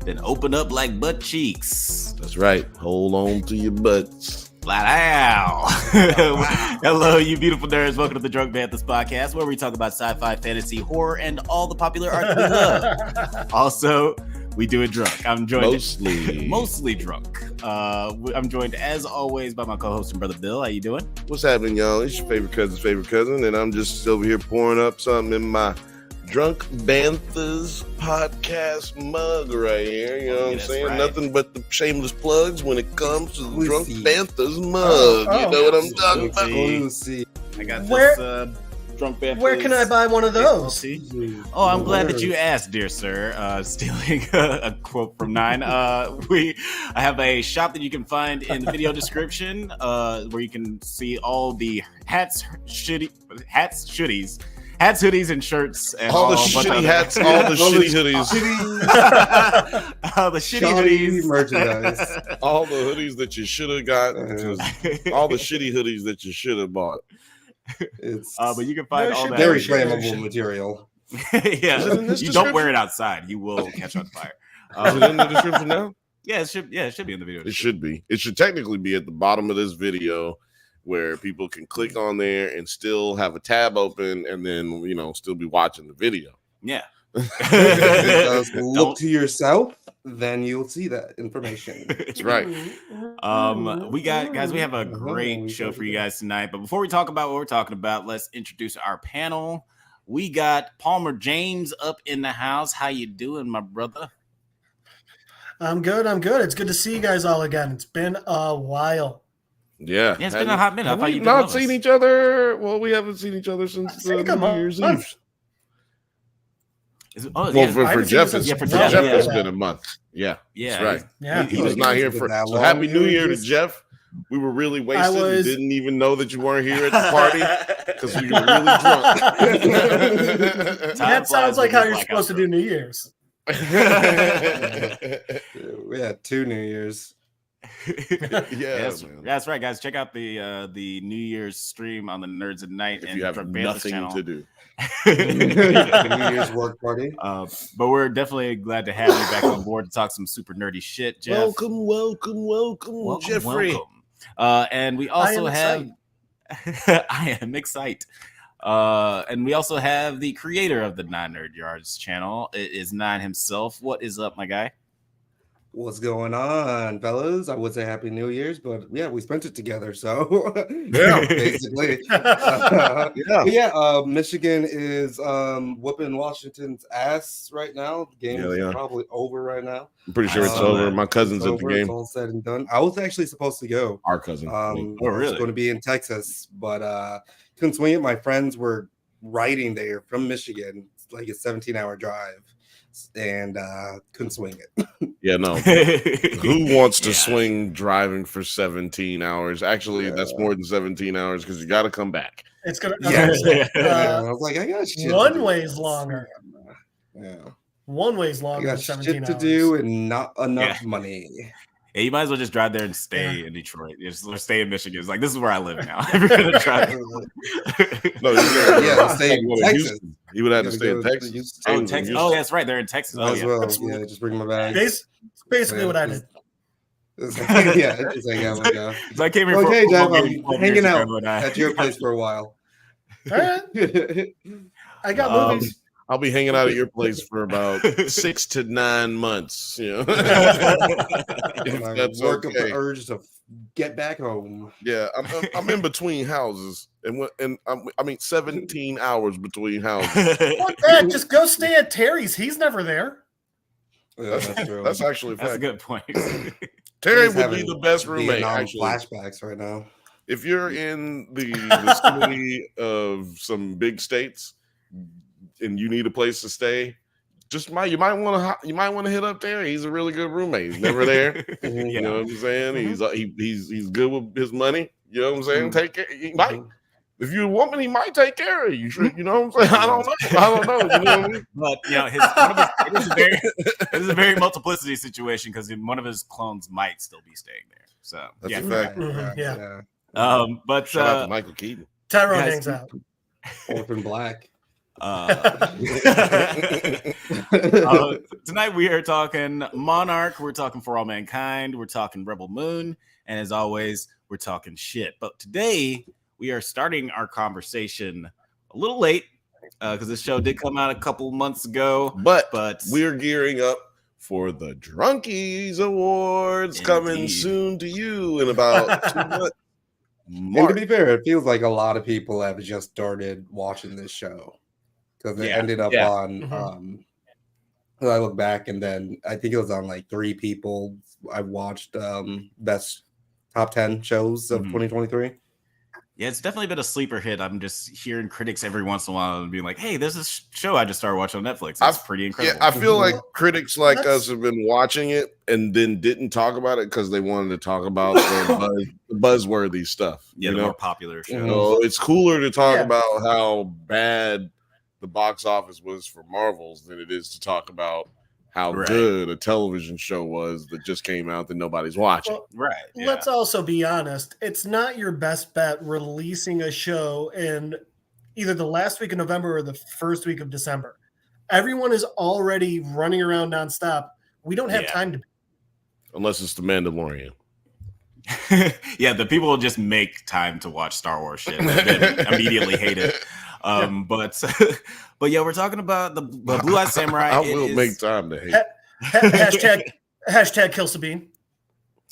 then open up like butt cheeks. That's right. Hold on to your butts. Flat out. Hello, you beautiful nerds. Welcome to the Drunk Banthas podcast, where we talk about sci-fi, fantasy, horror, and all the popular art that we love. Also, we do it drunk. I'm joined mostly drunk. I'm joined, as always, by my co-host and brother Bill. How you doing? What's happening, y'all? It's your favorite cousin's favorite cousin, and I'm just over here pouring up something in my Drunk Banthas podcast mug right here. You know what I'm saying? Right. Nothing but the shameless plugs when it comes to the Drunk Banthas mug. You know what I'm talking about? I got this Drunk Banthas. Where can I buy one of those? Oh, I'm glad that you asked, dear sir. Stealing a quote from Nine. I have a shop that you can find in the video description, where you can see all the hats, hoodies, and shirts, and all the shitty hats, all the shitty hoodies, all the shitty hoodies, merchandise, all the hoodies that you should have got, all the shitty hoodies that you should have bought. It's but you can find all that very flammable material. Yeah, you don't wear it outside; you will catch on fire. Is it in the description now? Yeah, it should. Yeah, it should be in the video. It should be. It should technically be at the bottom of this video, where people can click on there and still have a tab open, and then still be watching the video. Yeah. Look to yourself, then you'll see that information. That's right. We have a great show for you guys tonight. But before we talk about what we're talking about, let's introduce our panel. We got Palmer James up in the house. How you doing, my brother? I'm good. It's good to see you guys all again. It's been a while. Yeah, it's been a hot minute. Have we not seen each other? Well, we haven't seen each other since New Year's Eve. For Jeff, it's been a month. Yeah, that's right. Yeah, he was not here for. So Happy New Year to Jeff. We were really wasted. We didn't even know that you weren't here at the party because we were really drunk. That sounds like how you're supposed to do New Year's. We had 2 New Years. That's right, guys. Check out the New Year's stream on the Nerds at Night if you have nothing channel. To do. New Year's work party. But we're definitely glad to have you back on board to talk some super nerdy shit, Jeff. Welcome, Jeffrey. And we also have I am excited. And we also have the creator of the Nine Nerd Yards channel. It is Nine himself. What is up, my guy? What's going on, fellas? I would say Happy New Year's, but yeah, we spent it together, so yeah, basically. Michigan is whooping Washington's ass right now. The game is probably over right now. I'm pretty sure it's over. My cousin's at the game. It's all said and done. I was actually supposed to go. Our cousin. I was going to be in Texas, but couldn't swing it. My friends were riding there from Michigan. It's like a 17-hour drive. And couldn't swing it. Yeah, no. Who wants to swing driving for 17 hours? Actually, that's more than 17 hours because you got to come back. It's gonna. I was like, I got shit. One way's longer. Yeah. One way's longer. I got than 17 shit to hours. do and not enough money. Yeah, you might as well just drive there and stay in Detroit. Just stay in Michigan. It's like, this is where I live now. If you're gonna drive. Stay in Texas. You would have to stay in Texas. Texas. Oh, that's right. They're in Texas. Well. Yeah, just bring my bag. Basically what I did. It's like, I came here okay, Jeff, I'm hanging out at your place for a while. All right. I got movies. I'll be hanging out at your place for about 6 to 9 months. That's work up the urge to get back home. Yeah, I'm in between houses, and I mean 17 hours between houses. Fuck that! Just go stay at Terry's. He's never there. Yeah, that's true. That's actually a good point. Terry would be the best roommate. Actually, flashbacks right now. If you're in the vicinity of some big states and you need a place to stay, you might want to hit up there. He's a really good roommate. He's never there. You know what I'm saying? He's good with his money. You know what I'm saying? Take care. He might. If you're a woman, he might take care of you. You know what I'm saying? I don't know. You know what I mean? But it is a very multiplicity situation because one of his clones might still be staying there. So that's a fact. But shout out to Michael Keaton. Tyrone hangs out. Orphan Black. Tonight we are talking Monarch. We're talking For All Mankind. We're talking Rebel Moon. And as always, we're talking shit. But today we are starting our conversation a little late because this show did come out a couple months ago. But we're gearing up for the Drunkies Awards coming soon to you in about 2 months. And to be fair, it feels like a lot of people have just started watching this show because it ended up on. I look back and then I think it was on like 3 people. I watched best top 10 shows of 2023. Yeah, it's definitely been a sleeper hit. I'm just hearing critics every once in a while and being like, "Hey, there's this show I just started watching on Netflix. It's pretty incredible." Yeah, I feel like critics like us have been watching it and then didn't talk about it because they wanted to talk about the buzzworthy stuff. Yeah, the more popular shows. So it's cooler to talk about how bad the box office was for Marvels than it is to talk about how good a television show was that just came out that nobody's watching. Well, let's also be honest. It's not your best bet releasing a show in either the last week of November or the first week of December. Everyone is already running around nonstop. We don't have time to. Unless it's The Mandalorian. Yeah, the people will just make time to watch Star Wars shit and then immediately hate it. But yeah, we're talking about the Blue Eyed Samurai. I will make time to hate. Hashtag kill Sabine.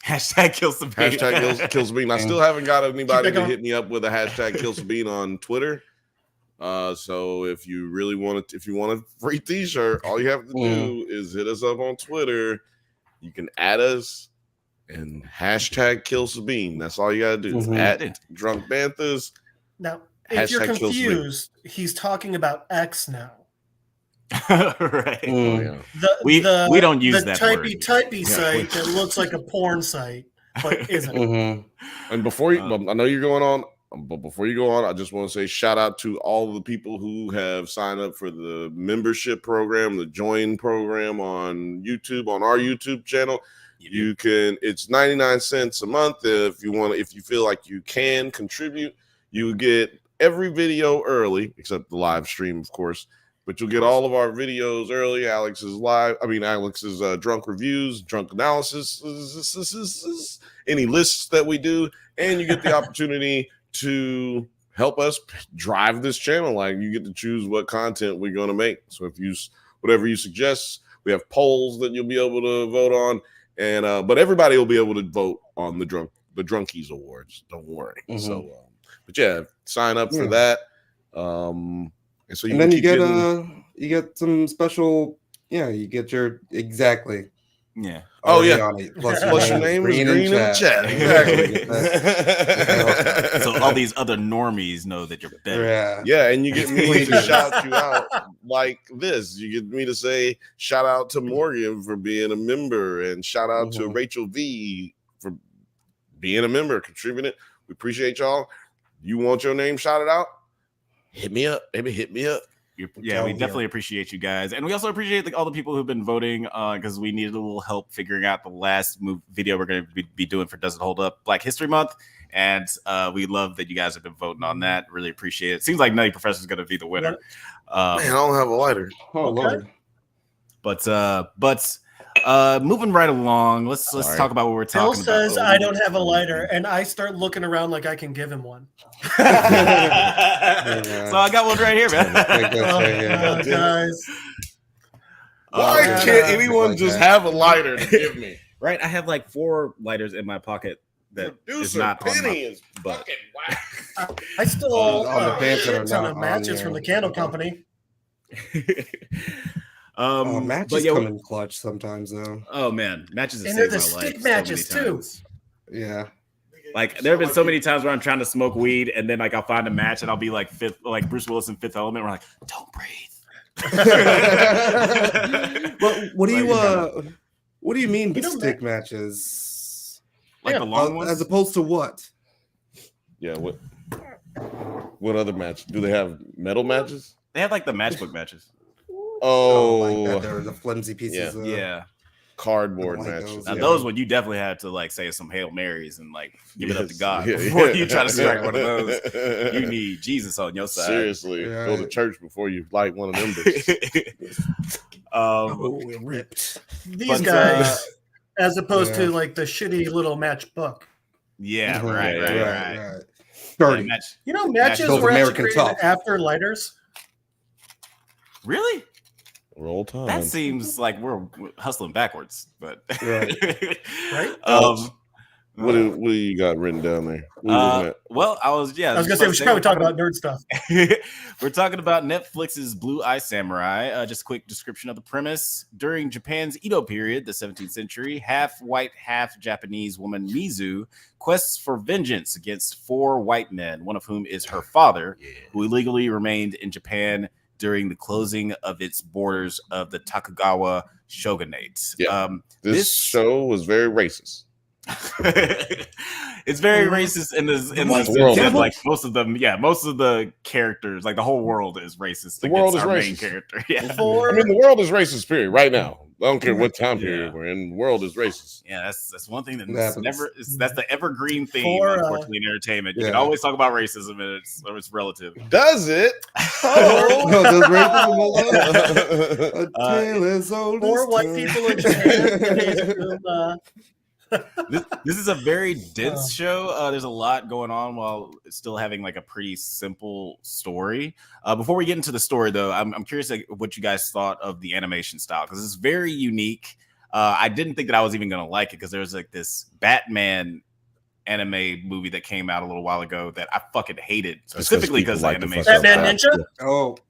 Hashtag kill Sabine. Hashtag kill Sabine. I still haven't got anybody to hit me up with a hashtag kill Sabine on Twitter. So if you really want to, if you want a free T-shirt, all you have to do is hit us up on Twitter. You can add us and hashtag kill Sabine. That's all you gotta do. At Drunk Banthas. Now, if you're confused, he's talking about X now. Right. We don't use that typey site that looks like a porn site, but isn't. And before you, I know you're going on, but before you go on, I just want to say shout out to all the people who have signed up for the membership program, the join program on YouTube, on our YouTube channel. You can, it's 99 cents a month. If you want, if you feel like you can contribute, you get every video early, except the live stream, of course. But you'll get all of our videos early. Alex's drunk reviews, drunk analysis, any lists that we do, and you get the opportunity to help us drive this channel. Like, you get to choose what content we're going to make. So if you, whatever you suggest, we have polls that you'll be able to vote on, and but everybody will be able to vote on the Drunkies Awards. Don't worry. So, but yeah, sign up for that. And so you get some special, you get your plus your name is green in the chat. Exactly. So all these other normies know that you're better. Yeah, and you get me to shout you out like this. You get me to say shout out to Morgan for being a member, and shout out to Rachel V for being a member, contributing. We appreciate y'all. You want your name shouted out? Hit me up, baby. Hit me up. Yeah, we definitely appreciate you guys. And we also appreciate all the people who've been voting because we needed a little help figuring out the last video we're going to be doing for Does It Hold Up Black History Month. And we love that you guys have been voting on that. Really appreciate it. Seems like Nutty Professor is going to be the winner. Man, I don't have a lighter. Oh, Lord. But moving right along, let's talk about what we're talking about. Bill says I don't have a lighter, and I start looking around like I can give him one. So I got one right here, man. Guys. Why can't anyone just have a lighter to give me? Right? I have like 4 lighters in my pocket that is not Penny on is fucking whack. I still the ton of matches from the candle company. Matches come in clutch sometimes, though. Oh man, matches and they're the stick matches too. Yeah, like there have been so many times where I'm trying to smoke weed, and then like I'll find a match, and I'll be like Bruce Willis in Fifth Element. We're like, don't breathe. What do you mean stick matches? Like the long ones, as opposed to what? Yeah, what other match? Do they have metal matches? They have like the matchbook matches. Oh, my God, they're the flimsy pieces. Yeah. cardboard like matches. Now those one you definitely had to like say some Hail Marys and like give it up to God before you try to strike one of those. You need Jesus on your side. Seriously, go to church before you light one of them bitches. It ripped. These guys, as opposed to like the shitty little match book. Yeah, right. Dirty. Yeah, you know, matches were actually created after lighters. Really? Roll time. That seems like we're hustling backwards, but right. What do you got written down there? Well, I was gonna say we should probably talk about nerd stuff. We're talking about Netflix's Blue Eye Samurai. Just a quick description of the premise. During Japan's Edo period, the 17th century, half white, half Japanese woman Mizu quests for vengeance against 4 white men, one of whom is her father, who illegally remained in Japan during the closing of its borders of the Tokugawa shogunate. Yeah. This show was very racist. It's very racist in this world. Like most of the characters, like the whole world is racist. The world is our racist. Main character. Yeah. I mean, the world is racist. Period. Right now, I don't care what time period we're in. The world is racist. Yeah, that's one thing that's the evergreen theme. Unfortunately, in entertainment, you can always talk about racism, and it's relative. Does it? Does racism a tale as old 4 white people in Japan. This is a very dense show. There's a lot going on while still having like a pretty simple story. Before we get into the story, though, I'm curious what you guys thought of the animation style, because it's very unique. I didn't think that I was even going to like it, because there's like this Batman anime movie that came out a little while ago that I fucking hated, specifically because of the animation. Batman Ninja?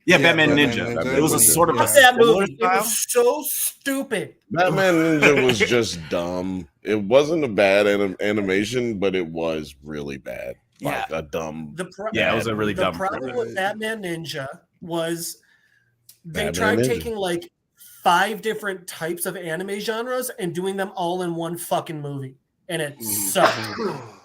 Batman Ninja. It was a sort of that movie. It was so stupid. Batman Ninja was just dumb. It wasn't a bad animation, but it was really bad. Like a dumb. It was a really dumb. The problem with Batman Ninja was they tried taking like 5 different types of anime genres and doing them all in one fucking movie. And it sucked.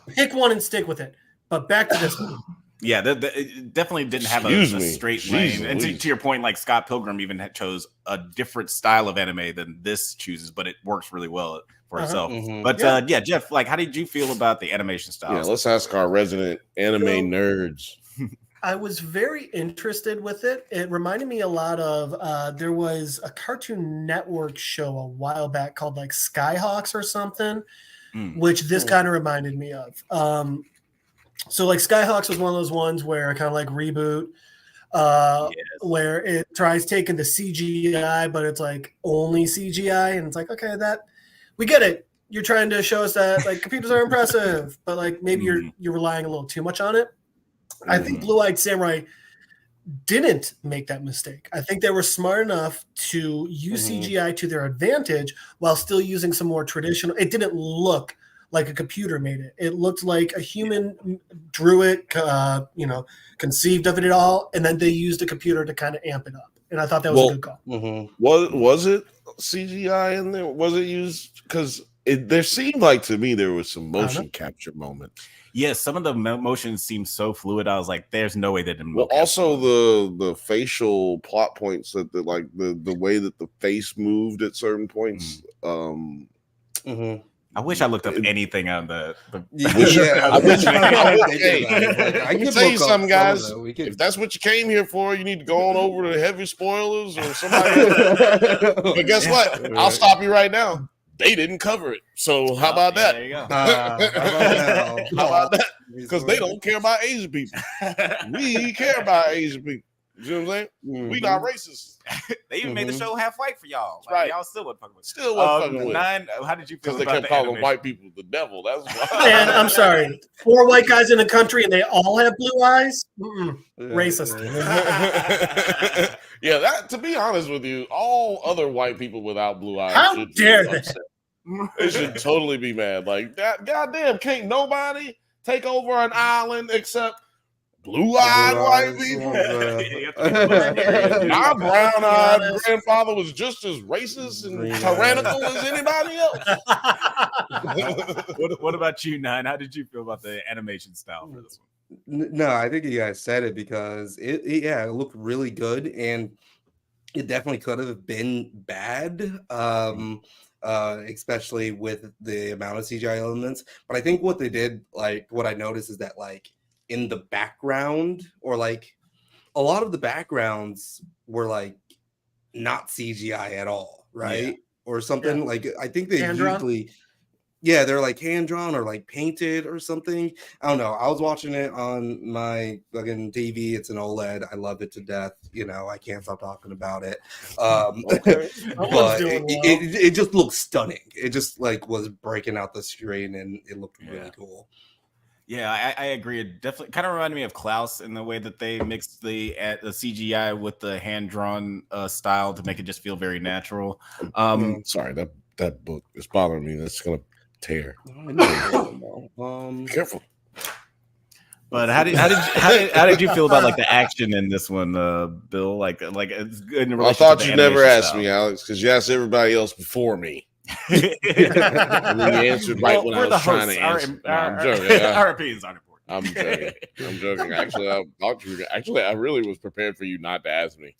Pick one and stick with it. But back to this one. Yeah, it definitely didn't have a straight lane. And to your point, like Scott Pilgrim even chose a different style of anime than this chooses, but it works really well for itself. But Jeff, like, how did you feel about the animation style? Yeah, let's ask our resident anime nerds. I was very interested with it. It reminded me a lot of there was a Cartoon Network show a while back called like Skyhawks or something. Which this kind of reminded me of. So like Skyhawks was one of those ones where kind of like reboot, where it tries taking the CGI, but it's like only CGI, and it's like, okay, that we get it. You're trying to show us that like computers are impressive, but like maybe you're relying a little too much on it. I think Blue Eyed Samurai didn't make that mistake. I think they were smart enough to use CGI to their advantage while still using some more traditional. It didn't look like a computer made it. It looked like a human drew it, conceived of it all, and then they used a computer to kind of amp it up. And I thought that was a good call. Was it CGI in there? Was it used? Because there seemed like to me there was some motion capture moments. Yes, some of the motions seem so fluid. I was like, "There's no way they didn't." Well, also the facial plot points that the way that the face moved at certain points. I wish I looked up anything on the I can tell you something, guys. If that's what you came here for, you need to go on over to Heavy Spoilers or somebody else. But guess what? I'll stop you right now. They didn't cover it. So how about that? There you go. How about that? Because they don't care about Asian people. We care about Asian people. You know what I'm saying? We not racist. They even made the show half white for y'all. Like, right. Y'all still wasn't fucking with it. Still wasn't fucking with it. How did you feel about they kept calling white people the devil. That's why. Man, I'm sorry. 4 white guys in the country and they all have blue eyes? Racist. Yeah, that, to be honest with you, all other white people without blue eyes How should dare be they? upset. They should totally be mad. Like, goddamn, can't nobody take over an island except blue-eyed white people? Our brown-eyed grandfather was just as racist and tyrannical as anybody else. What about you, Nine? How did you feel about the animation style for this one? No, I think you guys said it, because it looked really good, and it definitely could have been bad. especially with the amount of CGI elements. But I think what they did, like what I noticed is that like in the background, or like a lot of the backgrounds were like not CGI at all, right? Or something. Like I think they usually they're like hand drawn or like painted or something. I don't know. I was watching it on my fucking TV. It's an OLED. I love it to death. You know, I can't stop talking about it. But it just looks stunning. It just like was breaking out the screen, and it looked really cool. Yeah, I agree. It definitely kind of reminded me of Klaus in the way that they mixed the CGI with the hand-drawn style to make it just feel very natural. Sorry, that book is bothering me. That's gonna tear. Careful. But how did you feel about like the action in this one, Bill? Like it's good. I thought you never asked me, Alex, because you asked everybody else before me. And then you answered right when I was trying to answer. I'm joking. Our opinions aren't important. I'm joking. Actually, I really was prepared for you not to ask me.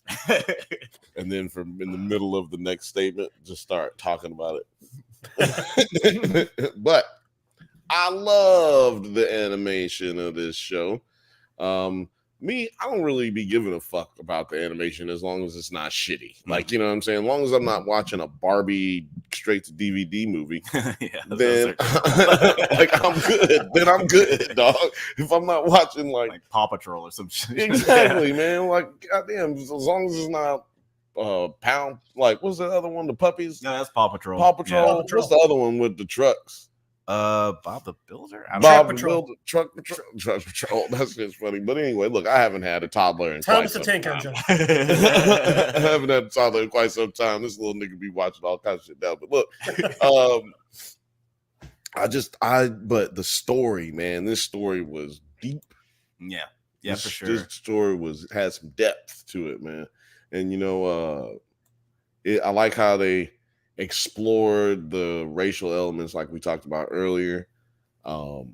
And then from in the middle of the next statement, just start talking about it. But I loved the animation of this show. I don't really be giving a fuck about the animation as long as it's not shitty. Like, you know what I'm saying? As long as I'm not watching a Barbie straight to DVD movie, then like I'm good. Then I'm good, dog. If I'm not watching like Paw Patrol or some shit. Exactly, man. Like, goddamn, as long as it's not pound, like what's the other one? The puppies? No, that's Paw Patrol. Paw Patrol. Yeah. What's the other one with the trucks? Bob the Builder? Truck Patrol. That's just funny. But anyway, look, I haven't had a toddler in Thomas quite the Tank some time. Engine. I haven't had a toddler in quite some time. This little nigga be watching all kinds of shit now. But look, but the story, man, this story was deep. Yeah, for sure. This story had some depth to it, man. And you know, I like how they explored the racial elements like we talked about earlier. Of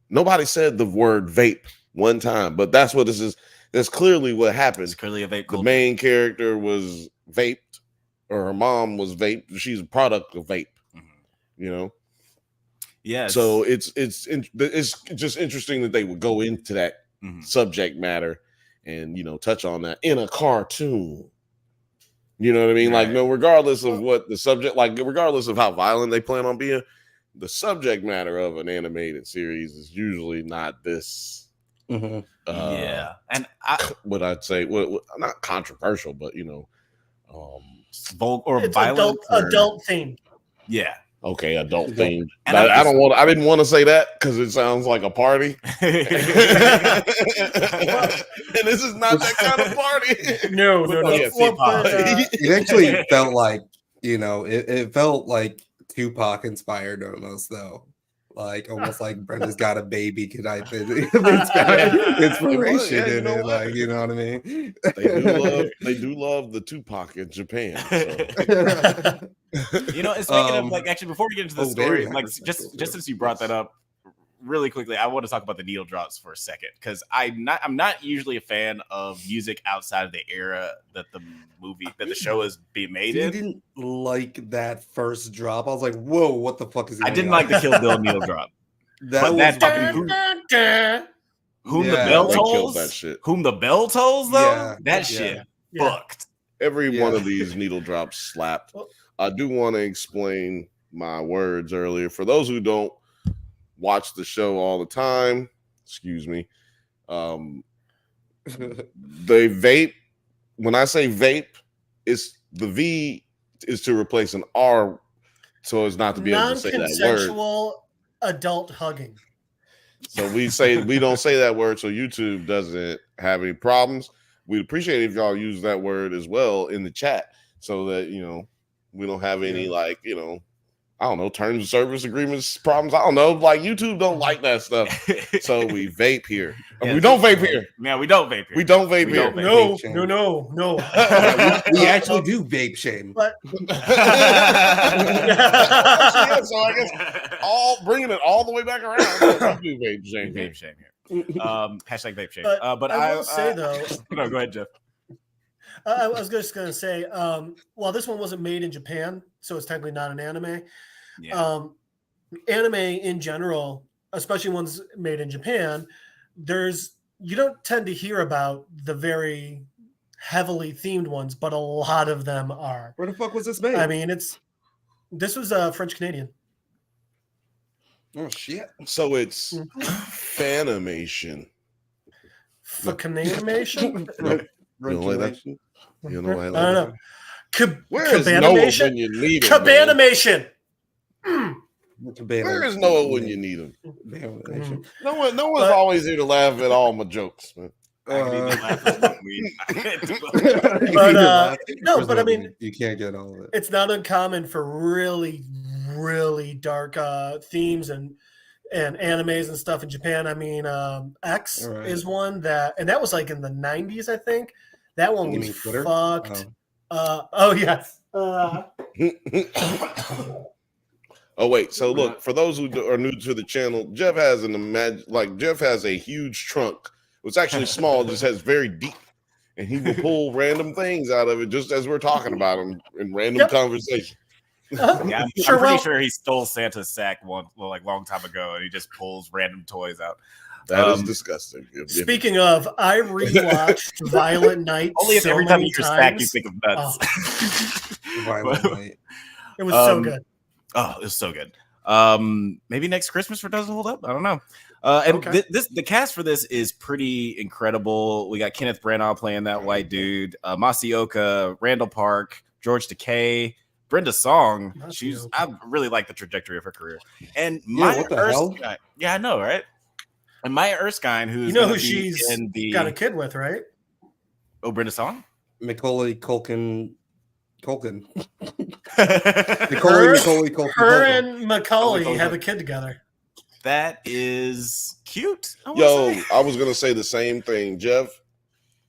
nobody said the word vape one time, but that's what this is. That's clearly what happened. It's clearly a vape. The main character was vaped, or her mom was vaped. She's a product of vape. You know. Yeah. So it's just interesting that they would go into that subject matter and, you know, touch on that in a cartoon. You know what I mean? Right. Like, no, regardless of what the subject, like, regardless of how violent they plan on being, the subject matter of an animated series is usually not this. And what I'd say, not controversial, but you know, or violent, adult themed. Yeah. Okay, adult themed. I didn't want to say that because it sounds like a party. And this is not that kind of party. No. It actually felt like, you know, it felt like Tupac inspired almost, though. Like almost like Brenda's got a baby type inspiration in it. Like, you know what I mean? They do love the Tupac in Japan. So. You know, speaking of, like, actually, before we get into the story, like, just since you brought that up really quickly, I want to talk about the needle drops for a second, because I'm not usually a fan of music outside of the era that the show is being made in. I didn't like that first drop. I was like, whoa, what the fuck is going on? I didn't like the Kill Bill needle drop. Whom the bell tolls? That shit. Whom the bell tolls, though? That shit fucked. Every one of these needle drops slapped. I do want to explain my words earlier. For those who don't watch the show all the time, excuse me, they vape. When I say vape, it's the V is to replace an R, so as not to be able to say that word. Non-consensual adult hugging. So we don't say that word, so YouTube doesn't have any problems. We'd appreciate it if y'all use that word as well in the chat, so that, you know, we don't have any, like, you know, I don't know, terms of service agreements problems. I don't know. Like, YouTube don't like that stuff. So we vape here. We don't vape here. Yeah, we don't vape here. We don't vape here. No. We actually do vape shame. But so I guess bringing it all the way back around. We do vape shame. Vape shame here. Hashtag vape shame. But I will say, though. No, go ahead, Jeff. I was just going to say, well, this one wasn't made in Japan, so it's technically not an anime. Yeah. Anime in general, especially ones made in Japan, you don't tend to hear about the very heavily themed ones, but a lot of them are. Where the fuck was this made? I mean, this was French Canadian. Oh shit! So it's Fanimation. Fucking-animation? You don't like that? You know why I like I don't know. Where is Noah when you need him? Cabanimation. Where is Noah when you need him? No one's always here to laugh at all my jokes, man. But I mean, you can't get all of it. It's not uncommon for really, really dark themes and animes and stuff in Japan. I mean, X is one and that was like in the 90s, I think. That one was fucked. Oh yes. Oh wait, so look, for those who are new to the channel, Jeff has Jeff has a huge trunk. It's actually small, just has very deep, and he will pull random things out of it just as we're talking about them in random conversation. Yeah, I'm pretty sure he stole Santa's sack long time ago, and he just pulls random toys out. That is disgusting. Speaking of, I rewatched Violent Night. Only if every time you hear sack, you think of nuts. Violent Night. It was so good. Oh, it was so good. Maybe next Christmas for Doesn't Hold Up. I don't know. The cast for this is pretty incredible. We got Kenneth Branagh playing that white dude, Masaoka, Randall Park, George Takei, Brenda Song. I really like the trajectory of her career. And Maya Erskine. Yeah, I know, right? And Maya Erskine, who she's got a kid with, right? Oh, Brenda Song? Macaulay Culkin. Her and Macaulay have a kid together. That is cute. I was gonna say the same thing, Jeff.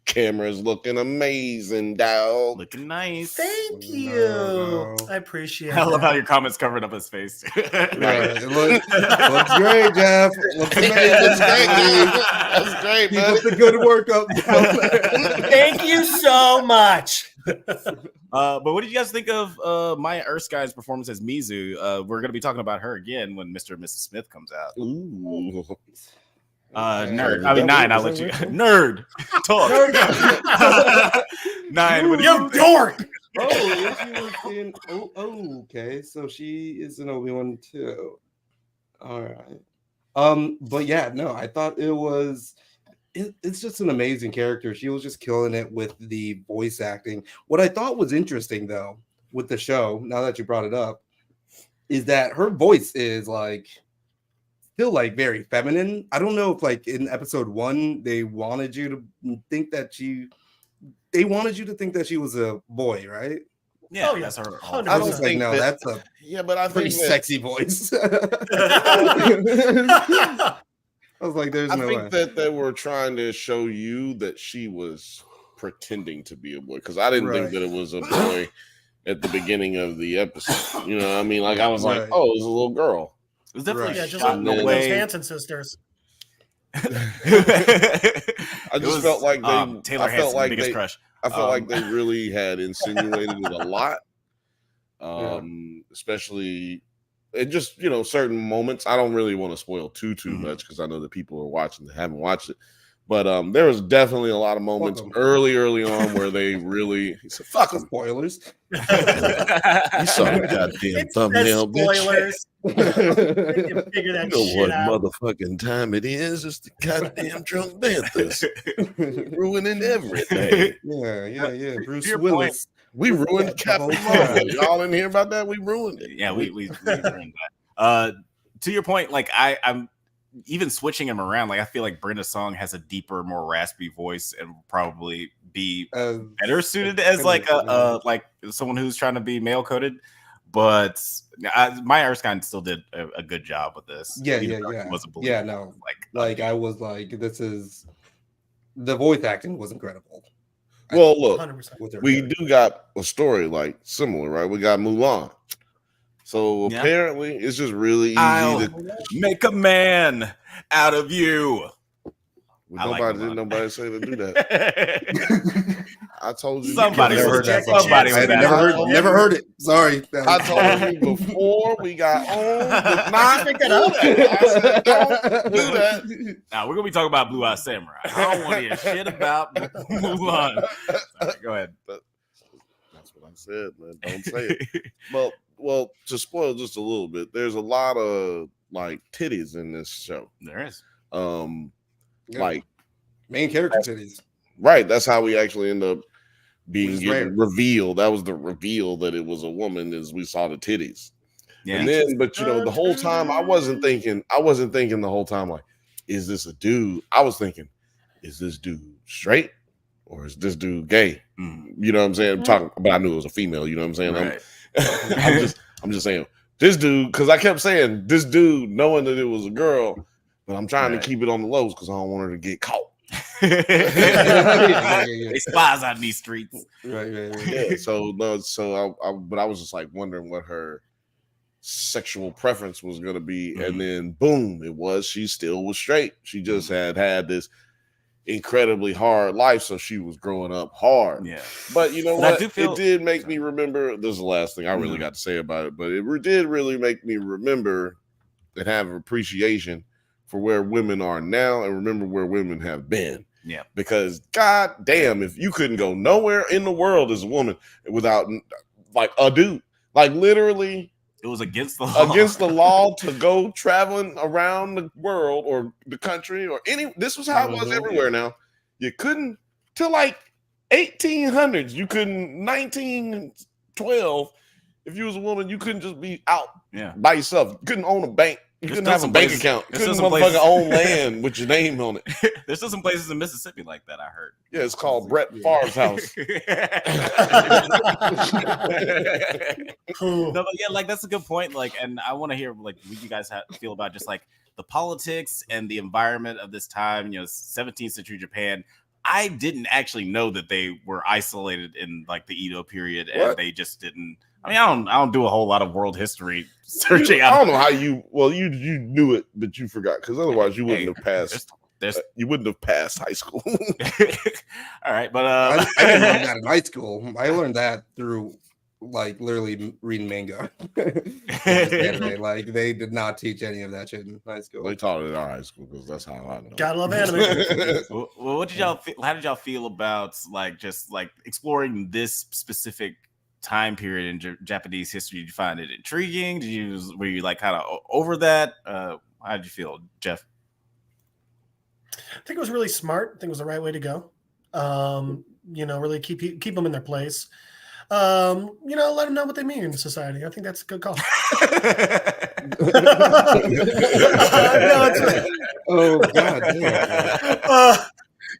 Camera's looking amazing, dog. Looking nice. Thank you. I appreciate it. I love how your comments covered up his face. Right. Looks great, Jeff. Looks amazing. That's great, man. Keep up the good work up. Thank you so much. But what did you guys think of Maya Erskine's performance as Mizu? We're going to be talking about her again when Mr. and Mrs. Smith comes out. Ooh. Nerd. I mean, Nine. I'll let you. Nerd. Talk. Nine. You dork. Okay. So she is an Obi-Wan too. All right. But yeah, no, I thought it was. It's just an amazing character. She was just killing it with the voice acting. What I thought was interesting, though, with the show, now that you brought it up, is that her voice is still very feminine. I don't know if in episode 1 they wanted you to think that she was a boy, right? Yeah, that's her. I was think no, that's a but I pretty think sexy voice. I was like, there's no way. I think that they were trying to show you that she was pretending to be a boy, because I didn't think that it was a boy at the beginning of the episode. You know what I mean? I was like, oh, it was a little girl. It was definitely just like those Hanson sisters. I just felt like they Taylor Hanson, biggest crush. I felt like they really had insinuated it a lot. Especially and just certain moments. I don't really want to spoil too much because I know that people are watching that haven't watched it, but there was definitely a lot of moments early on where they really he said, "Fuck them. Spoilers." You saw the goddamn thumbnail, spoilers. Bitch. You know what motherfucking time it is? It's the goddamn drunk Banthas ruining everything. Yeah. Bruce Willis. We ruined Captain Marvel. Y'all didn't hear about that? We ruined it. Yeah, we ruined that. To your point, I'm even switching him around. I feel like Brenda Song has a deeper, more raspy voice and will probably be better suited as someone who's trying to be male coded. But Maya Erskine still did a good job with this. Yeah. No, I was this is the voice acting was incredible. Well, look, 100%. We do got a story similar, right? We got Mulan. So apparently it's just really easy to make a man out of you. Didn't nobody say to do that. I told you. Somebody never heard it. Sorry. I told you before we got on. Not pick that up. I said, don't do that. Now we're gonna be talking about Blue Eye Samurai. I don't want to hear shit about Mulan. Sorry, go ahead. That's what I said, man. Don't say it. Well, to spoil just a little bit, there's a lot of like titties in this show. There is. Like main character titties. Right. That's how we actually end up being revealed. That was the reveal that it was a woman, is we saw the titties. Yeah. And then, but the whole time I wasn't thinking the whole time, like, is this a dude? I was thinking, is this dude straight or is this dude gay? You know what I'm saying? But I knew it was a female, you know what I'm saying? Right. I'm just saying this dude, because I kept saying this dude, knowing that it was a girl, but I'm trying to keep it on the lows because I don't want her to get caught. They spies out in these streets. Right. Yeah. But I was just like wondering what her sexual preference was going to be, and then boom, she still was straight. She just had this incredibly hard life, so she was growing up hard. Yeah. But you know what? It did make me remember. This is the last thing I really got to say about it, but it did really make me remember and have appreciation for where women are now and remember where women have been. Yeah. Because god damn, if you couldn't go nowhere in the world as a woman without like a dude, like literally it was against the law. Against the law to go traveling around the world or the country or this was how it was everywhere now. You couldn't till like 1800s. You couldn't 1912. If you was a woman, you couldn't just be out by yourself. You couldn't own a bank. You couldn't have a bank account. You couldn't motherfucking own land with your name on it. There's still some places in Mississippi like that, I heard. Yeah, it's called Brett Favre's house. No, but yeah, like that's a good point. Like, and I want to hear like what you guys feel about just like the politics and the environment of this time. 17th century Japan. I didn't actually know that they were isolated in like the Edo period, and they just didn't. I mean, I don't do a whole lot of world history searching. I don't know how you knew it, but you forgot, because otherwise you wouldn't have passed. You wouldn't have passed high school. All right, but I didn't learn that in high school. I learned that through like literally reading manga. Like they did not teach any of that shit in high school. They taught it in our high school because that's how I know. Gotta love anime. Well, what did y'all? How did y'all feel about like just like exploring this specific time period in Japanese history? Did you find it intriguing? Were you like kind of over that? How did you feel, Jeff? I think it was really smart. I think it was the right way to go. Really keep them in their place. Let them know what they mean in society. I think that's a good call. Oh God!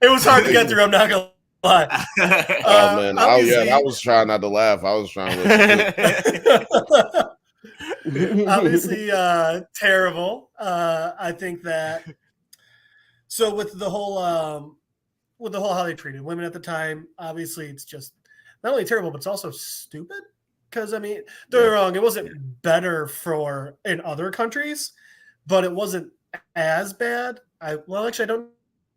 It was hard to get through. I'm not gonna lie. Oh man! I was trying not to laugh. I was trying to. Obviously, terrible. I think that. So with the whole how they treated women at the time, obviously it's just not only terrible, but it's also stupid. Because I mean, don't get me wrong, it wasn't better in other countries, but it wasn't as bad. Actually, I don't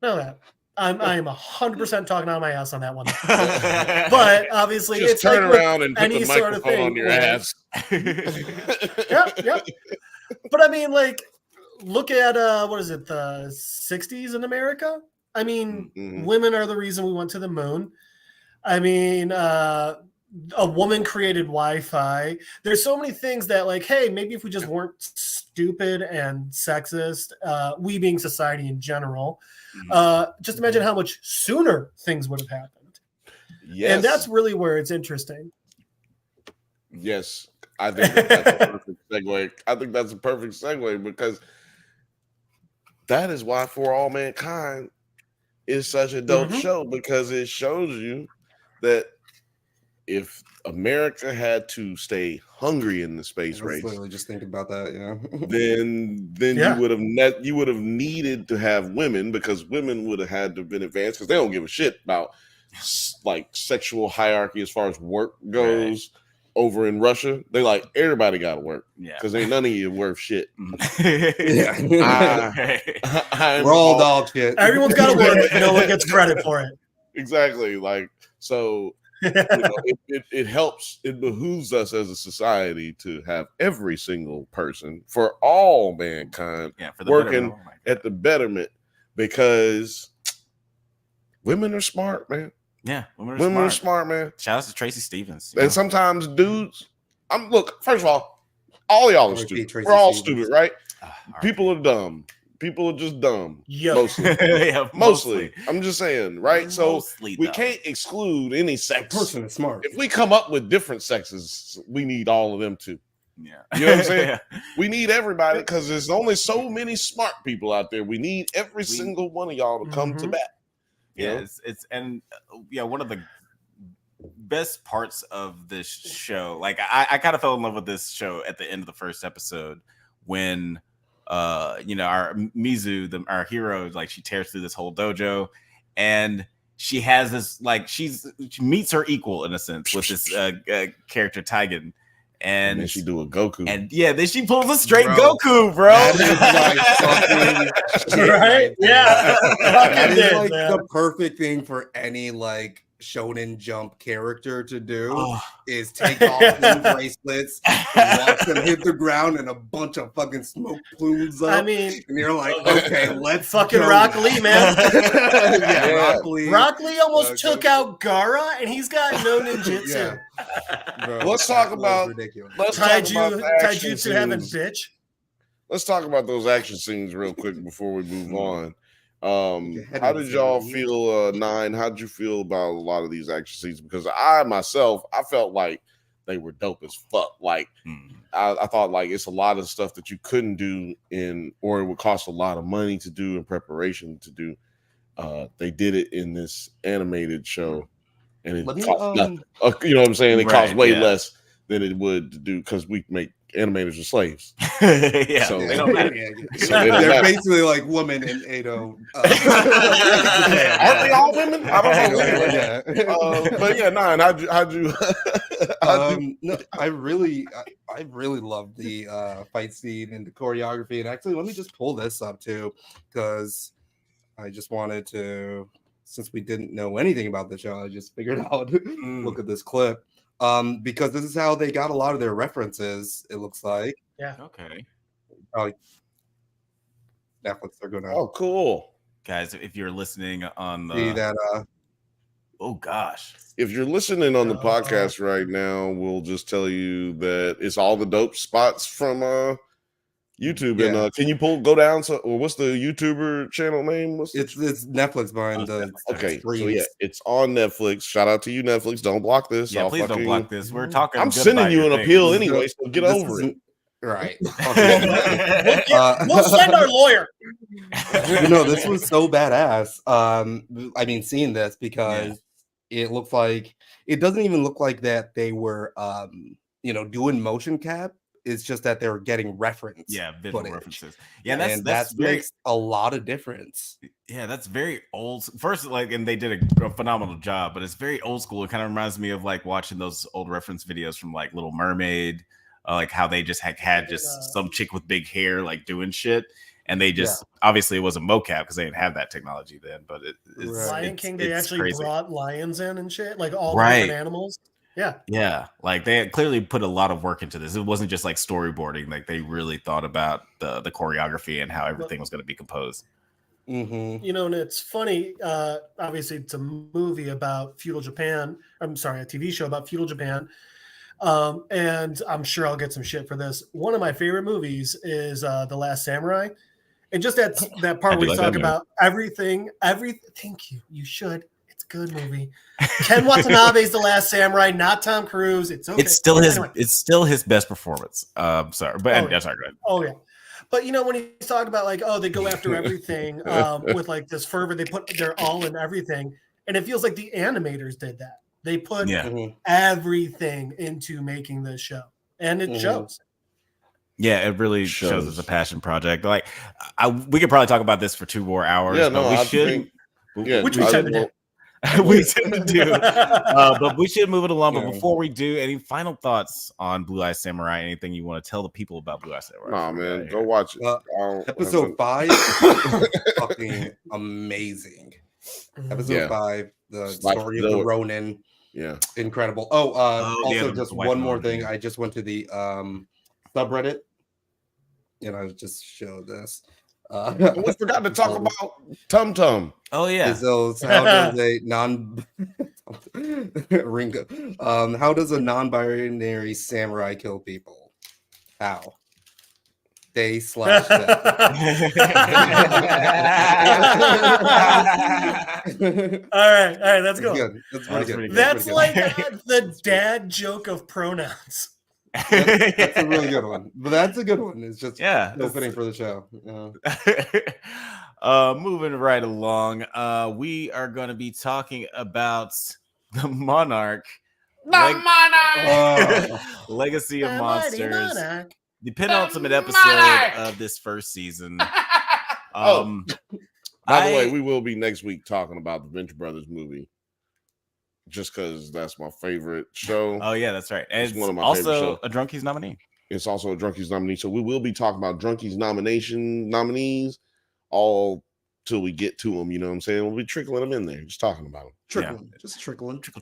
know that. I am 100% talking out of my ass on that one. But obviously, just it's turn like around and put the microphone on your ass. Yep. But I mean, like, look at what is it, the 60s in America? I mean, women are the reason we went to the moon. I mean, a woman created Wi-Fi. There's so many things that, like, hey, maybe if we just weren't stupid and sexist, we being society in general, just imagine how much sooner things would have happened. Yes. And that's really where it's interesting. Yes. I think that's a perfect segue. I think that's a perfect segue, because that is why For All Mankind is such a dope show, because it shows you that if America had to stay hungry in the space race, literally just think about that, then you would have needed to have women, because women would have had to have been advanced, because they don't give a shit about like sexual hierarchy as far as work goes. over in Russia, they like everybody got to work. Yeah, because ain't none of you worth shit. Yeah. We're all dog shit. Everyone's got to work. No one gets credit for it. Exactly. Like, so it helps. It behooves us as a society to have every single person for all mankind for the working at the betterment, because women are smart, man. Yeah, women are smart, man. Shout out to Tracy Stevens. And sometimes dudes, look, first of all y'all are stupid. We're all stupid, right? People are dumb. People are just dumb. Mostly. I'm just saying, right? So we can't exclude any sex. Person is smart. If we come up with different sexes, we need all of them too. Yeah. You know what I'm saying? We need everybody, because there's only so many smart people out there. We need every single one of y'all to come to bat. Yeah, one of the best parts of this show, like I kind of fell in love with this show at the end of the first episode when our Mizu, our hero, like she tears through this whole dojo, and she has this, like, she meets her equal in a sense with this character Taigen. And then she do a Goku, and then she pulls a straight Goku, bro. Right? Yeah, that is like the perfect thing for any like Shonen Jump character to do is take off them bracelets, watch them hit the ground, and a bunch of fucking smoke plumes up. I mean, and you're like, okay, let's fucking Rock Lee, man. Rock Lee. Rock Lee almost took out Gaara, and he's got no ninjutsu. Bro, let's talk about Taijutsu having bitch. Let's talk about those action scenes real quick before we move on. How did y'all feel, Nine? How did you feel about a lot of these action scenes? Because I felt like they were dope as fuck. Like, I thought like it's a lot of stuff that you couldn't do or it would cost a lot of money to do in preparation to do. They did it in this animated show, and it cost nothing. You know what I'm saying? It costs way less than it would to do, because we make animators are slaves. So they don't matter. They're basically like women in Edo. Aren't they all women? I don't know. But yeah, Nine, how'd you no, I really loved the fight scene and the choreography. And actually, let me just pull this up too, because I just wanted to, since we didn't know anything about the show, I just figured out look at this clip. Because this is how they got a lot of their references, it looks like. Yeah. Okay. Probably Netflix, they're going to. Oh, cool. Guys, if you're listening on the... See that, oh, gosh. If you're listening on the podcast right now, we'll just tell you that it's all the dope spots from YouTube. Yeah. And can you go down? Or what's the YouTuber channel name? It's Netflix behind the okay. So yeah, it's on Netflix. Shout out to you, Netflix. Don't block this. Yeah, please don't block this. We're talking. I'm sending you an appeal anyway, so get over it. Right. We'll send our lawyer. This was so badass. I mean, seeing this, because it looks like, it doesn't even look like that they were doing motion cap. It's just that they're getting reference. Yeah, visual references. Yeah, that makes a lot of difference. Yeah, that's very old. First, and they did a phenomenal job, but it's very old school. It kind of reminds me of like watching those old reference videos from like Little Mermaid, like how they just had just some chick with big hair like doing shit, and they just obviously it wasn't mocap because they didn't have that technology then. But it's Lion King, they actually crazy. Brought lions in and shit, like all the different animals. Yeah. Like they had clearly put a lot of work into this. It wasn't just like storyboarding. Like they really thought about the choreography and how everything was going to be composed. And it's funny. Obviously, it's a movie about feudal Japan. I'm sorry, a TV show about feudal Japan. And I'm sure I'll get some shit for this. One of my favorite movies is The Last Samurai. And just that part where we talk about everything. Thank you. You should. Good movie. Ken Watanabe's The Last Samurai, not Tom Cruise. It's okay. It's still his best performance. Sorry, but that's not good. Oh yeah, but when he's talking about like, they go after everything with like this fervor, they put their all in everything, and it feels like the animators did that. They put everything into making this show, and it shows. Yeah, it really shows it's a passion project. Like, we could probably talk about this for 2 more hours. Yeah, but we should. Which we tend to do. We tend to do. But we should move it along. Yeah. But before we do, any final thoughts on Blue Eye Samurai? Anything you want to tell the people about Blue Eye Samurai? Nah, man, go watch it. Episode 5 fucking amazing. Episode 5, the story of the Ronin. Yeah, incredible. Also, just one more thing. I just went to the subreddit, and I just showed this. We forgot to talk about Tum Tum. Oh yeah. So how does a Ringo? How does a non-binary samurai kill people? How? They slash them. All right, that's good. That's pretty good. That's like the dad joke of pronouns. That's a really good one. But that's a good one. It's just fitting for the show. Moving right along, we are going to be talking about the Monarch. Legacy of Monsters. The penultimate episode of this first season. By the way, we will be next week talking about the Venture Brothers movie. Just because that's my favorite show. Oh, yeah, that's right. And it's one of my also favorite shows. A Drunkies nominee. It's also a Drunkies nominee. So we will be talking about Drunkies nominees all till we get to them. You know what I'm saying? We'll be trickling them in there, just talking about them. Just trickling. Trickle.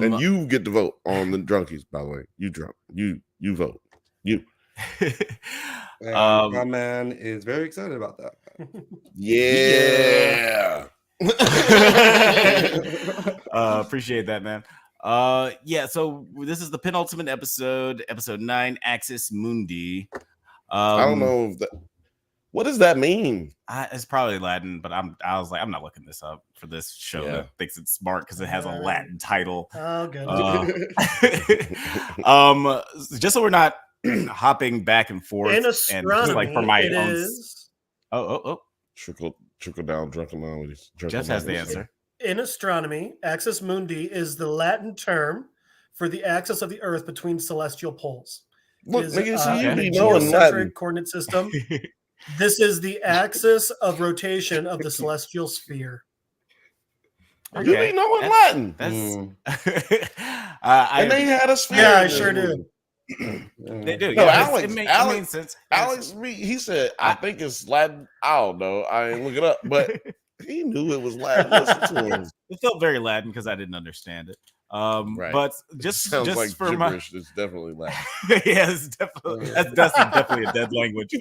And you get to vote on the Drunkies, by the way. You vote. You. My man is very excited about that. Yeah. Appreciate that, man. So this is the penultimate episode 9, Axis Mundi. I don't know if that. What does that mean? It's probably Latin, but I was like, I'm not looking this up for this show that thinks it's smart because it has a Latin title. Oh, good. Just so we're not hopping back and forth, in and just like for my own. Is... Trickle down drunken knowledge. Jeff has the answer. In astronomy, axis mundi is the Latin term for the axis of the Earth between celestial poles. Look, nigga, see you be knowing Latin. Coordinate system. This is the axis of rotation of the celestial sphere. Okay. You be knowing Latin. That's and they had a sphere. Yeah, I sure do. They do. No, yeah, Alex, it makes sense. Alex, he said, I think it's Latin. I don't know. I ain't look it up, but he knew it was Latin. Listen to him. It felt very Latin because I didn't understand it. Right. But just like for gibberish. It's definitely Latin. Yeah, that's definitely a dead language.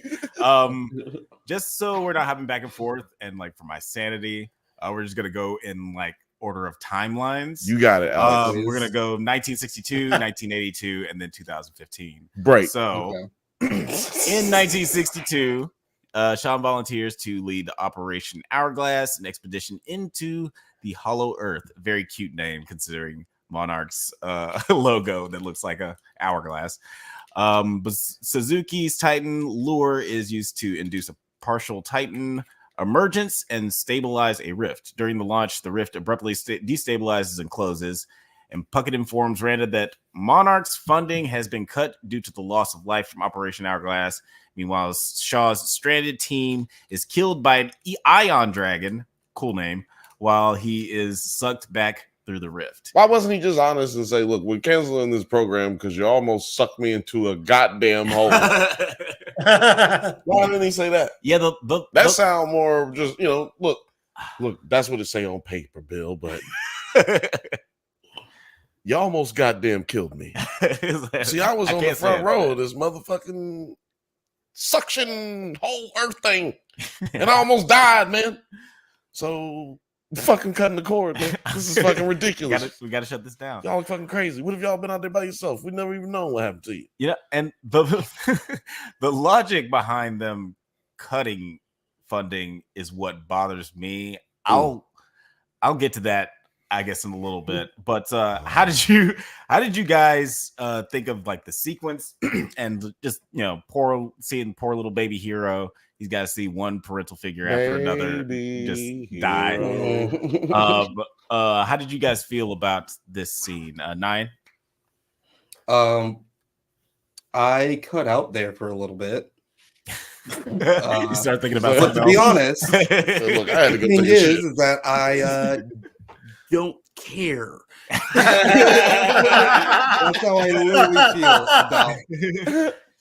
Just so we're not hopping back and forth, and like for my sanity, we're just gonna go in like order of timelines. You got it, Alex. We're gonna go 1962, 1982, and then 2015. Right. So in 1962, Sean volunteers to lead Operation Hourglass, an expedition into the Hollow Earth. Very cute name considering Monarch's logo that looks like a hourglass. But Suzuki's Titan lure is used to induce a partial Titan emergence and stabilize a rift. During the launch, the rift abruptly destabilizes and closes, and Puckett informs Randa that Monarch's funding has been cut due to the loss of life from Operation Hourglass. Meanwhile, Shaw's stranded team is killed by an ion dragon, cool name, while he is sucked back through the rift. Why wasn't he just honest and say, look, we're canceling this program because you almost sucked me into a goddamn hole? Why didn't he say that? Yeah, that sound more just, look, that's what it say on paper, Bill, but you almost goddamn killed me. See, I was on the front row of this motherfucking suction whole earth thing, and I almost died, man. So fucking cutting the cord, man. This is fucking ridiculous. We gotta shut this down. Y'all are fucking crazy. What if y'all been out there by yourself? We never even known what happened to you. Yeah, and the logic behind them cutting funding is what bothers me. I'll get to that, I guess, in a little bit. But how did you guys think of like the sequence and just seeing poor little baby hero? He's got to see one parental figure after another just die. How did you guys feel about this scene? 9? I cut out there for a little bit. You start thinking about but to be honest, look, I had to go the thing take a shit. is that I don't care. That's how I literally feel about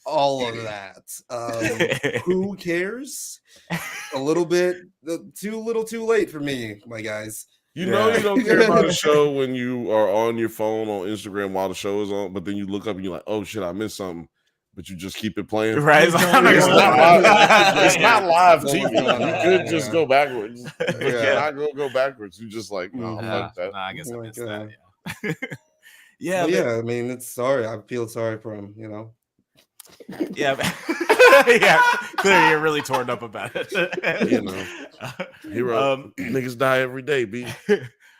all of that. Who cares? A little bit too late for me, my guys. You know you don't care about a show when you are on your phone on Instagram while the show is on, but then you look up and you're like, oh shit, I missed something. But you just keep it playing. Right. It's not live TV. You could just go backwards. But yeah. Go backwards. You just like, no, fuck that. I guess I missed that. Yeah. Yeah, I mean, it's sorry. I feel sorry for him, you know. Yeah. Yeah. Clearly you're really torn up about it. You know. Hero. Niggas die every day, B.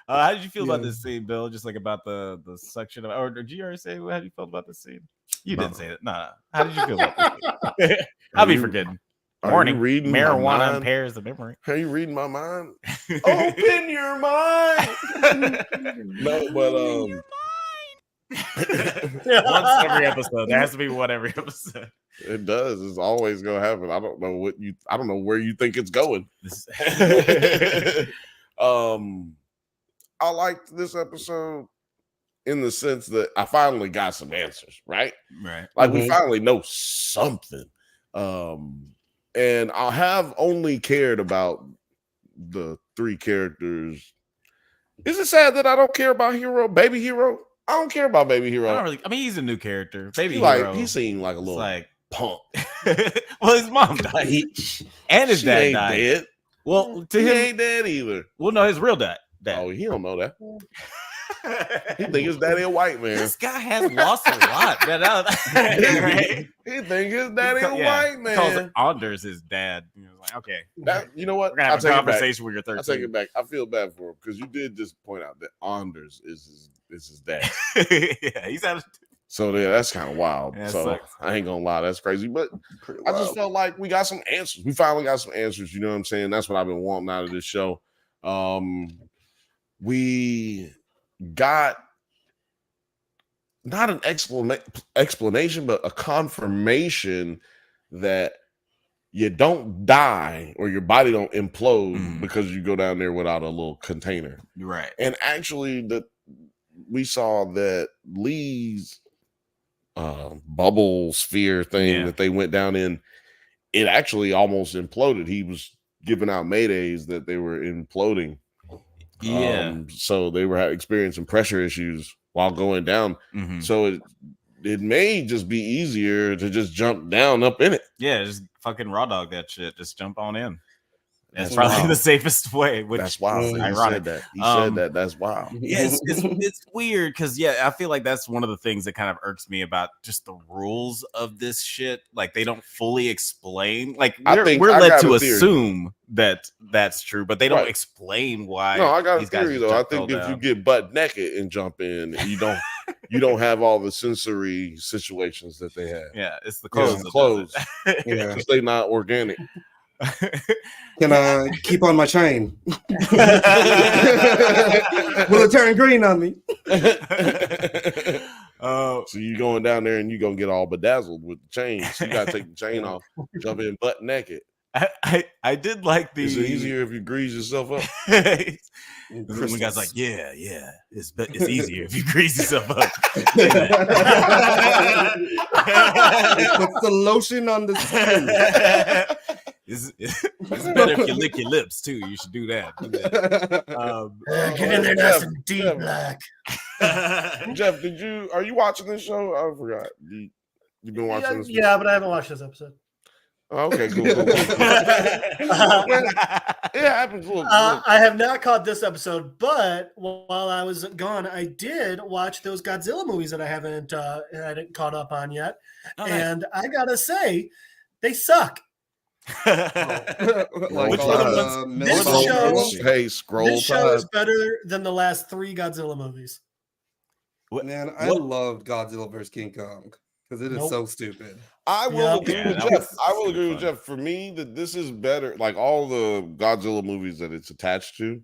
How did you feel about this scene, Bill? Just like about the section of, or did you already say how you felt about this scene? You didn't say it. No. How did you feel about this scene? I'll be forgetting. Morning. Reading marijuana impairs the memory. Are you reading my mind? Open your mind. No, but once every episode. There has to be one every episode. It does. It's always gonna happen. I don't know where you think it's going. I liked this episode in the sense that I finally got some answers, right? Right. Like we finally know something. And I have only cared about the three characters. Is it sad that I don't care about Baby Hero? I don't care about Baby Hero. I mean, he's a new character. Baby Hero. He seemed like a little punk. Well, his mom died. And his dad died. Dead. Well, to he him, ain't dead either. Well, no, his real dad. Oh, he don't know that. He think his daddy a white man. This guy has lost a lot. Right? He think his daddy a white man. He calls Anders his dad. He was like, okay. You know what? We're gonna have a conversation with your 13. I'll take it back. I feel bad for him because you did just point out that Anders is his dad. Yeah, he's out of. So yeah, that's kind of wild. Yeah, so sucks. I ain't gonna lie, that's crazy. But I just felt like we got some answers. We finally got some answers. You know what I'm saying? That's what I've been wanting out of this show. We got not an explanation, but a confirmation that you don't die or your body don't implode because you go down there without a little container. Right. And actually, we saw that Lee's bubble sphere thing that they went down in, it actually almost imploded. He was giving out maydays that they were imploding. Yeah. So they were experiencing pressure issues while going down. So it may just be easier to just jump down up in it. Yeah, just fucking raw dog that shit. Just jump on in. That's probably the safest way. Which that's wild. Ironic. He said that. That's wild. Yeah, it's weird because I feel like that's one of the things that kind of irks me about just the rules of this shit. Like they don't fully explain. Like we're led to assume that that's true, but they don't explain why. No, I got a theory though. I think if you get butt naked and jump in, you don't have all the sensory situations that they have. Yeah, it's the clothes. Because they're not organic. Can I keep on my chain? Will it turn green on me? So you going down there and you gonna get all bedazzled with the chain. So you gotta take the chain off, jump in butt naked. I did like the. Is it easier if you grease yourself up? The guy's like, yeah, it's easier if you grease yourself up. Put the lotion on the skin. It's better if you lick your lips too. You should do that. Get in there nice and deep, black. Jeff, are you watching this show? I forgot. You've been watching this? Yeah, but I haven't watched this episode. Oh, okay, cool. It happens. Look. I have not caught this episode, but while I was gone, I did watch those Godzilla movies that I hadn't caught up on yet, and I gotta say, they suck. Which one of them? This show is better than the last 3 Godzilla movies. Man, I loved Godzilla vs. King Kong because it is so stupid. I will agree with Jeff. I will agree with Jeff. For me, that this is better. Like all the Godzilla movies that it's attached to,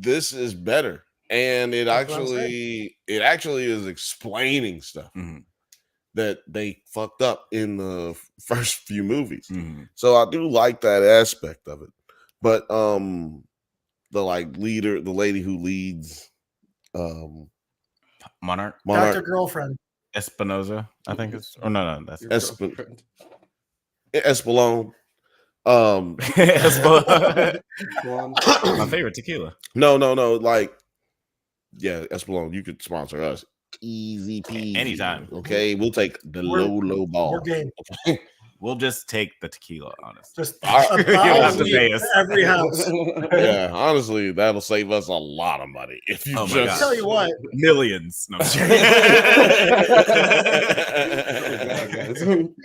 this is better, and it actually is explaining stuff. that they fucked up in the first few movies. Mhm. So I do like that aspect of it. But the leader, the lady who leads Monarch. Dr. Girlfriend. Espinosa, I think it's no, that's Espelon. My favorite tequila. No. Like, yeah, Espelon, you could sponsor us. Easy peasy. Anytime. Okay. We'll take the low ball. We're game. We'll just take the tequila, honestly. Just You don't have to pay us. every house. Yeah, honestly, that'll save us a lot of money if you God. Tell you what, millions. No,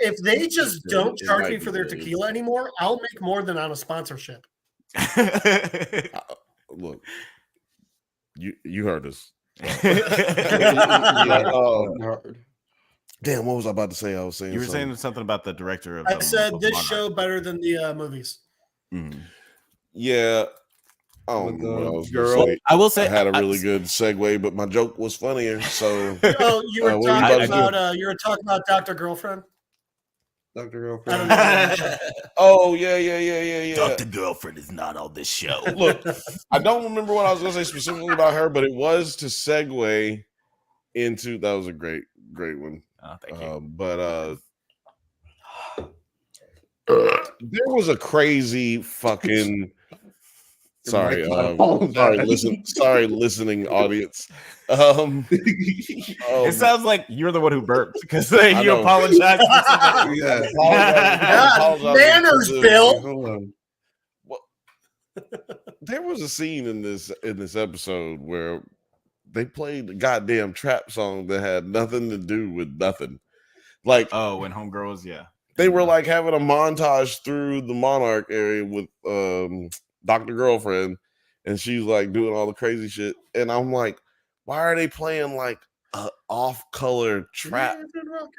if they just don't charge me for their tequila anymore, I'll make more than on a sponsorship. Look, you heard us. Damn, what was I about to say? I was saying you were saying something about the director of. I said this Monarch. show better than the movies. Mm. Yeah. Oh, I will say I had a really good segue, but my joke was funnier. So, you were talking about Dr. Girlfriend. Dr. Girlfriend. Oh yeah. Dr. Girlfriend is not on this show. Look, I don't remember what I was going to say specifically about her, but it was to segue into. That was a great one. Oh, thank you. But there was a crazy fucking. Sorry, listening audience. It sounds like you're the one who burped because you apologize. Manners, Bill. There was a scene in this episode where they played the goddamn trap song that had nothing to do with nothing. Like, when Homegirl was, they were like having a montage through the Monarch area with Dr. Girlfriend, and she's like doing all the crazy shit. And I'm like, why are they playing like a off-color trap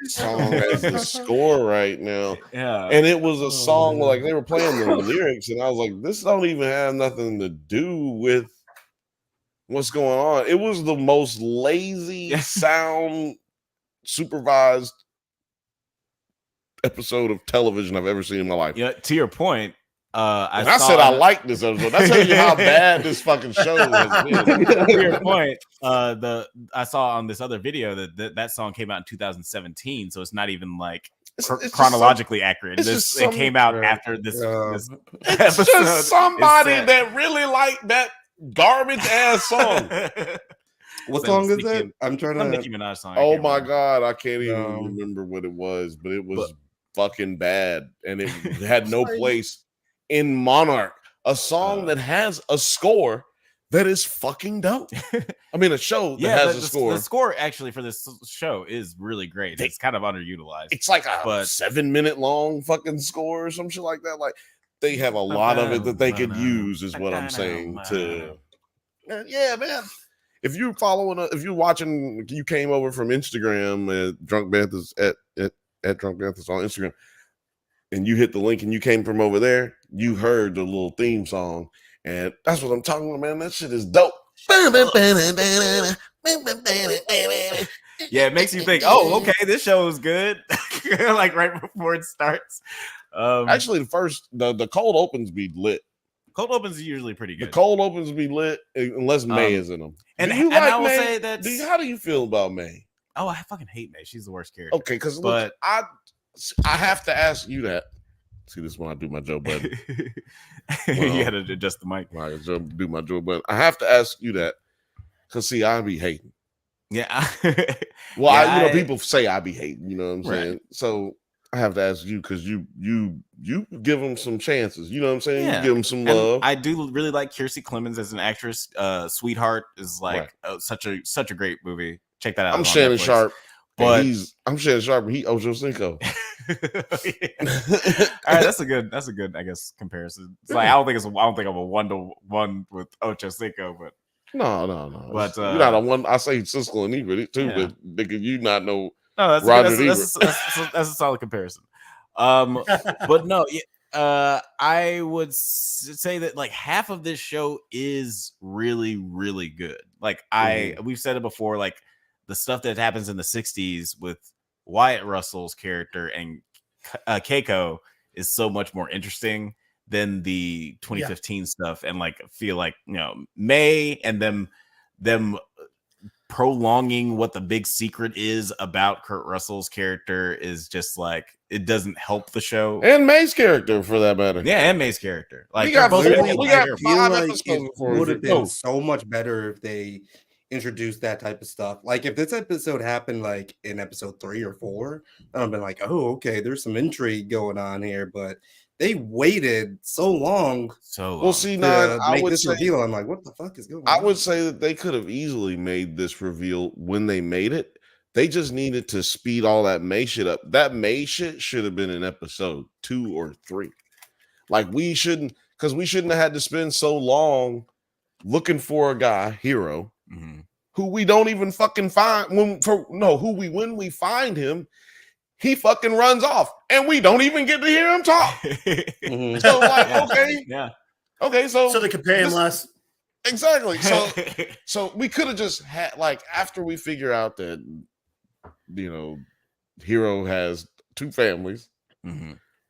song as the score right now? Yeah. And it was a song like they were playing the lyrics, and I was like, this don't even have nothing to do with what's going on. It was the most lazy sound supervised episode of television I've ever seen in my life. Yeah, to your point, I said I like this episode. That tells you how bad this fucking show has been. To your point, I saw on this other video that song came out in 2017, so it's not even like it's chronologically accurate. It came out after this episode. It's just somebody that really liked that garbage ass song. What song is that? I'm trying to. Nicki Minaj song. Oh my god, I can't even remember what it was, but it was fucking bad, and it had no place in Monarch. A song that has a score that is fucking dope. I mean, a show that has a score. The score actually for this show is really great. It's kind of underutilized. It's like a 7-minute long fucking score or some shit like that. Like, they have a lot of it that they could use, is what I'm saying. Yeah, man. If you're watching, you came over from Instagram at Drunk Banthas at Drunk Banthas on Instagram, and you hit the link and you came from over there, you heard the little theme song, and that's what I'm talking about, man. That shit is dope. Yeah, it makes you think, oh, okay, this show is good. Like right before it starts. Actually, the cold opens be lit. Cold opens are usually pretty good. The cold opens be lit unless May is in them. And I will say that. How do you feel about May? Oh, I fucking hate May. She's the worst character. Okay, because I have to ask you that. See, this is when I do my Joe button. You had to adjust the mic. I do my Joe button. I have to ask you that because see, I be hating. Yeah. Well, people say I be hating. You know what I'm saying? Right. So I have to ask you because you give them some chances. You know what I'm saying? Yeah. You give them some love. And I do really like KirstYn Clemens as an actress. Sweetheart is like such a great movie. Check that out. I'm Shannon Sharp. But I'm Shannon Sharp and he Ocho Cinco. All right, that's a good, I guess, comparison. It's like I don't think I'm a 1-to-1 with Ocho Cinco, but no. But you're not a one. I say Siskel and Ebert too, but nigga, you not know. No, that's a solid comparison. But no, I would say that like half of this show is really, really good. Like we've said it before, like the stuff that happens in the 60s with Wyatt Russell's character and Keiko is so much more interesting than the 2015 stuff, and like feel like May and them prolonging what the big secret is about Kurt Russell's character is just like it doesn't help the show, and May's character for that matter. Yeah, and May's character. Like we got 5 episodes. It would have been so much better if they introduced that type of stuff. Like if this episode happened like in episode 3 or 4, I'd have been like, oh, okay, there's some intrigue going on here, but they waited so long. Well, see, I would say, reveal. I'm like, what the fuck is going on? I would say that they could have easily made this reveal when they made it. They just needed to speed all that May shit up. That May shit should have been in episode 2 or 3. Like we shouldn't have had to spend so long looking for a guy, Hero, who we don't even fucking find when we find him. He fucking runs off, and we don't even get to hear him talk. So, like, okay, so they could pay him less. Exactly. So we could have just had, like, after we figure out that Hero has 2 families.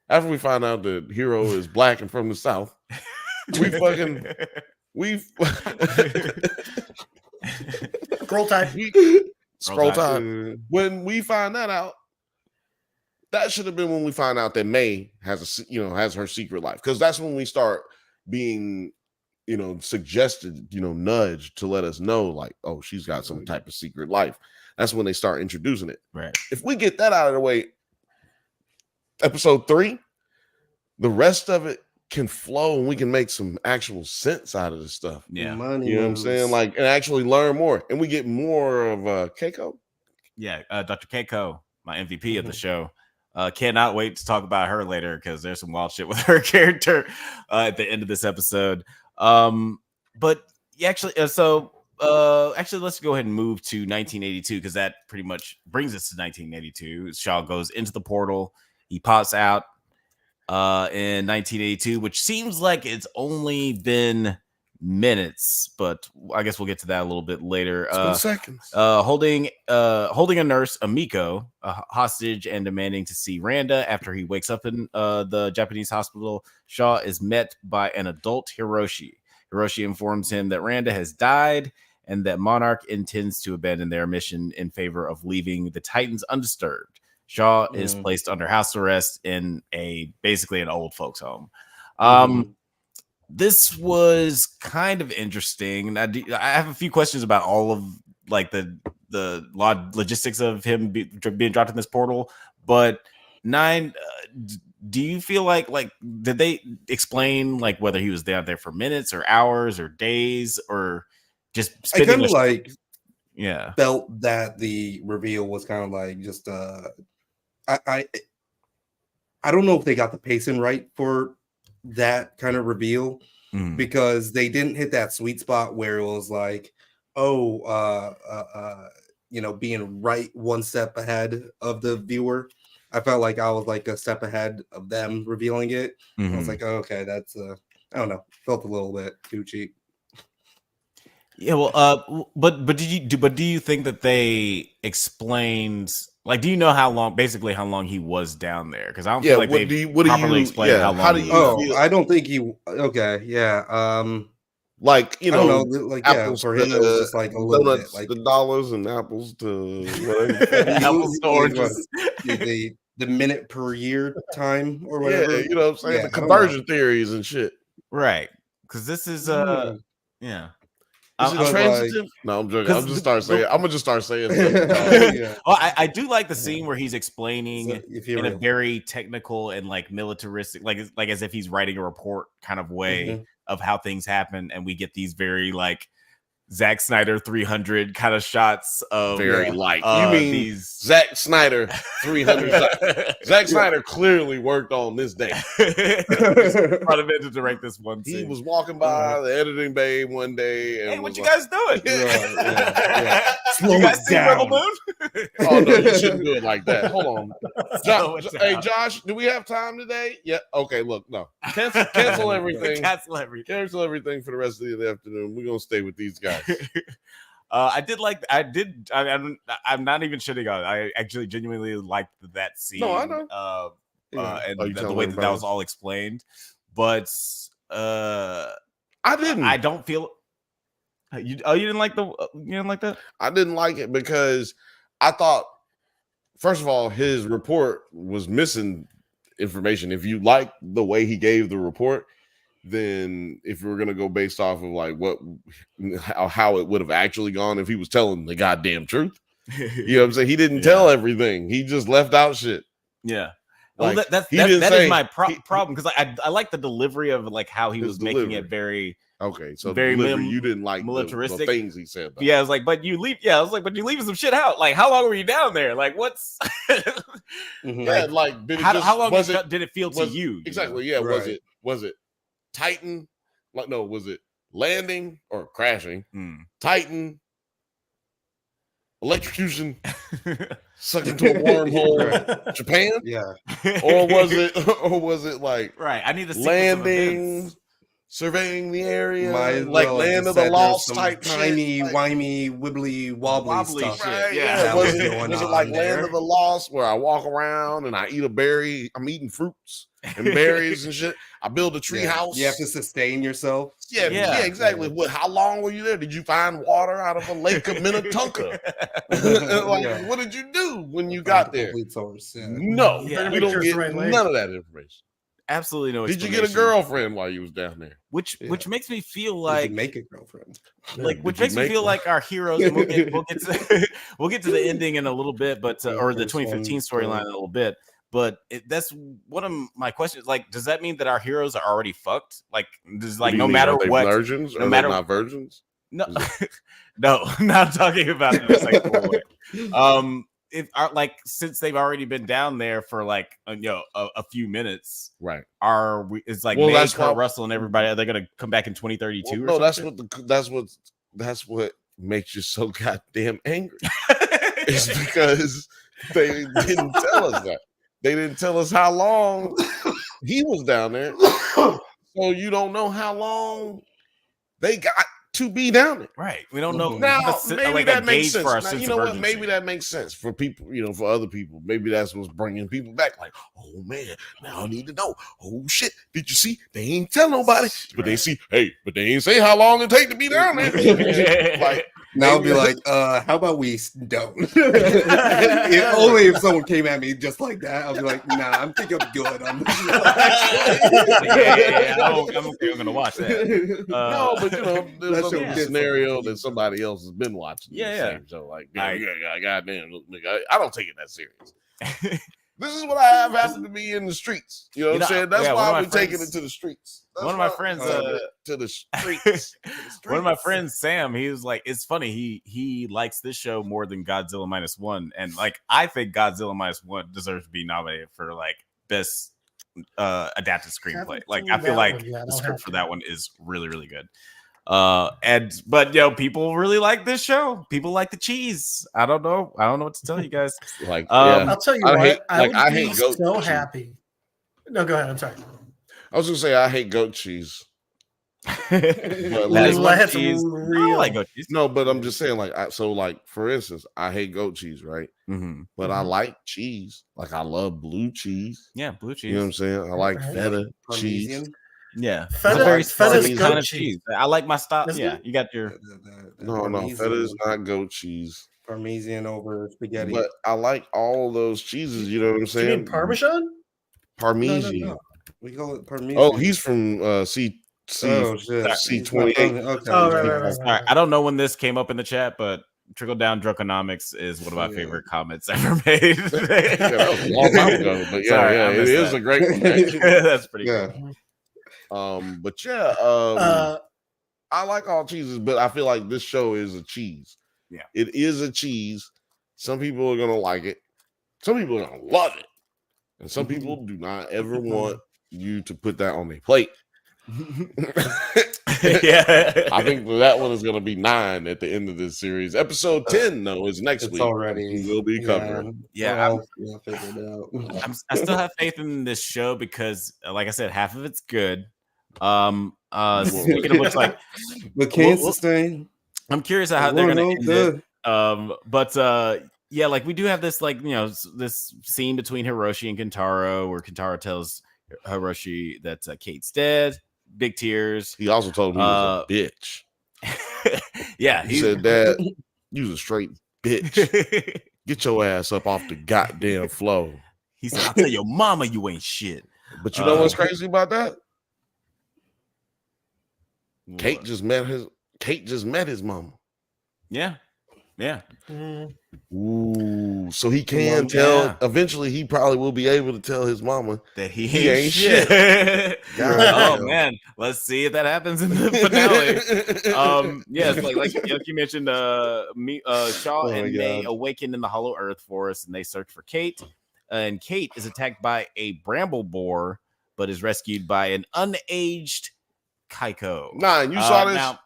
After we find out that Hero is black and from the South, scroll time. When we find that out. That should have been when we find out that May has has her secret life, because that's when we start being, suggested, nudged to let us know, like, oh, she's got some type of secret life. That's when they start introducing it. Right. If we get that out of the way, episode 3, the rest of it can flow and we can make some actual sense out of this stuff. Yeah. You know what I'm saying? Like, and actually learn more, and we get more of Keiko. Yeah, Dr. Keiko, my MVP of the show. Cannot wait to talk about her later, because there's some wild shit with her character at the end of this episode. But actually, let's go ahead and move to 1982, because that pretty much brings us to 1982. Shaw goes into the portal. He pops out in 1982, which seems like it's only been minutes, but I guess we'll get to that a little bit later. Seconds. Holding a nurse, Amiko, hostage and demanding to see Randa after he wakes up in the Japanese hospital. Shaw is met by an adult Hiroshi. Hiroshi informs him that Randa has died and that Monarch intends to abandon their mission in favor of leaving the Titans undisturbed. Shaw is placed under house arrest in basically an old folks home. This was kind of interesting. I have a few questions about all of like the logistics of him being dropped in this portal. But 9, do you feel like did they explain like whether he was down there for minutes or hours or days or just? I kind of felt that the reveal was kind of like just I don't know if they got the pacing right for that kind of reveal, because they didn't hit that sweet spot where it was like, being right one step ahead of the viewer. I felt like I was like a step ahead of them revealing it. I was like, oh, okay, that's I don't know, felt a little bit too cheap. Yeah, well, but do you think that they explained, like, do you know how long he was down there? Because I don't feel like they properly explained how long. How do you feel? I don't think he. Okay, yeah. Like, I don't know, like, apples for him it was just like a little donuts, bit like the dollars and apples to apples to oranges. The minute per year time or whatever. Yeah, you know what I'm saying? The conversion theories and shit. Right. Because this is yeah. Is it transitive? No, I'm joking. I'm gonna just start saying Well, I do like the scene where he's explaining in a very technical and like militaristic, like as if he's writing a report kind of way of how things happen, and we get these very like Zack Snyder 300 kind of shots of very light. You mean these Zack Snyder 300 shots? Zack Snyder clearly worked on this day. Brought him in to direct this one scene. He was walking by the editing bay one day and hey, what you guys doing? Slow you guys see down. Rebel Moon? Oh no, you shouldn't do it like that. Hold on. Hey Josh, do we have time today? Yeah. Okay, look, no. Cancel everything. Cancel everything for the rest of the afternoon. We're gonna stay with these guys. I did like. I'm not even shitting on it. I actually genuinely liked that scene. No, I know. And the way that was all explained, but I didn't. I don't feel. You didn't like you didn't like that? I didn't like it because I thought, first of all, his report was missing information. If you like the way he gave the report, then if we're gonna go based off of like how it would have actually gone if he was telling the goddamn truth, you know what I'm saying? He didn't tell everything. He just left out shit. Yeah. Like, well, that is my problem because I like the delivery of like how he was making it very. Okay, so very you didn't like militaristic the things he said. Though. Yeah, I was like, but you leave. Yeah, I was like, but you're leaving some shit out. Like, how long were you down there? Like, what's? Yeah, like how long did it feel to you? Exactly. Yeah. Right. Was it Titan? Like, no. Was it landing or crashing? Titan. Electrocution. Sucked into a wormhole. Japan. Yeah. Or was it like right? I need the landing. Surveying the area, like Land of the Lost type tiny, wimey, wibbly, wobbly stuff. Right, yeah. Was it like Land of the Lost where I walk around and I eat a berry? I'm eating fruits and berries and shit. I build a tree house. You have to sustain yourself. Yeah, exactly. What? How long were you there? Did you find water out of a lake of Minnetonka? What did you do when you got there? No, you don't get none of that information. Absolutely no. Did you get a girlfriend while you was down there? Which makes me feel like make a girlfriend. Like which makes me feel like our heroes. And we'll get to the ending in a little bit, but or the 2015 storyline in a little bit. But that's one of my questions. Like, does that mean that our heroes are already fucked? Like, does like no matter what, virgins? No matter not virgins. No, no, not talking about it in a sexual way. If like since they've already been down there for like a few minutes, right? It's like Nate, Kurt Russell, and everybody. Are they going to come back in 2032? No, that's what makes you so goddamn angry. It's because they didn't tell us that. They didn't tell us how long he was down there, so you don't know how long they got to be down there. Right. We don't know. Now, maybe that makes sense. Now, you know what? Maybe that makes sense for people, for other people. Maybe that's what's bringing people back. Like, oh, man, now I need to know. Oh, shit. Did you see? They ain't tell nobody. But they see, but they ain't say how long it take to be down there. Like, now I'll be like, how about we don't? Only if someone came at me just like that, I'll be like, nah, I think I'm good on this. I'm okay. I'm going to watch that. No, but there's a scenario that somebody else has been watching. Yeah. So like, goddamn, I don't take it that serious. This is what I have happened to me in the streets. You know what I'm saying? That's why I've been taking it to the streets. One of my friends to the streets. One of my friends, Sam, he was like, it's funny. He likes this show more than Godzilla -1, and like I think Godzilla -1 deserves to be nominated for like best adapted screenplay. Like I feel like the script for that one is really, really good. But people really like this show. People like the cheese. I don't know what to tell you guys. Like, I'll tell you what. I hate goat so cheese. Happy. No, go ahead. I'm sorry. I was gonna say I hate goat cheese. That's real. I like goat cheese. No, but I'm just saying, like, for instance, I hate goat cheese, right? Mm-hmm. But I like cheese. Like, I love blue cheese. Yeah, blue cheese. You know what I'm saying? I like feta cheese. Yeah, feta's goat cheese. I like my style. Yeah, you got your. No, feta is not goat cheese. Parmesan over spaghetti. But I like all those cheeses. You know what I'm saying? You mean Parmesan? Parmesan. No. We call it Parmesan. Oh, he's from C28. Okay. Oh, right. All right. I don't know when this came up in the chat, but Trickle Down Drunkonomics is one of my favorite comments ever made. That was a long time ago, but it is a great one. That's pretty good. I like all cheeses, but I feel like this show is a cheese. Yeah, it is a cheese. Some people are gonna like it, some people are gonna love it, and some people do not ever want you to put that on their plate. Yeah, I think that one is gonna be 9 at the end of this series. Episode 10 though is next week. Already we'll be covering. Yeah, we'll figure it out. I still have faith in this show because, like I said, half of it's good. Speaking of which, like, but can't sustain. I'm curious how they're gonna end it. But yeah, like we do have this, like, you know, this scene between Hiroshi and Kentaro where Kentaro tells Hiroshi that Kate's dead. Big tears. He also told him he was a bitch. Yeah, he said, "Dad, you was a straight bitch. Get your ass up off the goddamn floor." He said, "I'll tell your mama you ain't shit." But you know what's crazy about that? Kate just met his mama. Yeah. Ooh, so he can tell. Yeah. Eventually, he probably will be able to tell his mama that he ain't shit. Oh man, let's see if that happens in the finale. Yes, like you mentioned, Shaw and May awaken in the Hollow Earth forest, and they search for Kate. And Kate is attacked by a bramble boar, but is rescued by an unaged Kaiko. Nah, you saw this? Now,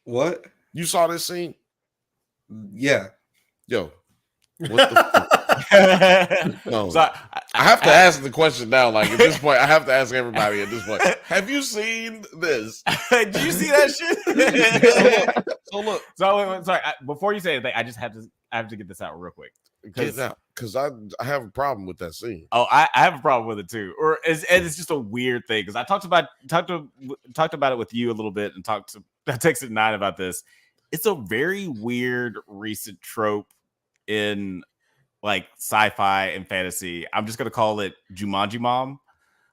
what? You saw this scene? Yeah. Yo, what the no. So I have to ask the question now. Like at this point, I have to ask everybody at this point. Have you seen this? Did you see that shit? So look. Sorry. Before you say anything, I have to get this out real quick. Because I have a problem with that scene. Oh, I have a problem with it too. Or it's just a weird thing. Because I talked about it with you a little bit, and I texted Nite about this. It's a very weird recent trope in like sci-fi and fantasy. I'm just gonna call it Jumanji mom,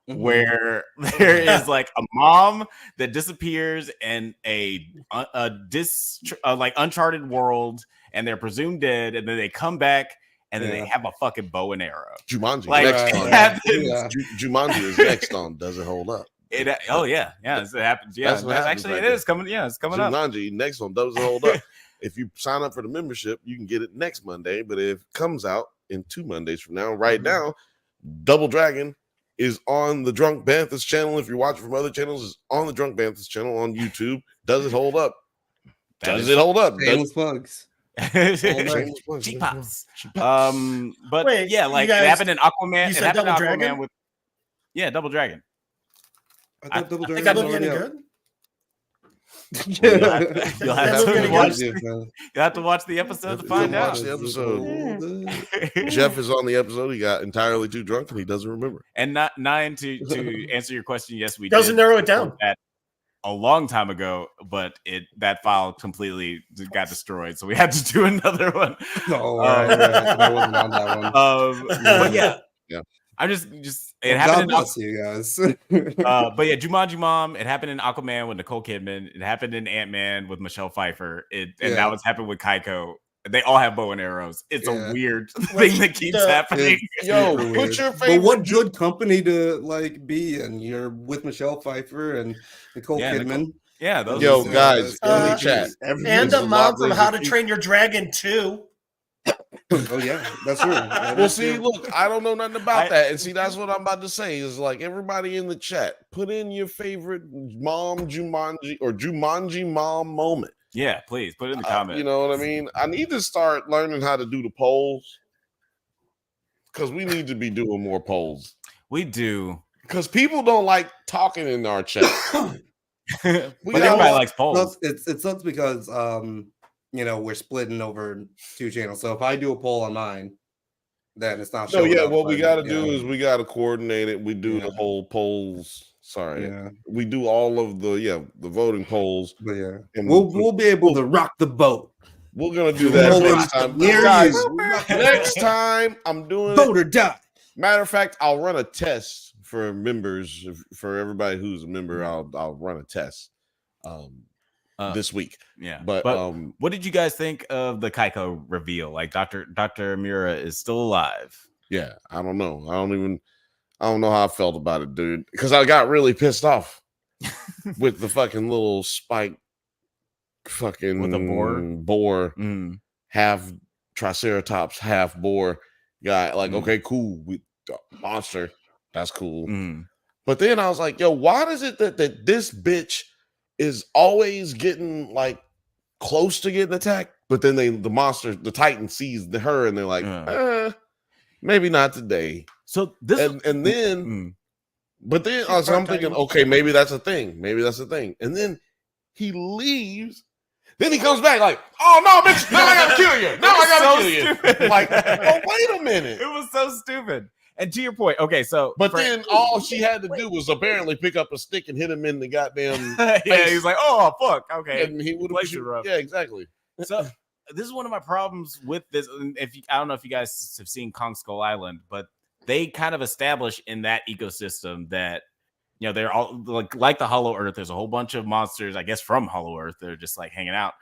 where there is like a mom that disappears in a like uncharted world, and they're presumed dead, and then they come back, and then they have a fucking bow and arrow. Jumanji, like Jumanji is next on. Does it hold up? It happens. Yeah, it is coming. Yeah, it's coming up. Jumanji next one doesn't hold up. If you sign up for the membership, you can get it next Monday. But if it comes out in 2 Mondays from now, now, Double Dragon is on the Drunk Banthas channel. If you're watching from other channels, it's on the Drunk Banthas channel on YouTube. Does it hold up? Does it hold up? Shameless plugs. G-pops. But wait, yeah, like it happened in Aquaman. It happened in Aquaman with Double Dragon. I think I'm getting good. You'll have to watch the episode to find out. Watch the episode. Jeff is on the episode. He got entirely too drunk and he doesn't remember. And Nine, to answer your question, yes, we doesn't narrow it down. That a long time ago, but that file completely got destroyed, so we had to do another one. I wasn't on that one. But yeah. I'm just it happened in you guys. But yeah, Jumanji mom, it happened in Aquaman with Nicole Kidman, it happened in Ant-Man with Michelle Pfeiffer, and now it's happened with Kaiko. They all have bow and arrows. It's a weird thing that keeps happening. Yo, put your favorite. But what good company to like be in? You're with Michelle Pfeiffer and Nicole Kidman. Those guys in the chat. And a mom from How to Train Your Dragon 2. Oh yeah, that's true. Well, see, look, I don't know nothing about that, and see, that's what I'm about to say. Is like everybody in the chat, put in your favorite mom Jumanji or Jumanji mom moment. Yeah, please put it in the comments. You know what I mean? I need to start learning how to do the polls because we need to be doing more polls. We do because people don't like talking in our chat. But everybody likes polls. It sucks because we're splitting over 2 channels. So if I do a poll on mine, then it's not. No, yeah. What we got to do is we got to coordinate it. We do the whole polls. Sorry, we do all of the voting polls. But and we'll be able to rock the boat. We're gonna do that next time, guys. Next time, I'm doing vote or die. Matter of fact, I'll run a test for members. For everybody who's a member, I'll run a test. This week. Yeah. But what did you guys think of the Kaiko reveal? Like Dr. Amira is still alive. Yeah, I don't know. I don't know how I felt about it, dude. Because I got really pissed off with the fucking little spike fucking with a boar. Half triceratops, half boar guy. Like, okay, cool. Monster. That's cool. But then I was like, yo, why is it that this bitch is always getting like close to getting attacked, but then the Titan sees her and they're like, maybe not today. So this and then but then so I'm thinking, okay, maybe that's a thing. And then he leaves. Then he comes back like, oh no, bitch, now I gotta kill you. Now I gotta kill you. Like, oh, wait a minute. It was so stupid. And to your point, okay, so then all she had to do was apparently pick up a stick and hit him in the goddamn yeah, he's like, oh fuck, okay. And he would have yeah, exactly. So this is one of my problems with this. I don't know if you guys have seen Kong Skull Island, but they kind of establish in that ecosystem that they're all like the Hollow Earth. There's a whole bunch of monsters, I guess, from Hollow Earth. They're just like hanging out.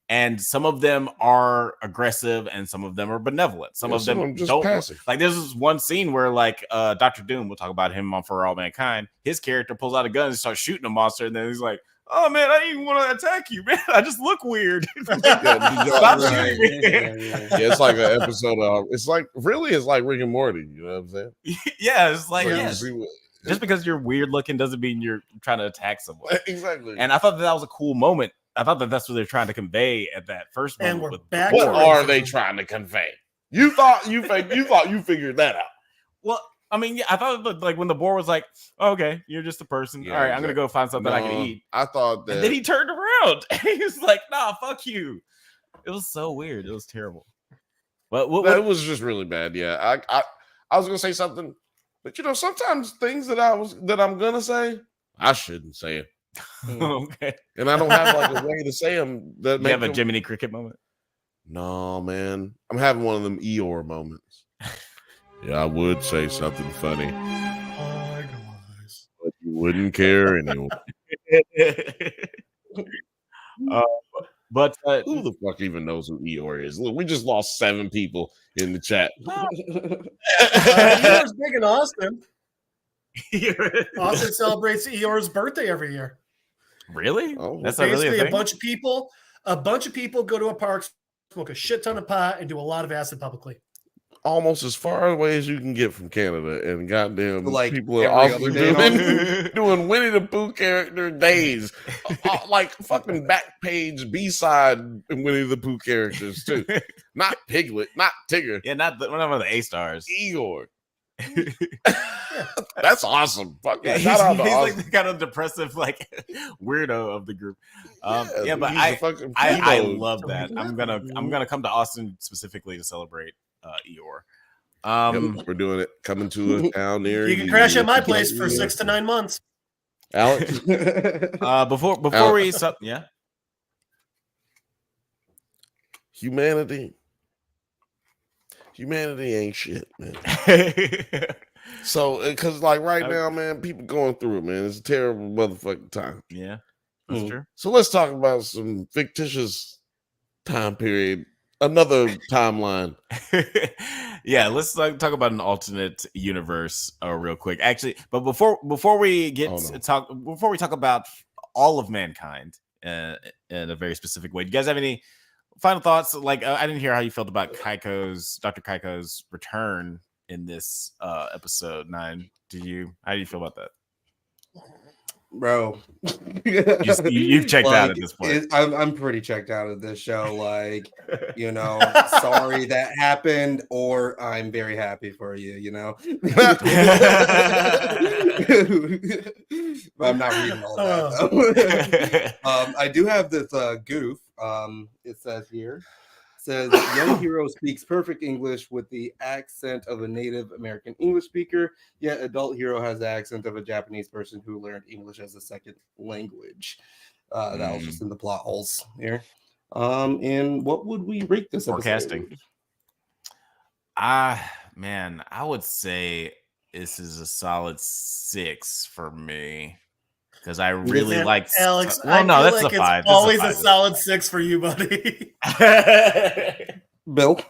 And some of them are aggressive and some of them are benevolent. Some of them just don't. Passive. Like there's this one scene where Dr. Doom, we'll talk about him on For All Mankind. His character pulls out a gun and starts shooting a monster. And then he's like, oh man, I didn't even want to attack you, man. I just look weird. Stop shooting me. Yeah, it's like an episode of it's like Rick and Morty, you know what I'm saying? Yeah, it's like just because you're weird looking doesn't mean you're trying to attack someone. Exactly. And I thought that was a cool moment. I thought that's what they're trying to convey at that first moment. And we're with back. What are they trying to convey? You thought you figured that out. Well, I mean, yeah, I thought like when the boar was like, oh, "Okay, you're just a person. All right, I'm gonna go find something I can eat." I thought that. And then he turned around and he was like, "Nah, fuck you." It was so weird. It was terrible. But it was just really bad. Yeah, I was gonna say something, but sometimes things that I'm gonna say, I shouldn't say it. Okay. And I don't have like a way to say them. That you have a Jiminy Cricket moment? No, man. I'm having one of them Eeyore moments. Yeah, I would say something funny. Hi, guys. But you wouldn't care anyway. But who the fuck even knows who Eeyore is? Look, we just lost 7 people in the chat. Eeyore's big in Austin. Austin celebrates Eeyore's birthday every year. Really? Oh, that's not really a thing? A bunch of people go to a park, smoke a shit ton of pot, and do a lot of acid publicly. Almost as far away as you can get from Canada, and goddamn people are also doing Winnie the Pooh character days, like fucking back page B-side Winnie the Pooh characters too. Not Piglet, not Tigger. Yeah, not one of the A-stars. Eeyore. That's awesome. Yeah, he's like the kind of depressive weirdo of the group. But I love that. I'm gonna come to Austin specifically to celebrate Eeyore. We're doing it. Coming to a town near you can crash at my place for 6 to 9 months. Alex, before we stop, yeah. Humanity ain't shit, man. So, because right now, man, people going through it, man. It's a terrible motherfucking time. Yeah, that's true. So let's talk about some fictitious time period, another timeline. Yeah, let's talk about an alternate universe real quick. Actually, but before we talk about all of mankind in a very specific way, do you guys have any final thoughts? I didn't hear how you felt about Dr. Kaiko's return in this episode 9. How do you feel about that, bro? You've checked out at this point. I'm pretty checked out of this show. Sorry that happened, or I'm very happy for you. But I'm not reading all that. I do have this goof. It says here. Young hero speaks perfect English with the accent of a Native American English speaker, yet adult hero has the accent of a Japanese person who learned English as a second language. That was just in the plot holes here. And what would we rate this forecasting? Man, I would say this is a solid 6 for me. Because I really liked Alex. That's a 5. It's always a solid 6 for you, buddy. Bill,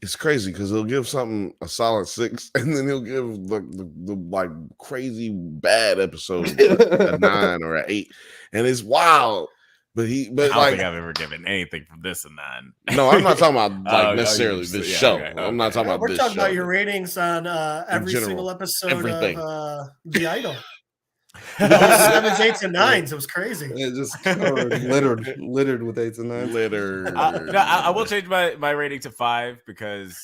it's crazy because he'll give something a solid 6, and then he'll give the crazy bad episode a 9 or an 8, and it's wild. But I don't think I've ever given anything from this a 9. No, I'm not talking about necessarily this show. Okay. I'm not talking about We're this talking show. about your ratings on every single episode of The Idol. 7s, 8s, and 9s. It was crazy. It just littered with 8s and 9s. I will change my rating to 5 because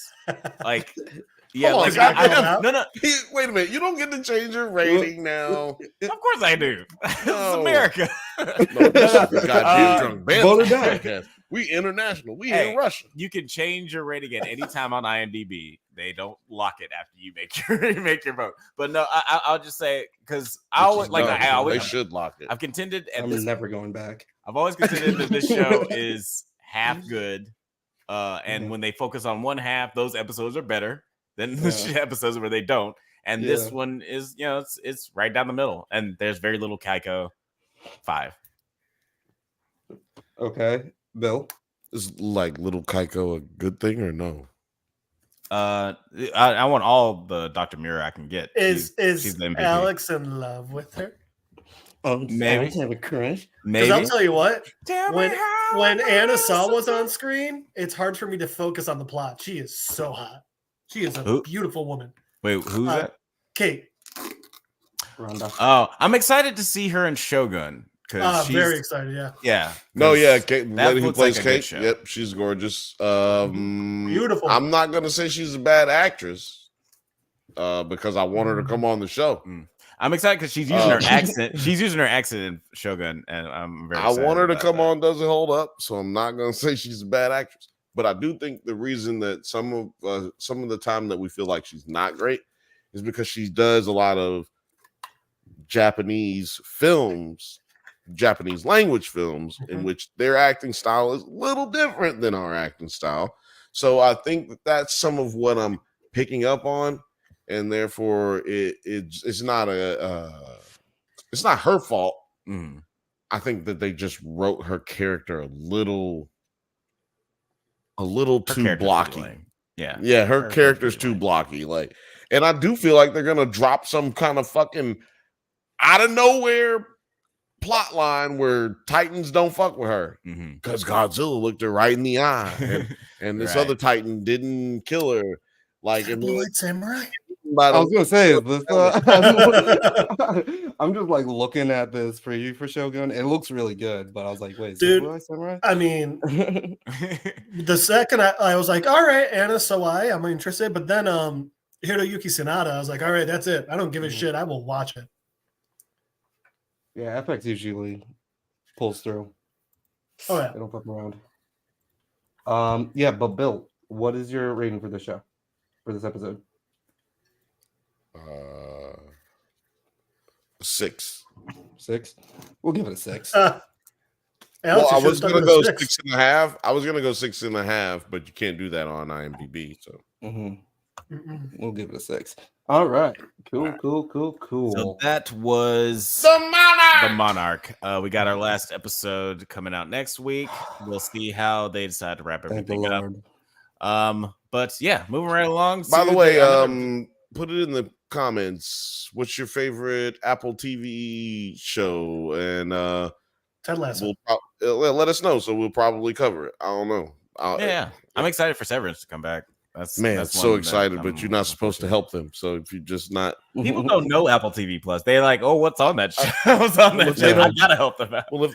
Yeah, like no. Wait a minute. You don't get to change your rating now. Of course I do. This is America. No, this is the goddamn Drunk Banthas podcast. We international. We in Russia. You can change your rating at any time on IMDb. They don't lock it after you make your vote. But no, I'll just say because I always should lock it. I've contended. I'm never going back. I've always contended that this show is half good, and when they focus on one half, those episodes are better than the episodes where they don't. And this one is, it's right down the middle, and there's very little Kaiko. 5. Okay, Bill. Is like little Kaiko a good thing or no? I want all the Dr. Mira I can get. Is Alex in love with her? Maybe. I have a crush. Because I'll tell you what, when Anna Saw was on screen, it's hard for me to focus on the plot. She is so hot. She is a beautiful woman. Wait, who's that? Kate. Rhonda. Oh, I'm excited to see her in Shogun. She's very excited, yeah. No, yeah, Kate, lady who plays like Kate. Yep, she's gorgeous. Beautiful. I'm not gonna say she's a bad actress, because I want her to come on the show. I'm excited because she's using her accent. She's using her accent in Shogun, and I'm very excited. I want her to come on. Doesn't hold up, so I'm not gonna say she's a bad actress. But I do think the reason that some of the time that we feel like she's not great is because she does a lot of Japanese films, Japanese language films, in which their acting style is a little different than our acting style. So I think that that's some of what I'm picking up on, and therefore it's not it's not her fault. I think that they just wrote her character a little too blocky. Yeah, her character's too blocky. Like, and I do feel like they're gonna drop some kind of fucking out of nowhere plot line where Titans don't fuck with her because Godzilla looked her right in the eye, and this other Titan didn't kill her. Like, Blue-Eyed Samurai. I was gonna say, I'm just like looking at this preview for Shogun. It looks really good, but I was like, wait, dude, Samurai? I mean, the second I was like, all right, Anna Sawai, I'm interested. But then Hiroyuki Sanada, I was like, all right, that's it. I don't give a shit. I will watch it. Yeah, FX usually pulls through. Oh yeah, they don't fuck around. Yeah, but Bill, what is your rating for this show, for this episode? 6. 6. We'll give it a 6. Well, I was gonna go 6.5. I was gonna go 6.5, but you can't do that on IMDb. So we'll give it a 6. All right, cool. So that was the Monarch. We got our last episode coming out next week. We'll see how they decide to wrap everything up. But yeah, moving right along. By the way, put it in the comments. What's your favorite Apple TV show? And Ted Lasso. Let us know, so we'll probably cover it. I don't know. Yeah. I'm excired for Severance to come back. That's so excited, but you're not supposed to help them. So if you're just not, people don't know Apple TV Plus. They're like, oh, what's on that show? What's on that show? I gotta help them out. Well,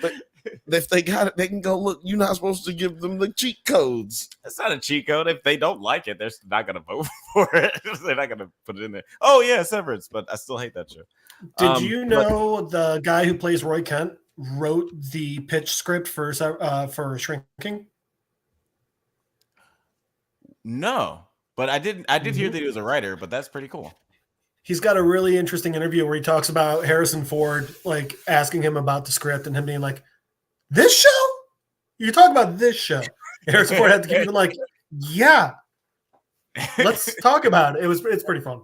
if they got it, they can go look. You're not supposed to give them the cheat codes. It's not a cheat code. If they don't like it, they're not gonna vote for it. They're not gonna put it in there. Oh yeah, Severance, but I still hate that show. Did you know the guy who plays Roy Kent wrote the pitch script for Shrinking? No, but I did hear that he was a writer, but that's pretty cool. He's got a really interesting interview where he talks about Harrison Ford, like asking him about the script and him being like, "This show? You're talking about this show?" Harrison Ford had to keep him like, "Yeah, let's talk about it." It's pretty fun.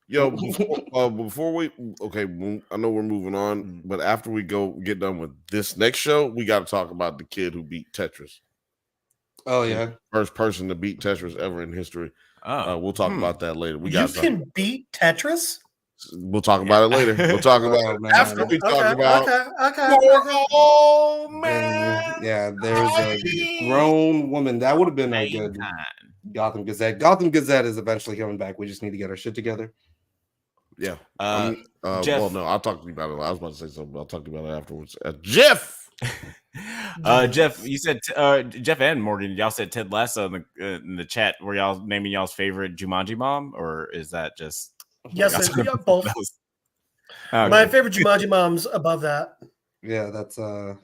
Yo, before we I know we're moving on, but after we get done with this next show, we got to talk about the kid who beat Tetris. Oh yeah, first person to beat Tetris ever in history. We'll talk about that later. You can beat Tetris. We'll talk about it later. We'll talk about it after we talk about. Okay. Oh man, yeah. There's a grown woman that would have been a good Gotham Gazette. Gotham Gazette is eventually coming back. We just need to get our shit together. Yeah. Jeff, well, no, I'll talk to you about it. I was about to say something. I'll talk to you about it afterwards. Jeff. Jeff, you said Jeff and Morgan, y'all said Ted Lasso in the chat. Were y'all naming y'all's favorite Jumanji mom, or is that just yes? Both. Okay. My favorite Jumanji mom's above that. Yeah, that's where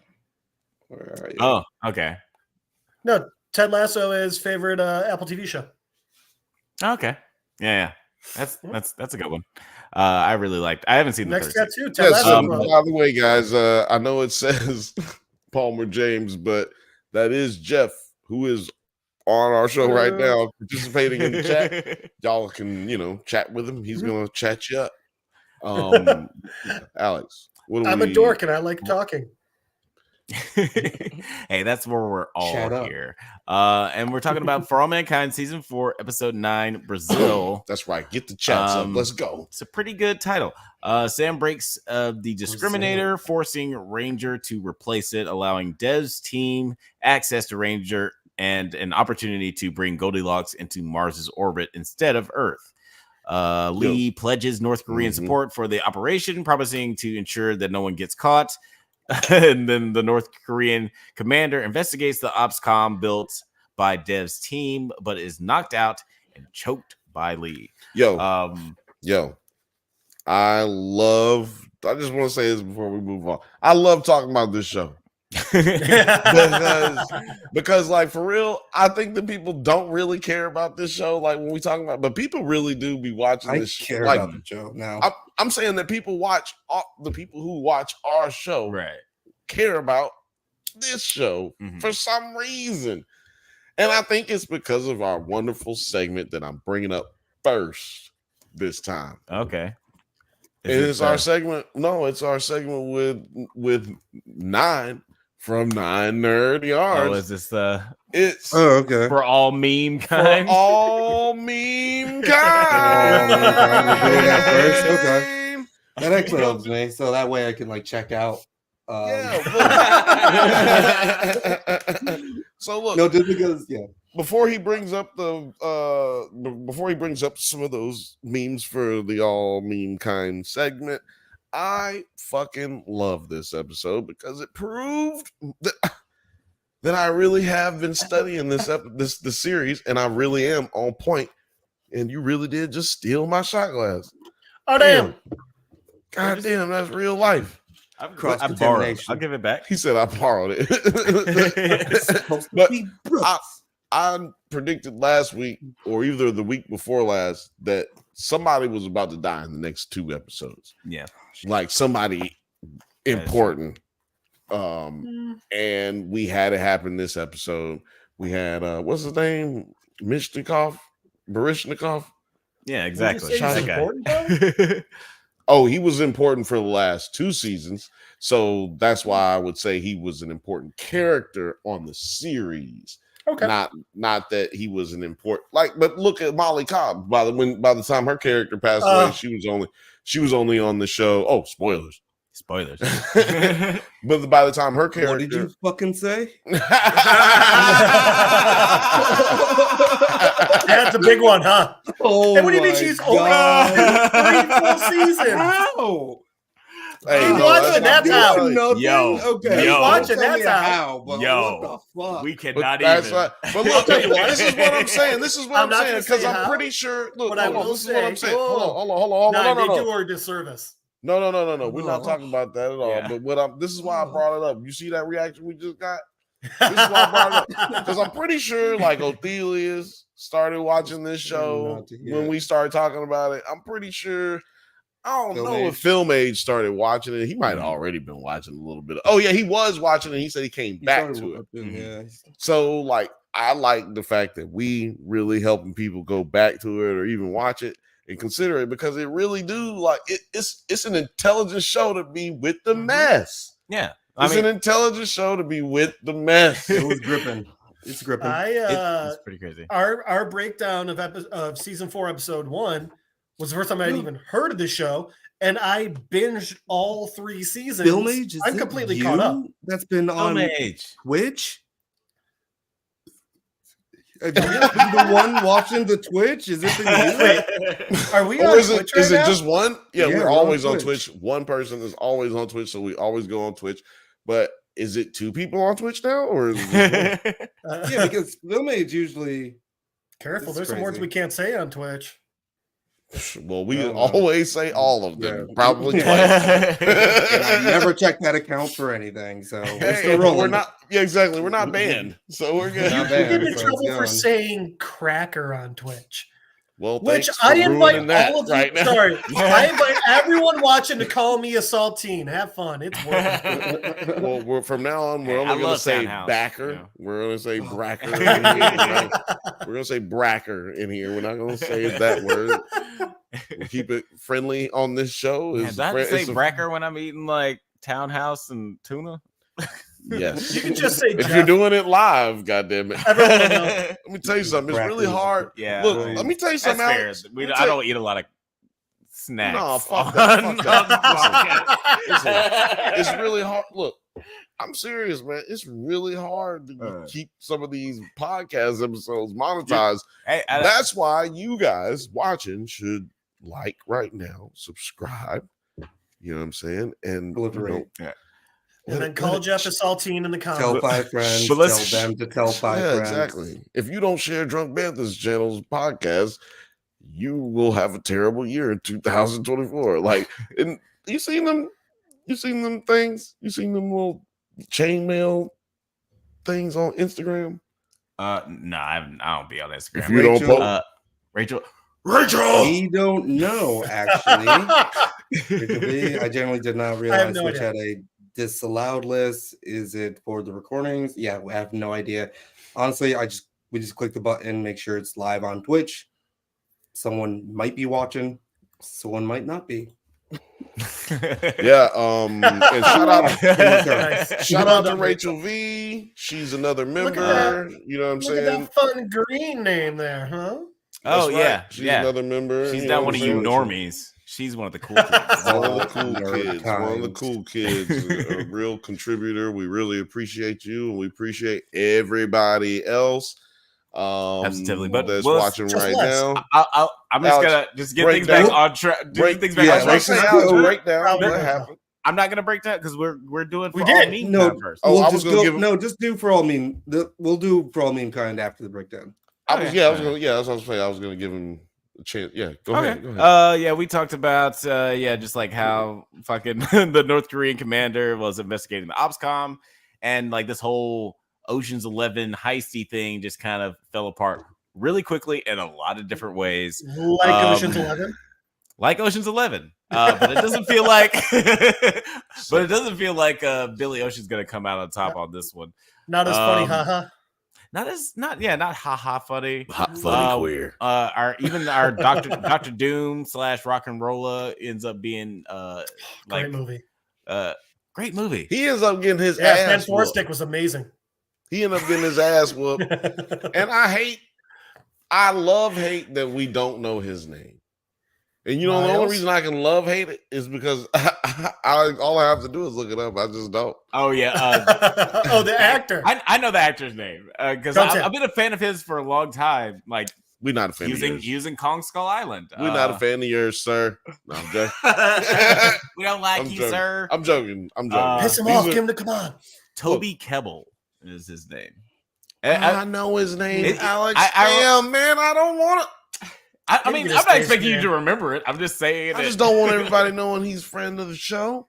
are you? Oh, okay. No, Ted Lasso is favorite Apple TV show. Okay, yeah. That's a good one. I really liked. I haven't seen the next third tattoo. Yes, by the way, guys, I know it says Palmer James, but that is Jeff, who is on our show right now, participating in the chat. Y'all can, chat with him. He's gonna chat you up. Alex, I'm a dork and I like talking. Hey, that's where we're all here. And we're talking about For All Mankind season 4, episode 9, Brazil. That's right. Get the chats up. Let's go. It's a pretty good title. Sam breaks the discriminator, forcing Ranger to replace it, allowing Dev's team access to Ranger and an opportunity to bring Goldilocks into Mars's orbit instead of Earth. Lee pledges North Korean support for the operation, promising to ensure that no one gets caught. And then the North Korean commander investigates the ops comm built by Dev's team, but is knocked out and choked by Lee. Yo, I just want to say this before we move on. I love talking about this show. because like for real, I think that people don't really care about this show. Like when we talk about, but people really do be watching this show. Care about the show now. I'm saying that people watch the people who watch our show, right? Care about this show for some reason, and I think it's because of our wonderful segment that I'm bringing up first this time. Okay. It's our segment. No, it's our segment with 9 from 9 Nerd Yards. Oh, is this It's okay. For all meme kind. For all meme kind. Okay. That actually helps me, so that way I can like check out. So look, no, just because before he brings up some of those memes for the all meme kind segment, I fucking love this episode because it proved that I really have been studying this series, and I really am on point. And you really did just steal my shot glass. Oh damn! God damn, that's real life. I borrowed. I'll give it back. He said I borrowed it. But I predicted last week, or either the week before last, that somebody was about to die in the next 2 episodes. Yeah, like somebody important. And we had it happen this episode. We had what's his name? Barishnikov. Yeah, exactly. Oh, he was important for the last 2 seasons. So that's why I would say he was an important character on the series. Okay. Not that he was an important but look at Molly Cobb. By the time her character passed away, she was only on the show. Oh, spoilers. Spoilers. But by the time her character, what did you fucking say? That's a big one, huh? Oh, and what do you mean she's only 3 full seasons? How? Hey, watching that time. Yo, okay. Yo, watching that time. How, but yo, what the fuck? We cannot that's even. Right. But look, this is what I'm saying. This is what I'm saying because I'm pretty sure. Look, this is what I'm saying. Hold on. No, they do her a disservice. No. We're not talking about that at all. Yeah. But this is why I brought it up. You see that reaction we just got? This is why I brought it up. Because I'm pretty sure like Othelia's started watching this show when we started talking about it. I'm pretty sure. I don't know if Film Age started watching it. He might have already been watching a little bit. Oh, yeah, he was watching it. He said he came back to it. Yeah. So, like, I like the fact that we really helping people go back to it or even watch it and consider it because it really do like it's an intelligent show to be with the mess. Yeah, it's an intelligent show to be with the mess. It was gripping. It's gripping. It's pretty crazy. Our breakdown of season 4, episode 1 was the first time I'd even heard of the show, and I binged all 3 seasons. Film Age, I'm completely caught up. That's been on Twitch. The one watching the Twitch? Is it you? Are we on Twitch right is now? It just one? Yeah, we're always on Twitch. One person is always on Twitch, so we always go on Twitch. But is it 2 people on Twitch now, or is it yeah, because Filmmade's usually careful. There's some words we can't say on Twitch. well, we always say all of them, probably twice. I never check that account for anything, so we're not. Yeah, exactly. We're not banned, so we're good. You get in trouble for saying cracker on Twitch. Well, which I invite all of you. Right now. Sorry, I invite everyone watching to call me a saltine. Have fun. It's working. Well, from now on, we're only going to say backer. Yeah. We're going to say bracker. We're going to say bracker in here. We're not going to say that word. We'll keep it friendly on this show. Does that say bracker when I'm eating like Townhouse and tuna? Yes. You can just say if you're doing it live, goddamn it. Let me tell you something. It's really hard. Yeah. Look, let me tell you something. I don't eat a lot of snacks. No, fuck that. Listen, it's really hard. Look, I'm serious, man. It's really hard to keep some of these podcast episodes monetized. That's why you guys watching should like right now, subscribe. You know what I'm saying? And and then call Jeff a saltine in the comments. Tell 5 friends. Tell them to tell 5 friends. Exactly. If you don't share Drunk Banthas channel's podcast, you will have a terrible year in 2024. Like, and you seen them things? You seen them little chainmail things on Instagram? No, I don't be on Instagram. If you don't post, Rachel. We don't know, actually. I generally did not realize Twitch had a disallowed list. Is it for the recordings? Yeah, we have no idea. Honestly, we just click the button, make sure it's live on Twitch. Someone might be watching, someone might not be. Yeah, and shout out to Rachel V. She's another member. You know what I'm saying? Look at that fun green name there, huh? Oh, right. Yeah. She's another member. She's not one of you normies. She's one of the cool kids. One of the cool kids. A real contributor. We really appreciate you, and we appreciate everybody else Absolutely, but that's watching right now. I'm just gonna get things back on track. Break things back on track. Break down what happened. I'm not gonna break down because we're doing for all meme kind first. Just do for all meme. We'll do for all meme kind after the breakdown. I was gonna give him a chance. Yeah, go ahead. Yeah, we talked about just like how fucking the North Korean commander was investigating the OPSCOM, and like this whole Ocean's 11 heisty thing just kind of fell apart really quickly in a lot of different ways. Like Ocean's 11? Like Ocean's 11. But it doesn't feel like Billy Ocean's going to come out on top on this one. Not as funny, haha. Not haha funny. Funny queer. Our Dr. Doom / Rock and Rolla ends up being great movie. Great movie. He ends up getting his ass whooped. Stick was amazing. He ended up getting his ass whooped. And I love hate that we don't know his name. And you know, the only reason I can love hate it is because all I have to do is look it up. I just don't. Oh, yeah. The actor. I know the actor's name because I've been a fan of his for a long time. Like, we're not a fan of yours. Using Kong Skull Island. We're not a fan of yours, sir. No, I'm joking. We don't like you, sir. I'm joking. Piss him off. Give him the command. Toby Kebbell is his name. I know his name, Alex. Man, I don't want to. I mean, I'm not expecting you to remember it. I'm just saying. I just don't want everybody knowing he's friend of the show.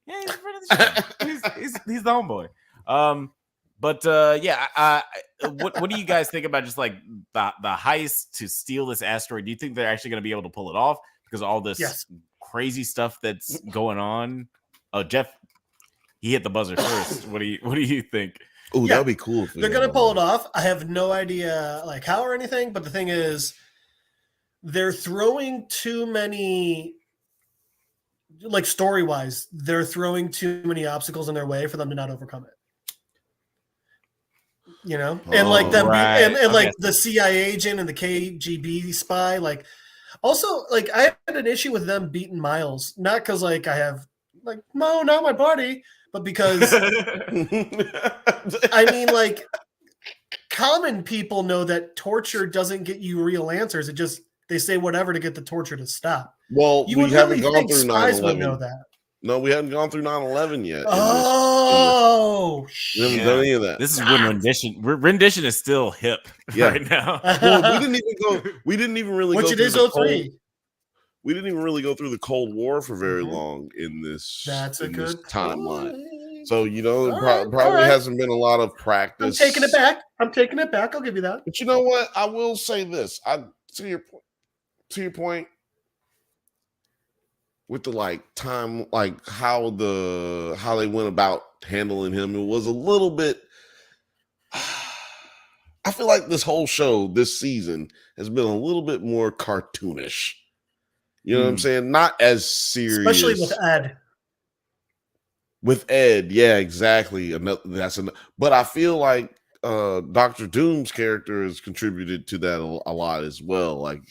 Yeah, he's a friend of the show. he's the homeboy. What do you guys think about just like the heist to steal this asteroid? Do you think they're actually going to be able to pull it off because of all this crazy stuff that's going on? Oh, Jeff, he hit the buzzer first. What do you think? Oh, that'd be cool. They're going to pull it off. I have no idea like how or anything, but the thing is, they're throwing too many, like story-wise, they're throwing too many obstacles in their way for them to not overcome it. You know, and like them, like the CIA agent and the KGB spy. Like, also, like I had an issue with them beating Miles, not because like I have like no, not my buddy, but because I mean, like common people know that torture doesn't get you real answers. It just they say whatever to get the torture to stop. Well, we haven't gone through 9/11. Know that. No, we hadn't gone through 9/11 yet. Oh, we haven't done any of that. This is when rendition is still hip right now. Well, we didn't even go. We didn't even really Which go it through is the 03. Cold, we didn't even really go through the Cold War for very long in this. That's a good timeline. So All probably right. hasn't been a lot of practice. I'm taking it back. I'll give you that. But you know what? I will say this. To your point. With the time, how they went about handling him, it was a little bit. I feel like this whole show this season has been a little bit more cartoonish. You know what I'm saying? Not as serious, especially with Ed. With Ed, yeah, exactly. But I feel like Dr. Doom's character has contributed to that a lot as well. Like,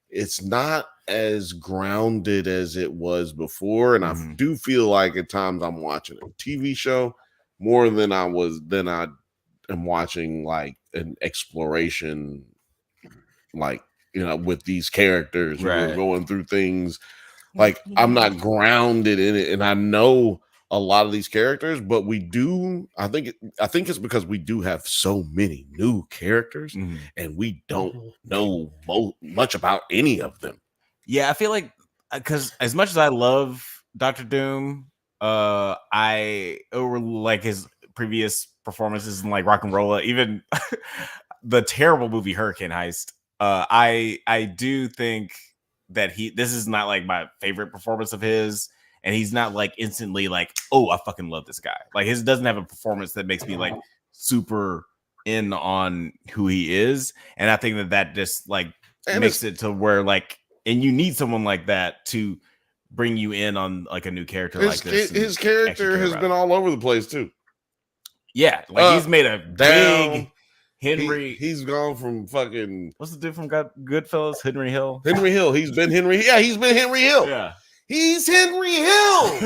it's not as grounded as it was before, and I do feel like at times I'm watching a TV show more than I am watching like an exploration, with these characters. We're going through things like I'm not grounded in it, and I know a lot of these characters, but we do. I think it's because we do have so many new characters, and we don't know much about any of them. Yeah, I feel like because as much as I love Dr. Doom, I like his previous performances in like Rock and Rolla, even the terrible movie Hurricane Heist. I do think that this is not like my favorite performance of his, and he's not like instantly like, oh, I fucking love this guy. Like his doesn't have a performance that makes me like super in on who he is, and I think that just like makes it to where like. And you need someone like that to bring you in on like a new character like this. His character has been all over the place too. Yeah, like he's made a big Henry. He's gone from fucking. What's the dude from Goodfellas? Henry Hill. Henry Hill. He's been Henry. Yeah, he's been Henry Hill. Yeah, he's Henry Hill.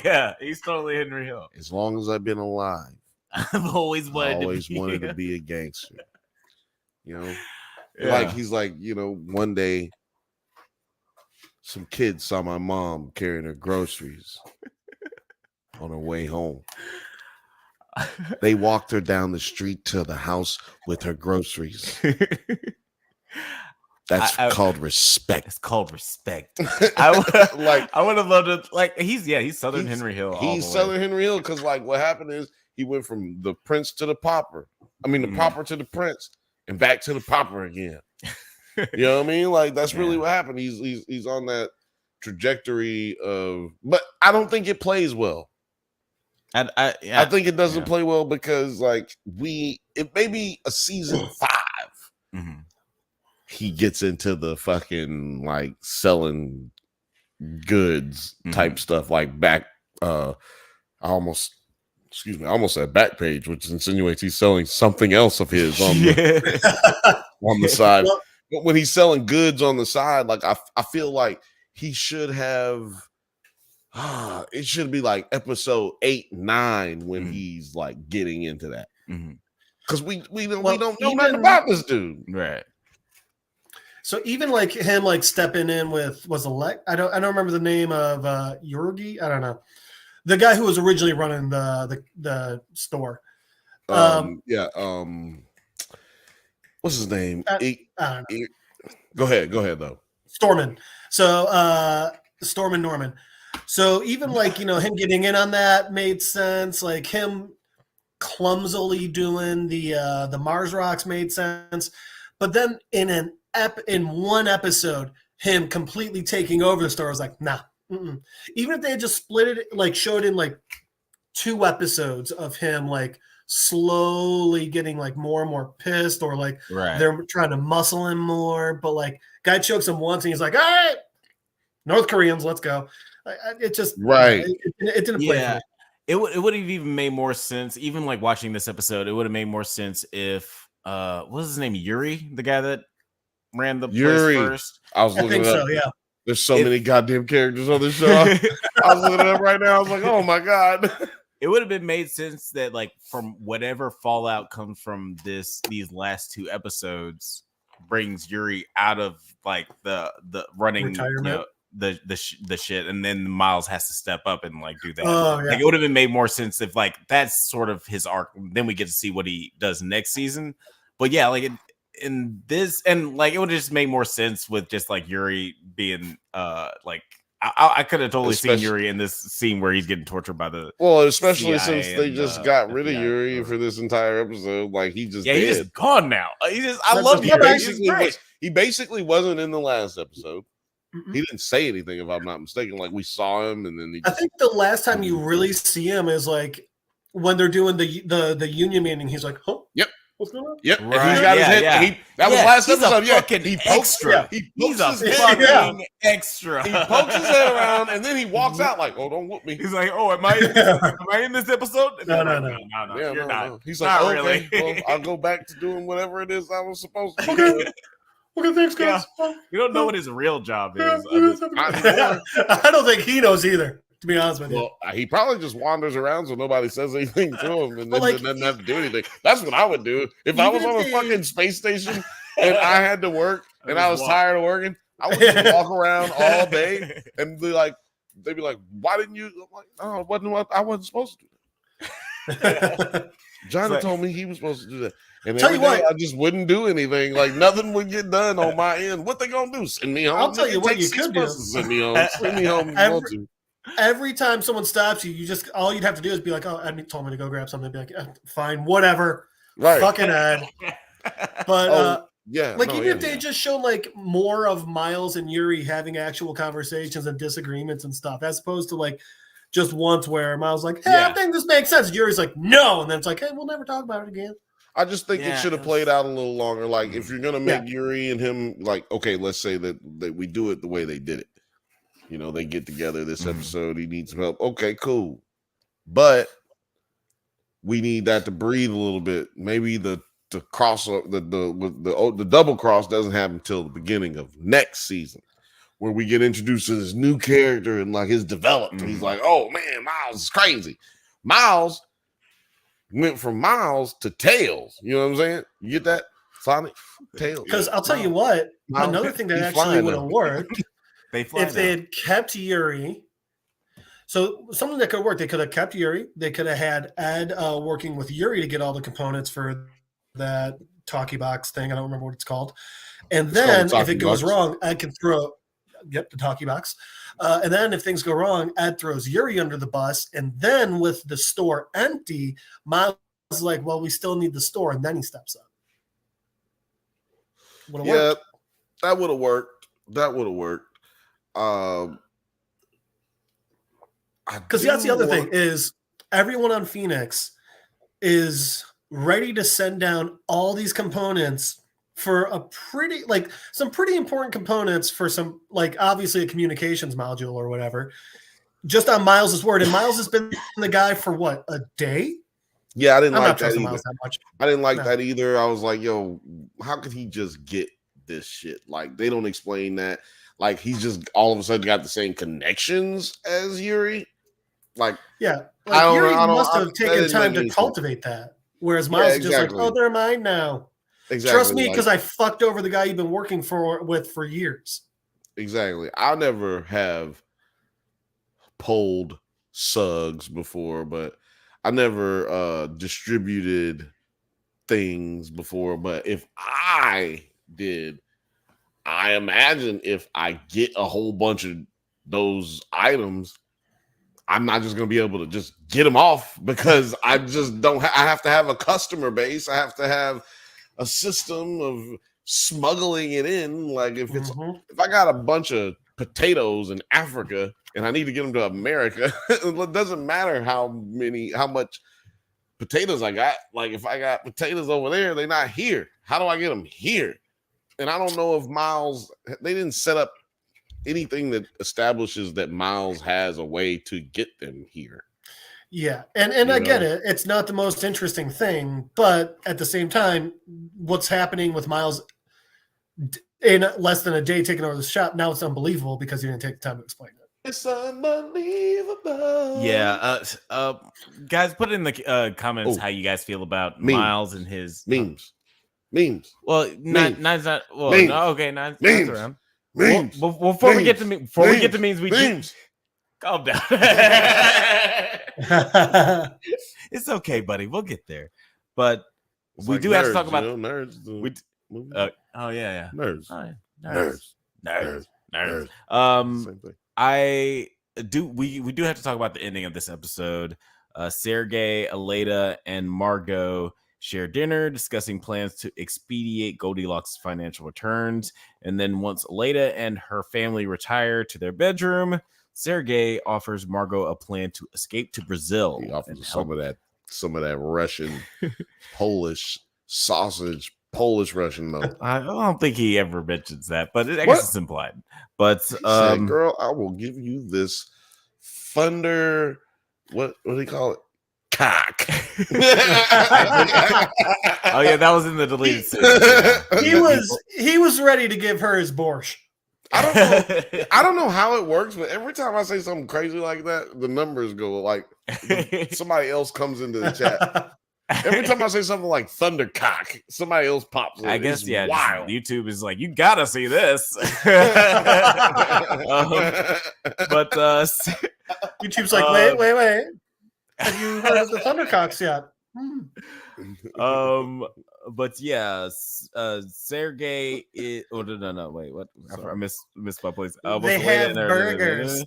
Yeah, he's totally Henry Hill. As long as I've been alive, I've always wanted to be a gangster. Like he's like one day. Some kids saw my mom carrying her groceries on her way home. They walked her down the street to the house with her groceries. That's called respect. It's called respect. I would have loved it. Like he's Southern Henry Hill. He's Southern Henry Hill because like what happened is he went from the prince to the pauper. I mean the pauper to the prince and back to the pauper again. You know what I mean? Like that's really what happened. He's on that trajectory of, but I don't think it plays well. I think it doesn't play well because like it may be a season 5. He gets into the fucking like selling goods type stuff like back. I almost said Backpage, which insinuates he's selling something else of his on the side. But when he's selling goods on the side, like I feel like he should have. It should be like episode 8, 9 when he's like getting into that because we don't know nothing about this dude, right? So even like him like stepping in with I don't remember the name of Yorgi. I don't know, the guy who was originally running the store. What's his name? I don't know. Go ahead though. Storman. So Storman Norman. So even like him getting in on that made sense. Like him clumsily doing the Mars rocks made sense. But then in one episode, him completely taking over the store, I was like, nah. Even if they had just split it, like showed in like 2 episodes of him like slowly getting like more and more pissed, or like they're trying to muscle him more, but like guy chokes him once and he's like, all right, North Koreans, let's go. It just it didn't play for me. It would have even made more sense, even like watching this episode, it would have made more sense if what was his name, Yuri, the guy that ran the place first. I was looking it up. So, yeah. There's so many goddamn characters on this show. I was looking it up right now. I was like, oh my god. It would have been made sense that like from whatever fallout comes from these last 2 episodes brings Yuri out of like the running retirement. the shit, and then Miles has to step up and like do that. Oh, yeah. Like it would have been made more sense if like that's sort of his arc. Then we get to see what he does next season. But yeah, like in this, and like it would just make more sense with just like Yuri being like. I could have totally seen Yuri in this scene where he's getting tortured by the especially CIA since they just got rid of Yuri for this entire episode. Like he's just he's just gone now. I love you. He basically wasn't in the last episode. Mm-hmm. He didn't say anything, if I'm not mistaken. Like we saw him, and then I think the last time you really see him is like when they're doing the union meeting. He's like, "Oh, yep." What's going on? Yep, right. And he's got his head. Yeah. That was last episode. He pokes extra. He's a fucking extra. He pokes his head around, and then he walks out like, "Oh, don't whoop me." He's like, "Oh, am I in this episode?" No. Yeah, you're not. No. He's like, not "Okay, really. Well, I'll go back to doing whatever it is I was supposed to do." Okay, thanks, guys. Yeah. You don't know what his real job is. I don't think he knows either. To be honest with you, well, he probably just wanders around so nobody says anything to him, and then doesn't have to do anything. That's what I would do if I was on a fucking space station and I had to work and I was tired of working. I would just walk around all day and be like, they'd be like, "Why didn't you?" I'm like, "Oh, I wasn't supposed to do that." Johnny told me he was supposed to do that. And every day I just wouldn't do anything. Like nothing would get done on my end. What they gonna do? Send me home? I'll tell you what you could do. Send me home. Send me home if you want to. Every time someone stops you, all you'd have to do is be like, "Oh, Ed told me to go grab something." Be like, "Fine, whatever." Right. Fucking Ed. But even if they just show like more of Miles and Yuri having actual conversations and disagreements and stuff, as opposed to like just once where Miles like, "Hey, I think this makes sense." And Yuri's like, "No," and then it's like, "Hey, we'll never talk about it again." I just think it should have played out a little longer. Like if you're gonna make Yuri and him like, okay, let's say that we do it the way they did it. You know, they get together this episode. He needs some help. Okay, cool. But we need that to breathe a little bit. Maybe the cross the double cross doesn't happen until the beginning of next season, where we get introduced to this new character and like his development. He's like, "Oh man, Miles is crazy." Miles went from Miles to Tails. You know what I'm saying? You get that? Sonic Tails. Because I'll tell you what, another thing that actually would have worked. If they had kept Yuri, so something that could have worked, they could have kept Yuri. They could have had Ed working with Yuri to get all the components for that talkie box thing. I don't remember what it's called. And then if it goes wrong, Ed can throw, the talkie box. And then if things go wrong, Ed throws Yuri under the bus. And then with the store empty, Miles is like, "Well, we still need the store." And then he steps up. Worked. That would have worked. That would have worked. Because that's the other thing is everyone on Phoenix is ready to send down all these components for some pretty important components for some, like obviously a communications module or whatever, just on Miles's word. And Miles has been the guy for what, a day? Yeah, I didn't like that either. Miles that much. I didn't like that either. I was like, "Yo, how could he just get this shit?" Like they don't explain that. Like he's just all of a sudden got the same connections as Yuri. Like Yuri must have taken time to cultivate that. Whereas Miles is just like, "Oh, they're mine now." Exactly. Trust me, because I fucked over the guy you've been working with for years. Exactly. I never have pulled sugs before, but I never distributed things before. But if I did, I imagine if I get a whole bunch of those items, I'm not just going to be able to just get them off because I just don't. I have to have a customer base. I have to have a system of smuggling it in. Like if I got a bunch of potatoes in Africa and I need to get them to America, it doesn't matter how much potatoes I got. Like if I got potatoes over there, they're not here. How do I get them here? And I don't know if Miles, they didn't set up anything that establishes that Miles has a way to get them here. Yeah. And I get it. It's not the most interesting thing, but at the same time, what's happening with Miles in less than a day taking over the shop, now it's unbelievable because you didn't take the time to explain it. It's unbelievable. Yeah. Guys, put in the comments how you guys feel about Miles and his memes. Well, Nine's not. Well, no, okay, Nine's around. Memes. Before we get to memes, we memes. Calm down. It's okay, buddy. We'll get there. But we do have to talk about nerds. Nerds. Nerds. We do have to talk about the ending of this episode. Sergey, Aleda, and Margot share dinner, discussing plans to expedite Goldilocks' financial returns. And then once Aleda and her family retire to their bedroom, Sergey offers Margot a plan to escape to Brazil. He offers some of that Russian, Polish sausage, Polish Russian milk. I don't think he ever mentions that, but I guess it's implied. But said, girl, I will give you this thunder. What do they call it? Cock. Oh yeah, that was in the deleted scene. He was ready to give her his borscht. I don't know how it works, but every time I say something crazy like that, the numbers go like somebody else comes into the chat. Every time I say something like thundercock, somebody else pops in. I guess wild. YouTube is like, you gotta see this. But YouTube's like, wait. Have you heard of the Thundercocks yet? But yeah, Sergey is. Oh no! Wait, what? I missed my place. They have burgers.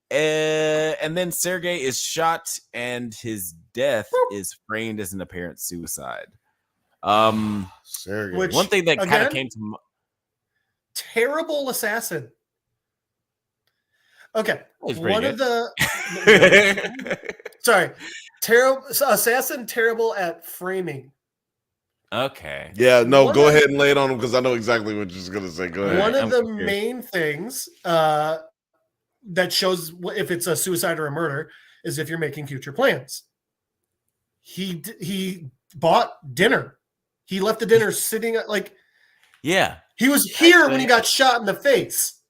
And then Sergey is shot, and his death is framed as an apparent suicide. Sergey. Which, one thing that kind of came to terrible assassin. Okay, one good. of the terrible assassin, terrible at framing. Okay. Yeah, no, go ahead and lay it on him because I know exactly what you're going to say. Go ahead. One of the main things that shows if it's a suicide or a murder is if you're making future plans. He bought dinner. He left the dinner sitting like. Yeah. He was here when he got shot in the face.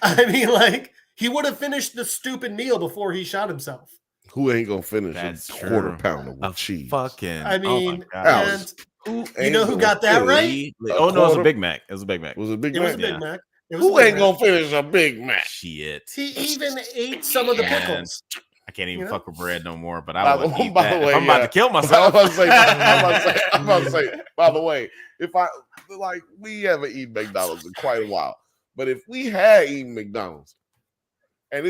I mean, like, he would have finished the stupid meal before he shot himself. Who ain't gonna finish That's a true. quarter pounder with cheese? Fucking. I mean, and you know who got that right? Oh no, it was a Big Mac. It was a Big Mac. Was it a Big Mac? It was a Big Mac. Who ain't gonna finish a Big Mac? Shit. He even ate some of the pickles. I can't even fuck with bread no more, but I would eat by that. the way, I'm about to kill myself. I'm about to say, by the way, if we haven't eaten McDonald's in quite a while, but if we had eaten McDonald's and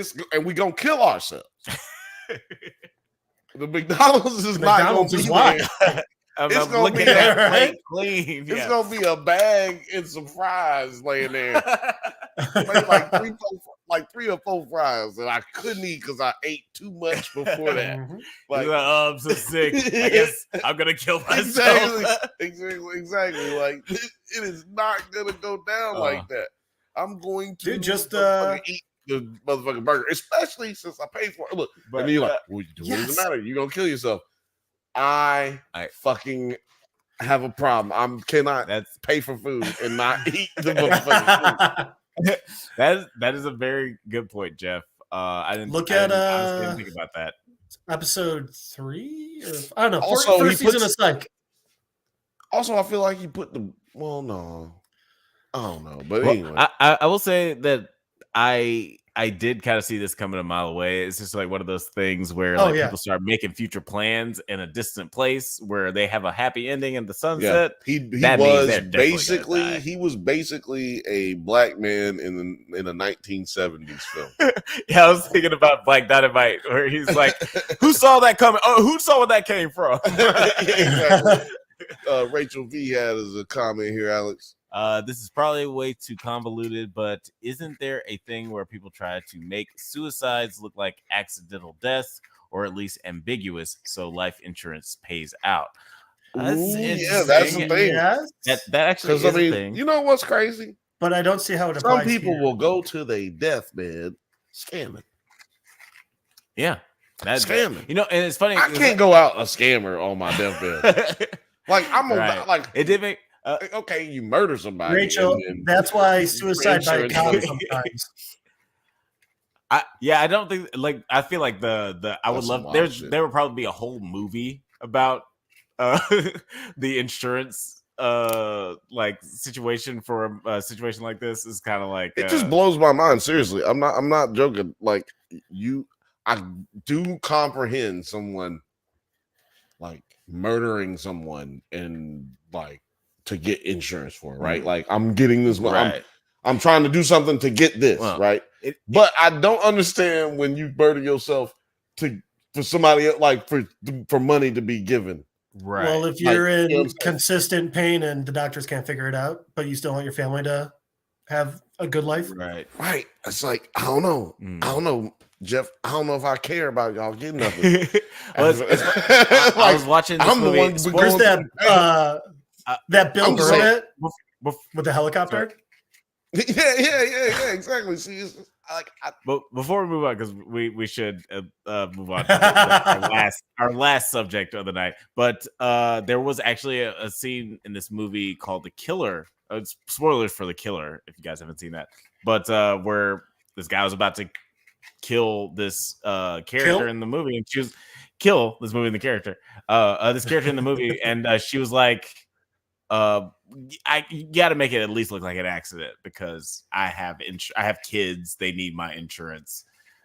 we gonna kill ourselves, the McDonald's is not gonna be there. I'm looking at that plate clean. It's gonna be a bag and some fries laying there. like three or four fries that I couldn't eat because I ate too much before that. Like, I'm so sick. I guess I'm gonna kill myself. Exactly. Like, it is not gonna go down like that. I'm going to just eat the motherfucking burger, especially since I paid for it. Look, and you're like, what does it matter? You're gonna kill yourself. I fucking have a problem. I cannot pay for food and not eat the motherfucking food. That is a very good point, Jeff. I didn't think about that. Episode 3, or I don't know. Also, first season of Psych. Also, I feel like he put the no, I don't know, but anyway, I will say that I did kind of see this coming a mile away. It's just like one of those things where people start making future plans in a distant place where they have a happy ending in the sunset. Yeah. He was basically a black man in a 1970s film. Yeah, I was thinking about Black Dynamite, where he's like, "Who saw that coming? Oh, who saw where that came from?" Exactly. Rachel V had as a comment here, Alex. This is probably way too convoluted, but isn't there a thing where people try to make suicides look like accidental deaths, or at least ambiguous, so life insurance pays out? That's the thing. Yes. That actually is a thing. You know what's crazy? But I don't see how it Some applies. people will go to their deathbed scamming. Yeah, that's scamming. You know, and it's funny. I can't go out a scammer on my deathbed. Like it did make. Okay, you murder somebody. Rachel, that's why suicide by account sometimes. I don't think I feel like I would love there would probably be a whole movie about the insurance like situation for a situation like this is kind of like it just blows my mind. Seriously, I'm not joking. Like I do comprehend someone like murdering someone and like to get insurance for it, right? Like I'm getting this, right. I'm trying to do something to get this, right? But I don't understand when you murder yourself for somebody like for money to be given. Right. Well, if you're in consistent pain and the doctors can't figure it out, but you still want your family to have a good life, right? It's like I don't know, Jeff. I don't know if I care about y'all getting nothing. I was watching this movie. Where's that Bill Burr bit with the helicopter? Yeah, exactly. See, but before we move on, because we should move on to our last subject of the night. But there was actually a scene in this movie called The Killer. Spoilers for The Killer if you guys haven't seen that. But where this guy was about to kill this character in the movie, and she was this character in the movie, and she was like, you got to make it at least look like an accident because I have kids, they need my insurance.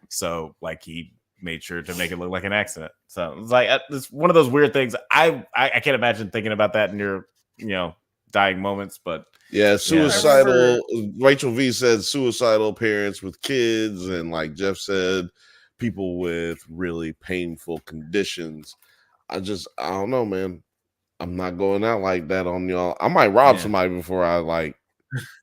So like he made sure to make it look like an accident. So it's like it's one of those weird things. I can't imagine thinking about that in your dying moments, but yeah, suicidal. Rachel V said suicidal parents with kids, and like Jeff said, people with really painful conditions. I don't know, man. I'm not going out like that on y'all. I might rob somebody before I like.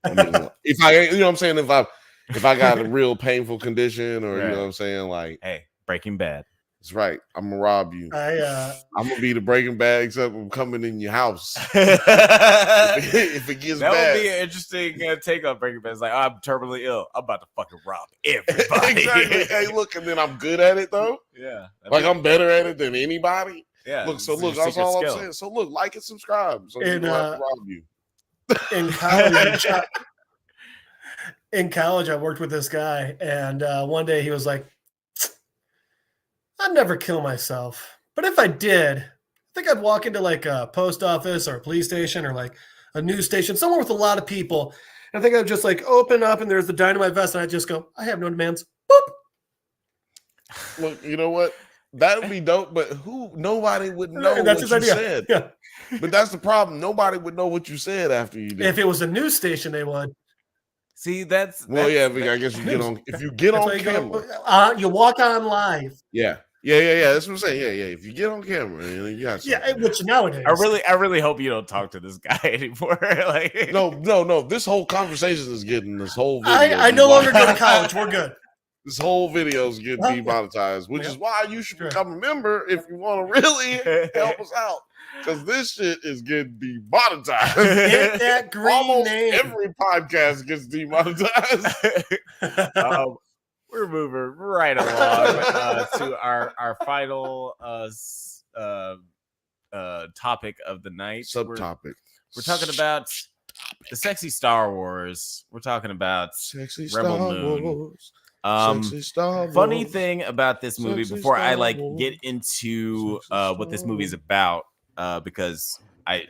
I mean, if I, you know what I'm saying, if I got a real painful condition, or you know what I'm saying, like, hey, Breaking Bad. That's right. I'm gonna rob you. I'm gonna be the Breaking Bad, except I'm coming in your house. if it gets that bad, would be an interesting take on Breaking Bad. It's like, I'm terminally ill. I'm about to fucking rob everybody. Exactly. Hey, look, and then I'm good at it though. Yeah, like I'm better at it than anybody. Yeah. Look, that's all I'm saying. So look, like and subscribe. So and, people have to rob you. In college, I worked with this guy, and one day he was like, I'd never kill myself, but if I did, I think I'd walk into like a post office or a police station or like a news station, somewhere with a lot of people. And I think I'd just like open up and there's the dynamite vest, and I just go, I have no demands. Boop. Look, you know what? That would be dope, but nobody would know what you said. Yeah. But that's the problem. Nobody would know what you said after you did. If it was a news station, they would. See, I guess you get on. If you get on camera, you walk on live. Yeah. That's what I'm saying. Yeah. If you get on camera, you got which nowadays. I really hope you don't talk to this guy anymore. Like, no. This whole conversation is getting this whole video. I no longer go to college. We're good. This whole video is getting demonetized, which is why you should become a member if you want to really help us out. Because this shit is getting demonetized. Get that green Almost name. Every podcast gets demonetized. We're moving right along to our final topic of the night. Subtopic. We're talking about the sexy Star Wars. We're talking about sexy Rebel Star Moon. Wars. Sexy Star Wars. Funny thing about this movie, Sexy before I Star Wars. get into what this movie is about, because I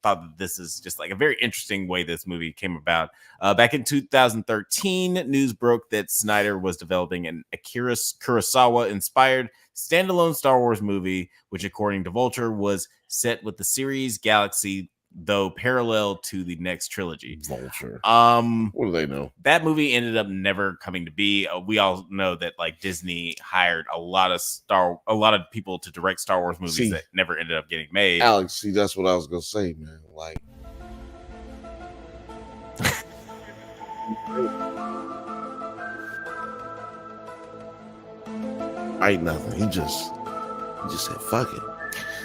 thought that this is just like a very interesting way this movie came about. Back in 2013, news broke that Snyder was developing an Akira Kurosawa-inspired standalone Star Wars movie, which, according to Vulture, was set with the series Galaxy, though parallel to the next trilogy. Vulture. What do they know? That movie ended up never coming to be. We all know that like Disney hired a lot of people to direct Star Wars movies that never ended up getting made. Alex, that's what I was gonna say, man. Like, ain't nothing. He just said, "Fuck it,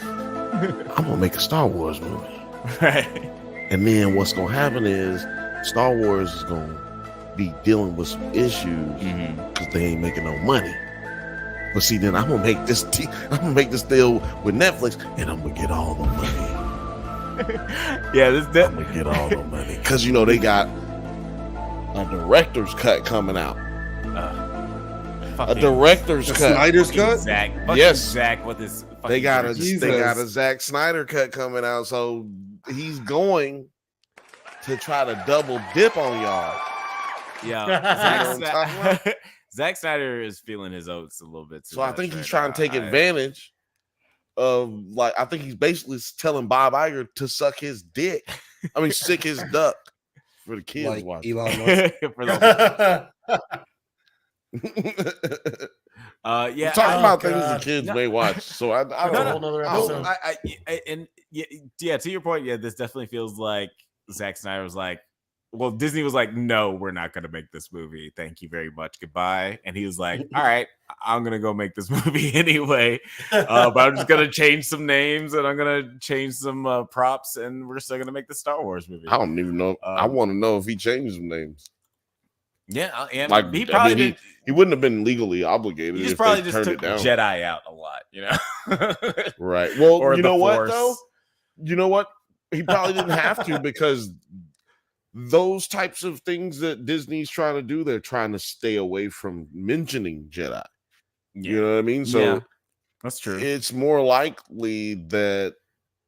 I'm gonna make a Star Wars movie." Right. And then what's gonna happen is Star Wars is gonna be dealing with some issues because they ain't making no money. But see, then I'm gonna make this deal with Netflix, and I'm gonna get all the money. I'm gonna get all the money because they got a director's cut coming out. A director's cut. Snyder's cut. Zach. Yes, Zach. What is? They got a Zack Snyder cut coming out. So he's going to try to double dip on y'all. Yeah, Zack Snyder is feeling his oats a little bit too. So I think he's trying to take advantage of, like, I think he's basically telling Bob Iger to suck his dick. I mean, sick his duck for the kids like watching. Elon Musk. For the We're talking about things the kids may watch. So I don't know. A whole nother episode. To your point, this definitely feels like Zack Snyder was like, well, Disney was like, no, we're not going to make this movie. Thank you very much. Goodbye. And he was like, all right, I'm going to go make this movie anyway. But I'm just going to change some names and I'm going to change some props and we're still going to make the Star Wars movie. I don't even know. I want to know if he changed some names. Yeah. And like, he probably he wouldn't have been legally obligated. He probably just took Jedi out a lot, Right. Well, or you know Force. What, though? You know what? He probably didn't have to because those types of things that Disney's trying to do, they're trying to stay away from mentioning Jedi. You know what I mean? So that's true. It's more likely that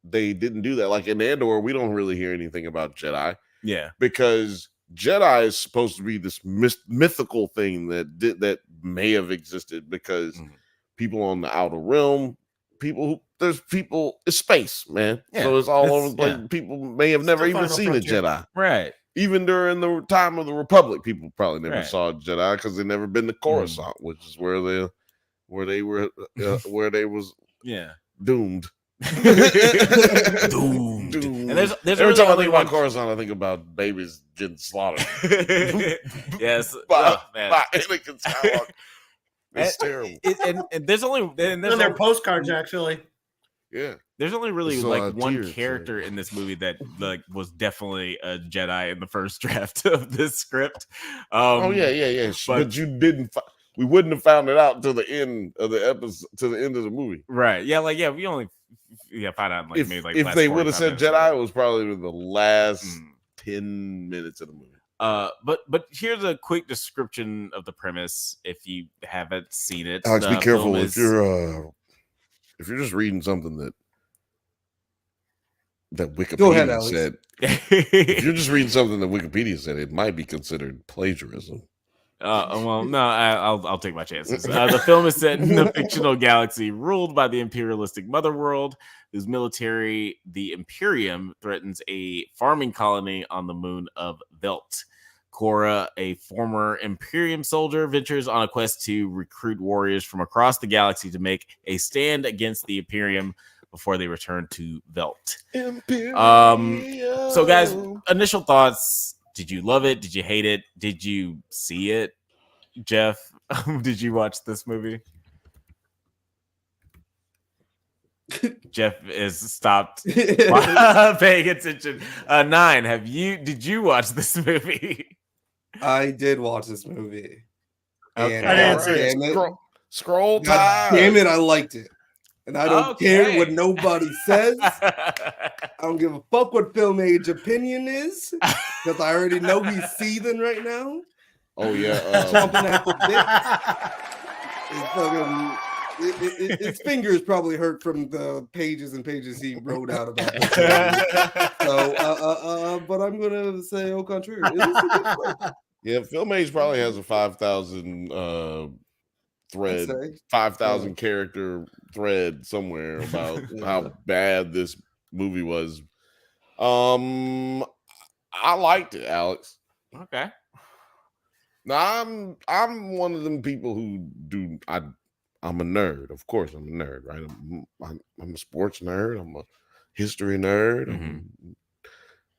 they didn't do that. Like in Andor, we don't really hear anything about Jedi. Yeah. Because Jedi is supposed to be this mythical thing that may have existed because people on the outer realm, it's space, man. Yeah, so it's all over the place. Yeah. People may have never even seen a Jedi. Right. Even during the time of the Republic, people probably never saw a Jedi because they've never been to Coruscant, which is where they was doomed. Doomed. And there's every time I think about Coruscant, I think about babies getting slaughtered. Yes, by Anakin Skywalker. It's terrible. And there's only their postcards actually. Yeah. There's only really one character in this movie that was definitely a Jedi in the first draft of this script. Yeah. But you didn't. We wouldn't have found it out till the end of the episode, to the end of the movie. Right. Yeah. We only find out if they would have said Jedi, it was probably the last 10 minutes of the movie. But here's a quick description of the premise if you haven't seen it. Alex, be careful if you're just reading something that Wikipedia said. If you're just reading something that Wikipedia said, it might be considered plagiarism. Well, no, I'll take my chances. The film is set in a fictional galaxy ruled by the imperialistic motherworld, whose military, the Imperium, threatens a farming colony on the moon of Velt. Cora, a former Imperium soldier, ventures on a quest to recruit warriors from across the galaxy to make a stand against the Imperium before they return to Velt. So, guys, initial thoughts. Did you love it? Did you hate it? Did you see it? Jeff, did you watch this movie? Jeff is stopped paying attention. 9, did you watch this movie? I did watch this movie. Okay. I didn't see it. Scroll time. God damn it, I liked it. And I don't care what nobody says. I don't give a fuck what Film Age opinion is, because I already know he's seething right now. Oh yeah, chomping at the bit. His fingers probably hurt from the pages and pages he wrote out about this. So, but I'm gonna say au contraire. Yeah, Film Age probably has a 5,000 thread, 5,000 character thread somewhere about how bad this movie was. I liked it, Alex. Okay. Now I'm one of them people who do. I'm a nerd. Of course, I'm a nerd, right? I'm a sports nerd. I'm a history nerd. I'm a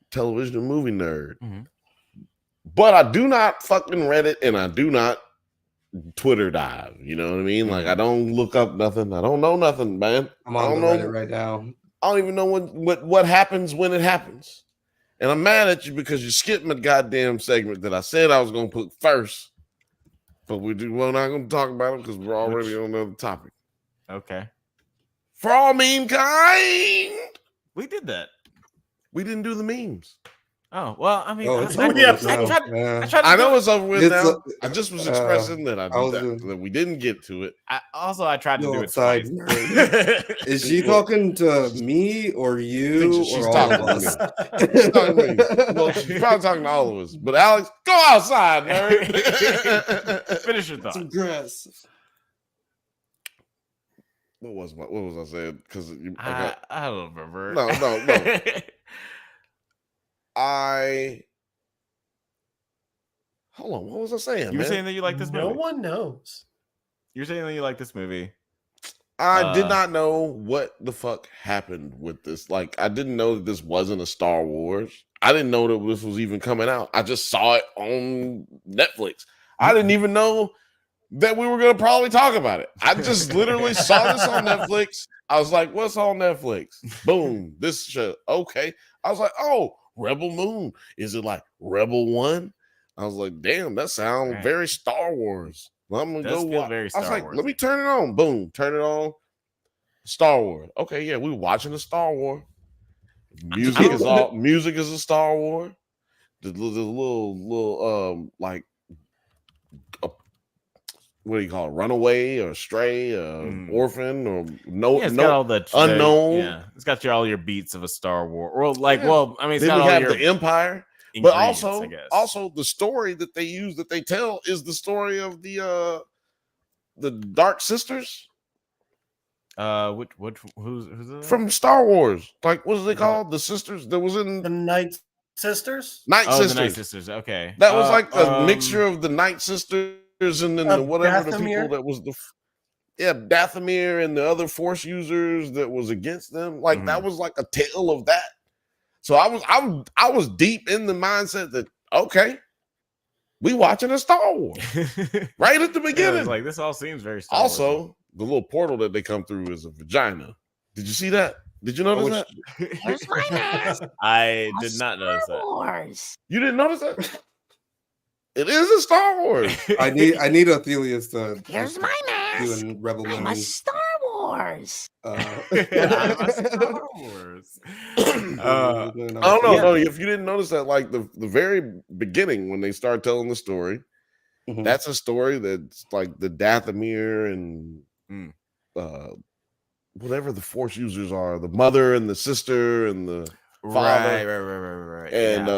television and movie nerd. But I do not fucking Reddit and I do not Twitter dive. You know what I mean? Like I don't look up nothing. I don't know nothing, man. I'm on Reddit right now. I don't even know what happens when it happens. And I'm mad at you because you skipped my goddamn segment that I said I was going to put first. But we're not going to talk about it because we're already on another topic. Okay. For all mean kind. We did that. We didn't do the memes. Oh well, I mean, it's over with now. I know it's over with now. I just was expressing that that we didn't get to it. I tried to do it outside twice. nerd. Is she talking to me or you She's or all talking of to us? me. She's talking to me. Well, she's probably talking to all of us. But Alex, go outside, nerd. Finish your thoughts. Some grass. What was I saying? Because I don't remember. No. Hold on. What was I saying? You were saying that you like this movie. No one knows. You're saying that you like this movie. I did not know what the fuck happened with this. Like, I didn't know that this wasn't a Star Wars. I didn't know that this was even coming out. I just saw it on Netflix. I didn't even know that we were going to probably talk about it. I just literally saw this on Netflix. I was like, what's on Netflix? Boom, this show. Okay. I was like, oh, Rebel Moon. Is it like Rebel One? I was like, damn, that sounds very Star Wars. Well, I'm gonna go watch. I was like, let me turn it on. Boom, turn it on. Star Wars. Okay, yeah, we watching a Star Wars. Music is a Star Wars. The little like what do you call it? Runaway or stray or orphan or it's got all the unknown. It's got all your beats of a Star Wars. Well, I mean, it's then got we all have your the Empire. But also the story that they tell is the story of the Dark Sisters. Who's from Star Wars? Like, what is they called? The sisters that was in the Nite Sisters. Nite Sisters. The Nite Sisters. Okay, that was like a mixture of the Nite Sisters and then the whatever the people that was Dathomir and the other Force users that was against them. Like that was like a tale of that. So I was deep in the mindset that okay, we watching a Star Wars right at the beginning. Like this all seems very Star Wars. Also, the little portal that they come through is a vagina. Did you see that? Did you notice that? Here's my mask. I did not notice that. Wars. You didn't notice that? It is a Star Wars. I need Athelius to. Here's my mask. Doing Rebel Moon. I'm a Star Wars. I'm a Star Wars. I don't know. No, if you didn't notice that, like the very beginning when they start telling the story, that's a story that's like the Dathomir and whatever the Force users are, the mother and the sister and the father. Right. And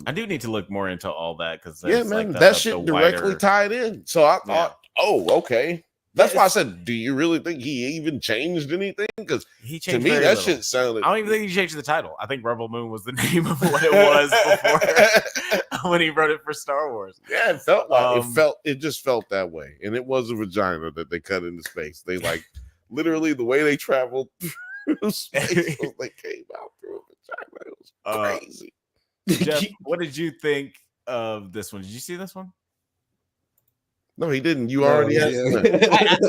I do need to look more into all that because man, that shit directly tied in. So I thought, okay. That's why I said, do you really think he even changed anything? Because to me, that shit sounded. I don't even think he changed the title. I think Rebel Moon was the name of what it was before when he wrote it for Star Wars. Yeah, it felt like it just felt that way. And it was a vagina that they cut into space. They like literally the way they traveled through space, they came out through a vagina. It was crazy. Jeff, what did you think of this one? Did you see this one? No, he didn't. You already asked him.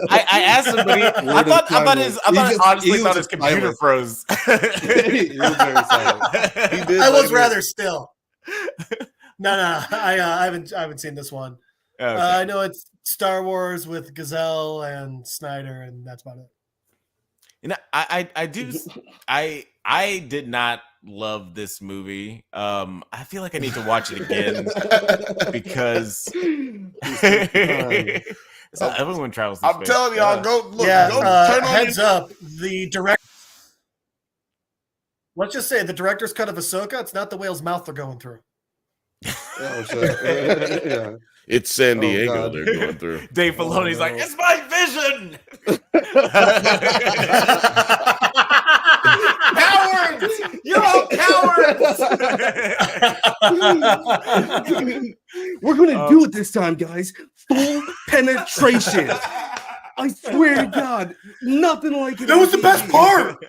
I asked him, but I thought his computer froze. He was very silent. I was rather still. No, I haven't seen this one. Okay. I know it's Star Wars with Gazelle and Snyder, and that's about it. You know, I did not love this movie. I feel like I need to watch it again because it's how everyone travels. I'm telling y'all, go look. Turn on heads up. The director. Let's just say the director's cut of Ahsoka. It's not the whale's mouth they're going through. It's San Diego they're going through. Dave Filoni's like, it's my vision. Cowards! You're all cowards! We're gonna do it this time, guys. Full penetration. I swear to God, nothing like it. That was the best part.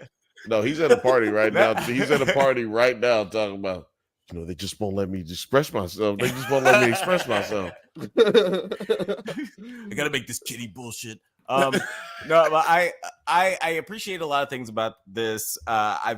No, he's at a party right now. He's at a party right now talking about, you know, they just won't let me express myself. They just won't let me express myself. I gotta make this kitty bullshit. No, but I appreciate a lot of things about this. I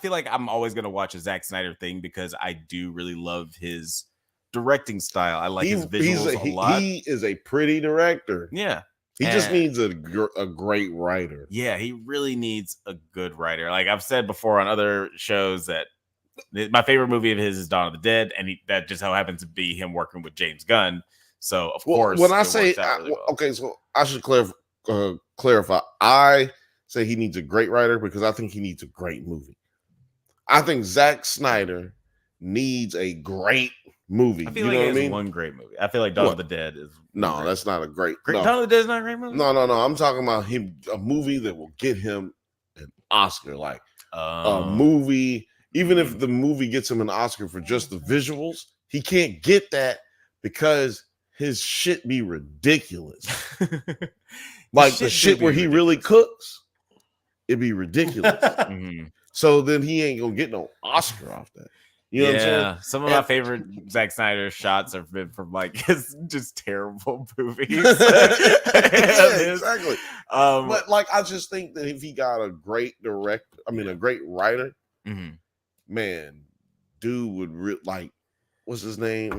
feel like I'm always gonna watch a Zack Snyder thing because I do really love his directing style. I like his visuals a lot. He is a pretty director. Yeah. He just needs a great writer. Yeah, he really needs a good writer. Like I've said before on other shows that My favorite movie of his is Dawn of the Dead, and that just so happens to be him working with James Gunn. So of course, when I say okay, so I should clarify. I say he needs a great writer because I think he needs a great movie. I think Zack Snyder needs a great movie. I feel like he has one great movie. I feel like Dawn of the Dead is that's not a great. Dawn of the Dead is not a great movie. No. I'm talking about him, a movie that will get him an Oscar, like a movie. Even if the movie gets him an Oscar for just the visuals, he can't get that because his shit be ridiculous. Like the shit where he really cooks, it'd be ridiculous. So then he ain't gonna get no Oscar off that. You know what I'm saying? Some of my favorite Zack Snyder shots have been from like his just terrible movies. Exactly. But like, I just think that if he got a great a great writer, man, dude would like, what's his name?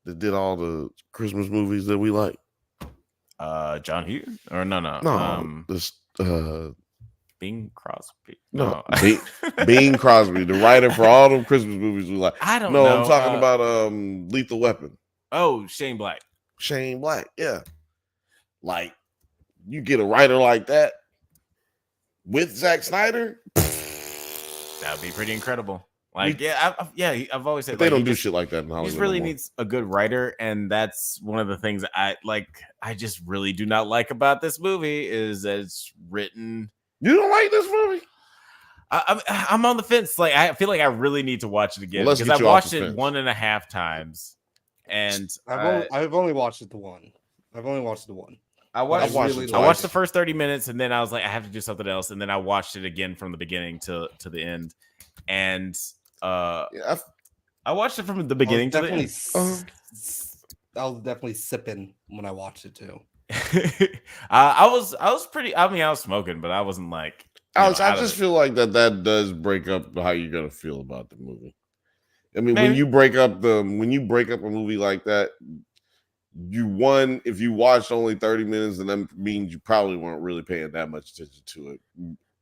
That did all the Christmas movies that we like. John Hughes or no. Bing Crosby. No, Bing Crosby, the writer for all them Christmas movies we like. I don't know. I'm talking about Lethal Weapon. Oh, Shane Black. Yeah. Like, you get a writer like that with Zack Snyder, that would be pretty incredible. Like, I've always said they don't do shit like that in Hollywood. He just really needs a good writer, and that's one of the things I just really do not like about this movie is that it's written. You don't like this movie? I'm on the fence. Like, I feel like I really need to watch it again because I've watched it 1.5 times, and I've only watched it the one. I watched the first 30 minutes, and then I was like, I have to do something else, and then I watched it again from the beginning to the end, and I watched it from the beginning to the end. I was definitely sipping when I watched it too. I was pretty. I mean, I was smoking, but I wasn't like. Alex, I just feel like that does break up how you're gonna feel about the movie. I mean, when you break up a movie like that, if you watched only 30 minutes, then that means you probably weren't really paying that much attention to it.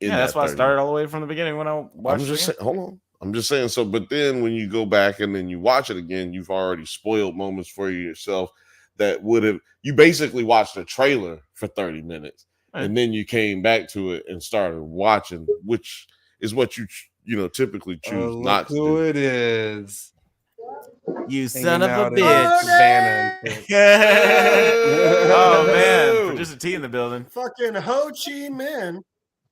That's why I started all the way from the beginning when I watched it. Hold on. I'm just saying. So, but then when you go back and then you watch it again, you've already spoiled moments for yourself that would have. You basically watched a trailer for 30 minutes, and then you came back to it and started watching, which is what you typically choose not to do. Who it is? You son of a bitch! Oh man, producer T in the building. Fucking Ho Chi Minh.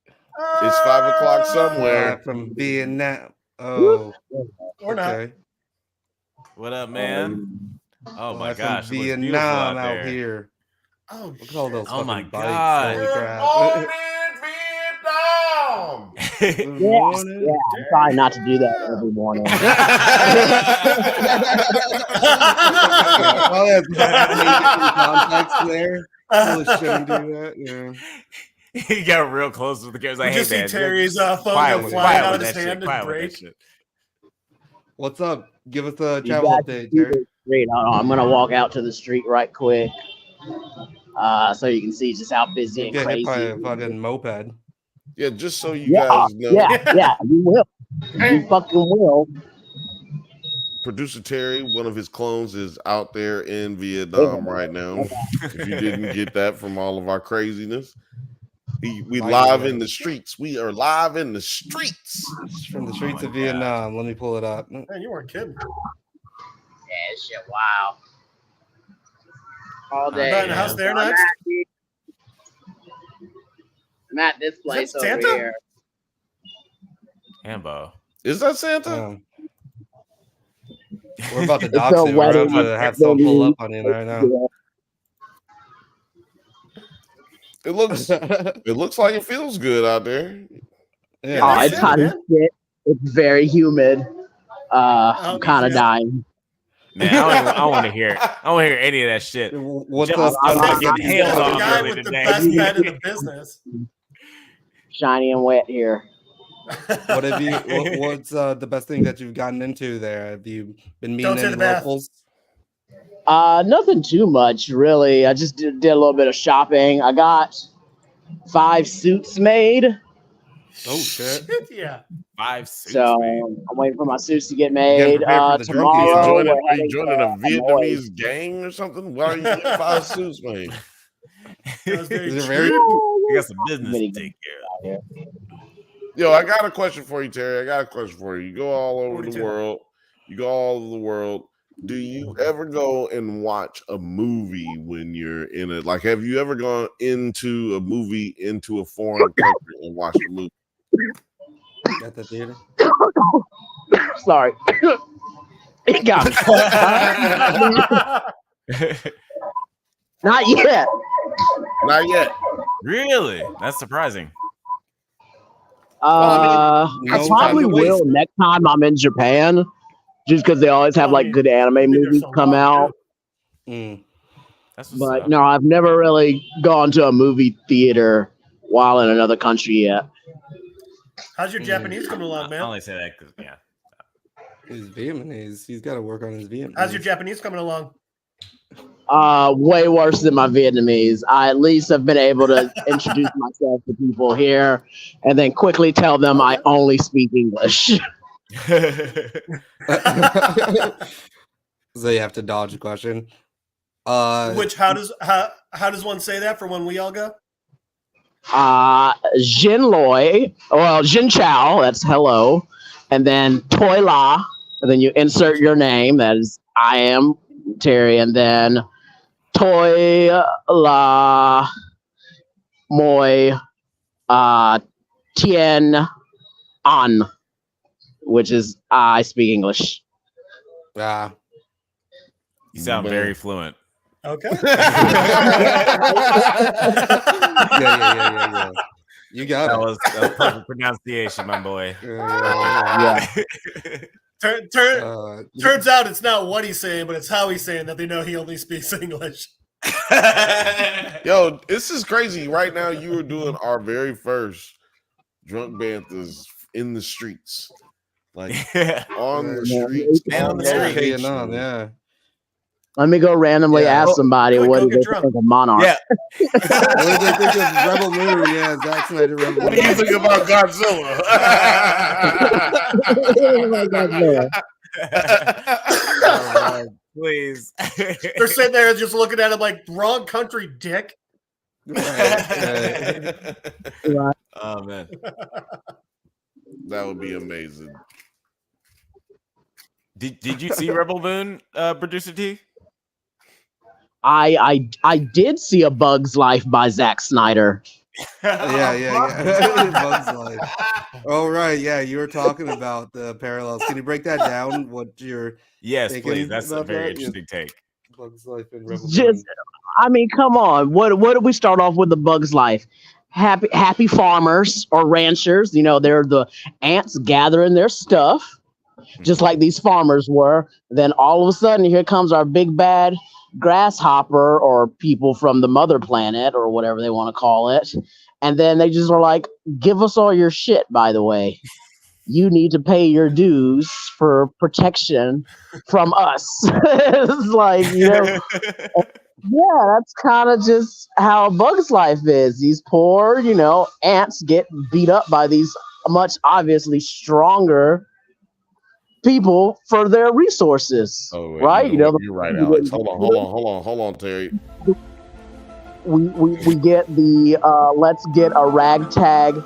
It's 5 o'clock somewhere from Vietnam. Oh, or not. What up, man? Oh my gosh, Vietnam out here. Oh, look at all those. Oh my god! Vietnam. Yeah, I'm trying not to do that every morning. Context there. Shouldn't do that. Yeah. He got real close with the camera. Like, you just see Terry's phone go flying out of his hand and break. What's up? Give us a travel update, Terry. Great. I'm gonna walk out to the street right quick, so you can see just how busy and crazy. Hit by a fucking moped. Yeah, just so you guys know. Yeah, you will. You fucking will. Producer Terry, one of his clones, is out there in Vietnam right now. If you didn't get that from all of our craziness. We live in the streets. We are live in the streets. From the streets of Vietnam. Let me pull it up. Man, you weren't kidding. Yeah, shit, wow. All day. In the house there next? I'm at this place over Santa? here. Hambo. Is that Santa? We're about to dox it. We're about to have someone pull up on you right now. It looks like it feels good out there. Yeah, it's hot as shit. It's very humid. I'm kind of dying. Man, I want to hear it. I want to hear any of that shit. What's the guy with the best bed in the business? Shiny and wet here. What have you? What's the best thing that you've gotten into there? Have you been meeting any locals? Nothing too much, really. I just did a little bit of shopping. I got 5 suits made. Oh shit! Yeah. 5 suits. So Man. I'm waiting for my suits to get made. prepared for the drunk Tomorrow, Are we're you joining a Hanoi. Vietnamese gang or something? Why are you getting 5 suits, man? That was very Is it cheap. very- You got some business to take care of. Yo, I got a question for you, Terry. I got a question for you. You go all over 42. the world. You go all over the world. Do you ever go and watch a movie when you're in it? Like, have you ever gone into a movie into a foreign country and watched a movie? At the theater. Sorry. It got me. Not yet. Not yet. Really? That's surprising. I that's probably fine. will next time I'm in Japan, just because they always have like good anime movies come out. That's what's But up. no, I've never really gone to a movie theater while in another country yet. How's your Japanese coming along, I man? only say that because He's Vietnamese. He's got to work on his Vietnamese. How's your Japanese coming along? Way worse than my Vietnamese. I at least have been able to introduce myself to people here and then quickly tell them I only speak English. So you have to dodge the question. Which how does one say that for when we all go? Jin Loi, well, Jin Chao, that's hello. And then Toi La, and then you insert your name, that is I am Terry, and then Toi La Moi Tien An, which is I speak English. you sound very fluent. Okay. Yeah. You got That it. was perfect pronunciation, my boy. Yeah. Turns out it's not what he's saying, but it's how he's saying that they know he only speaks English. Yo, this is crazy. Right now, you are doing our very first Drunk Banthas in the streets. Like, on the streets. On the street. Vietnam, yeah. Let me go randomly ask somebody Go what do get they drunk. think of Monarch. Yeah. What do they think of Rebel Moon? Yeah, Zack Snyder Rebel Moon. What do you think about Godzilla? Please. They're sitting there just looking at him like, wrong country, dick. Right. Oh man. That would be amazing. Did you see Rebel Moon, Producer T? I did see A Bug's Life by Zack Snyder. Yeah. Bug's Life. Oh right, yeah. You were talking about the parallels. Can you break that down? What you're Yes, please. That's a about very that? interesting take. Bug's Life and Rebel Moon. Just, I mean, come on. What did we start off with? The Bug's Life. Happy farmers or ranchers. You know, they're the ants gathering their stuff, just like these farmers were. Then all of a sudden, here comes our big bad grasshopper or people from the mother planet or whatever they want to call it. And then they just were like, give us all your shit, by the way. You need to pay your dues for protection from us. It's like, you know, yeah, that's kind of just how Bug's Life is. These poor, you know, ants get beat up by these much obviously stronger people for their resources. Right? You know, you're right, Alex. Hold on, Terry. We get the let's get a ragtag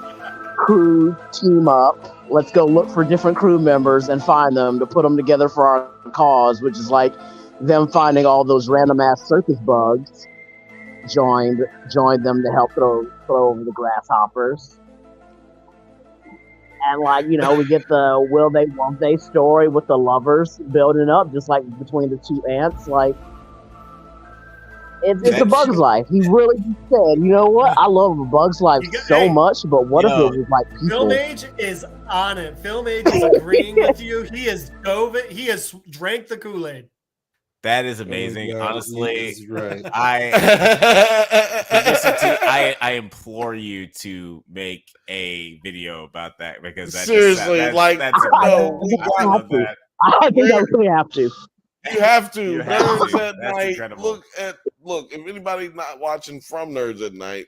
crew team up. Let's go look for different crew members and find them to put them together for our cause, which is like them finding all those random ass circus bugs. Joined them to help throw over the grasshoppers. And like, you know, we get the will they, won't they story with the lovers building up, just like between the two ants. Like, it's A Bug's Life. He really just said, you know what? I love A Bug's Life so much, but what if it was like people? Film Age is on it. Film Age is agreeing with you. He has dove it. He has drank the Kool-Aid. That is amazing. Honestly, right. I implore you to make a video about that because that's seriously that's no, I love that. I think I really have to. You have to. You have Nerds to. at That's Night. incredible. Look, if anybody's not watching from Nerds at Night,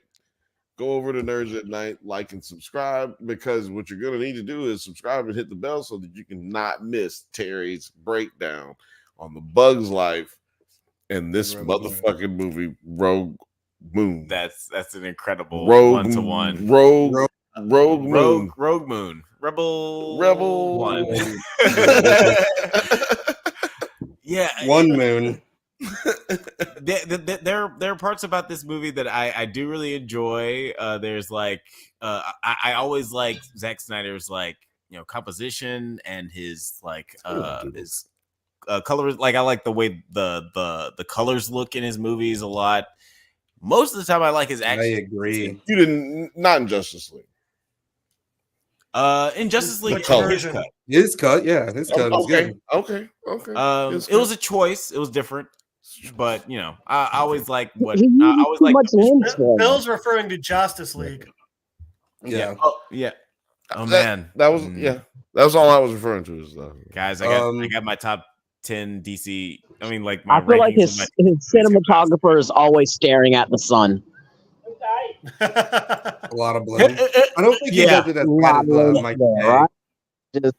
go over to Nerds at Night, like and subscribe, because what you're going to need to do is subscribe and hit the bell so that you can not miss Terry's breakdown on the Bugs Life and this motherfucking movie, Rogue Moon. That's an incredible one-to-one. Rogue Moon. Rebel One. Yeah. One moon. There are parts about this movie that I do really enjoy. There's like I always like Zack Snyder's like composition and his like his colors. Like I like the way the colors look in his movies a lot. Most of the time I like his action. I agree. You didn't, not in Justice League. In Justice League, His cut, yeah, his cut was good. Okay. It was a choice. It was different, but I always like what He I always like. Bill's referring to Justice League. Yeah. Oh man, that was all I was referring to. Is guys, I got my top 10 DC. I mean, like my I feel like his cinematographer is always staring at the sun. A lot of blood. I don't think he does it as bad as Mike. Right? Just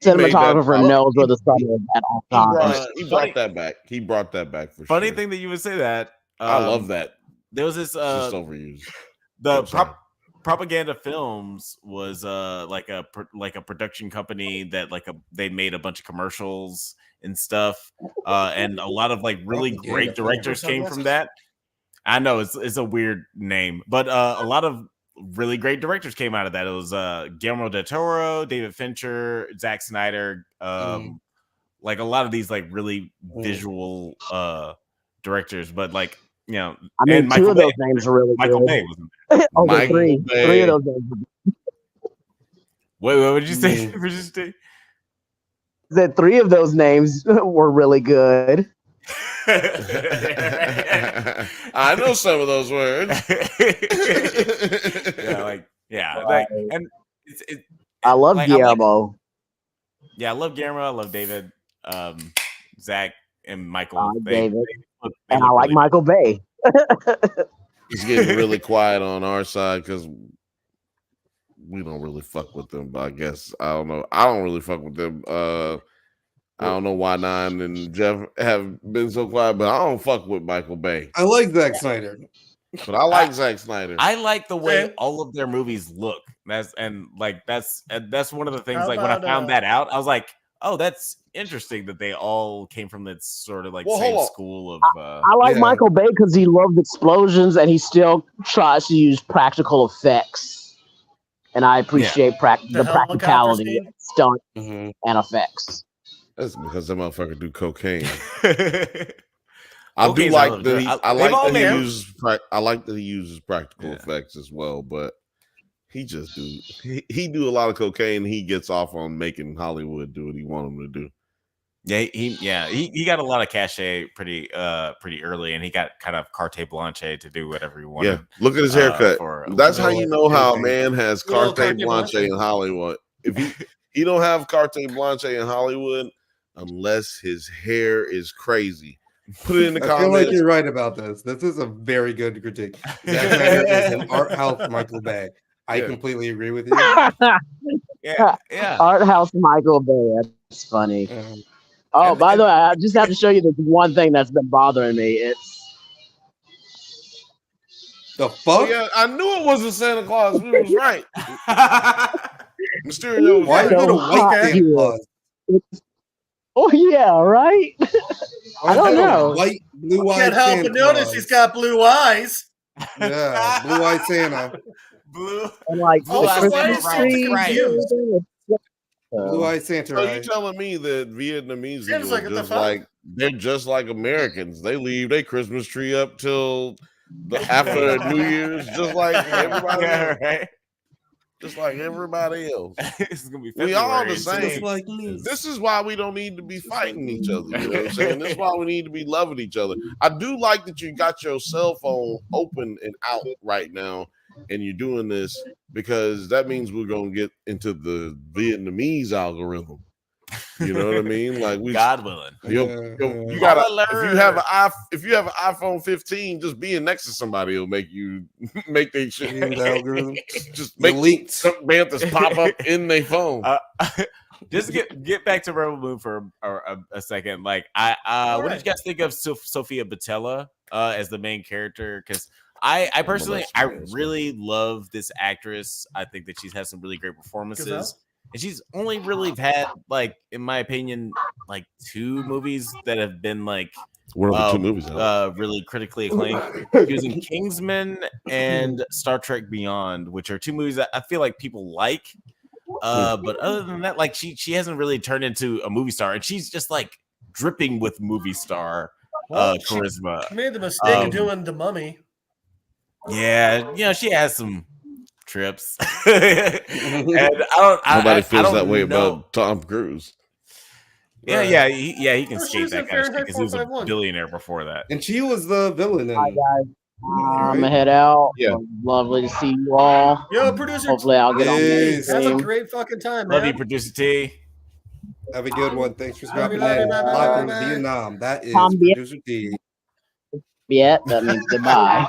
cinematographer knows where the sun is at all times. He brought that back. He brought that back for Funny sure. thing that you would say that. I love that. There was this just overused. Propaganda Films was like a production company that they made a bunch of commercials and stuff, and a lot of like really great directors came from that. I know it's a weird name, but a lot of really great directors came out of that. It was Guillermo del Toro, David Fincher, Zack Snyder, like a lot of these like really visual directors, but like I mean, two of those names are really Michael good. Bay wasn't there. Okay, three of those names. Wait, what did you say? That three of those names were really good. I know some of those words. And I love Guillermo. I love Guillermo. I love David, Zach, and Michael. David. And I like Michael Bay. It's getting really quiet on our side because we don't really fuck with them. But I guess I don't know. I don't really fuck with them. I don't know why Nine and Jeff have been so quiet, but I don't fuck with Michael Bay. I like Zack Snyder. But I like Zack Snyder. I like the way all of their movies look. That's one of the things. Like when I found that out, I was like, "Oh, that's interesting that they all came from that sort of like same school of." I like Michael Bay because he loved explosions and he still tries to use practical effects, and I appreciate the practicality of stunt and effects. That's because that motherfucker do cocaine. I do like that. I like that he uses practical effects as well, but he do a lot of cocaine. He gets off on making Hollywood do what he want him to do. He got a lot of cachet pretty early, and he got kind of carte blanche to do whatever he wanted. Yeah, look at his haircut. That's how you know how a man has carte blanche in Hollywood. If he don't have carte blanche in Hollywood unless his hair is crazy. Put it in the comments. I feel like you're right about this. This is a very good critique. Zack Snyder is an art house Michael Bay. I completely agree with you. Art house Michael Bay. That's funny. By the way, I just have to show you this one thing that's been bothering me. It's the fuck. Yeah, I knew it wasn't Santa Claus. We was right. Mysterio. Why is it a white Santa Claus? Oh yeah, right. I don't know. White, blue-eyed Can't help but notice he's got blue eyes. Yeah, blue-eyed Santa. And like Blue-eyed Santa. So you telling me that Vietnamese people they're just like Americans? They leave their Christmas tree up till after New Year's, just like everybody else. Right? Just like everybody else. It's gonna be we all the same. Like this is why we don't need to be fighting each other. You know what I'm saying? This is why we need to be loving each other. I do like that you got your cell phone open and out right now, and you're doing this because that means we're gonna get into the Vietnamese algorithm. You know what I mean? Like God willing. You gotta if you have an iPhone 15, just being next to somebody will make they shit. Just make Banthas pop up in their phone. Just get back to Rebel Moon for a second. Like, what did you guys think of Sophia Boutella as the main character? Because I personally, I really love this actress. I think that she's had some really great performances. And she's only really had, like, in my opinion, like 2 movies that have been like the 2 movies really critically acclaimed. She was in Kingsman and Star Trek Beyond, which are 2 movies that I feel like people like. But other than that, like she hasn't really turned into a movie star, and she's just like dripping with movie star charisma. She made the mistake of doing The Mummy. Yeah, she has some trips. And nobody feels that way about Tom Cruise. Yeah, he can skate that kind of shit because he was a billionaire before that. And she was the villain. Hi guys, I'm gonna head out. Yeah, lovely to see you all. Yo, producer. Hopefully, I'll get on. Have a great fucking time, man. Love you, producer T. Have a good one. Thanks for stopping in. Live from Vietnam. That is producer T. Yeah, that means goodbye.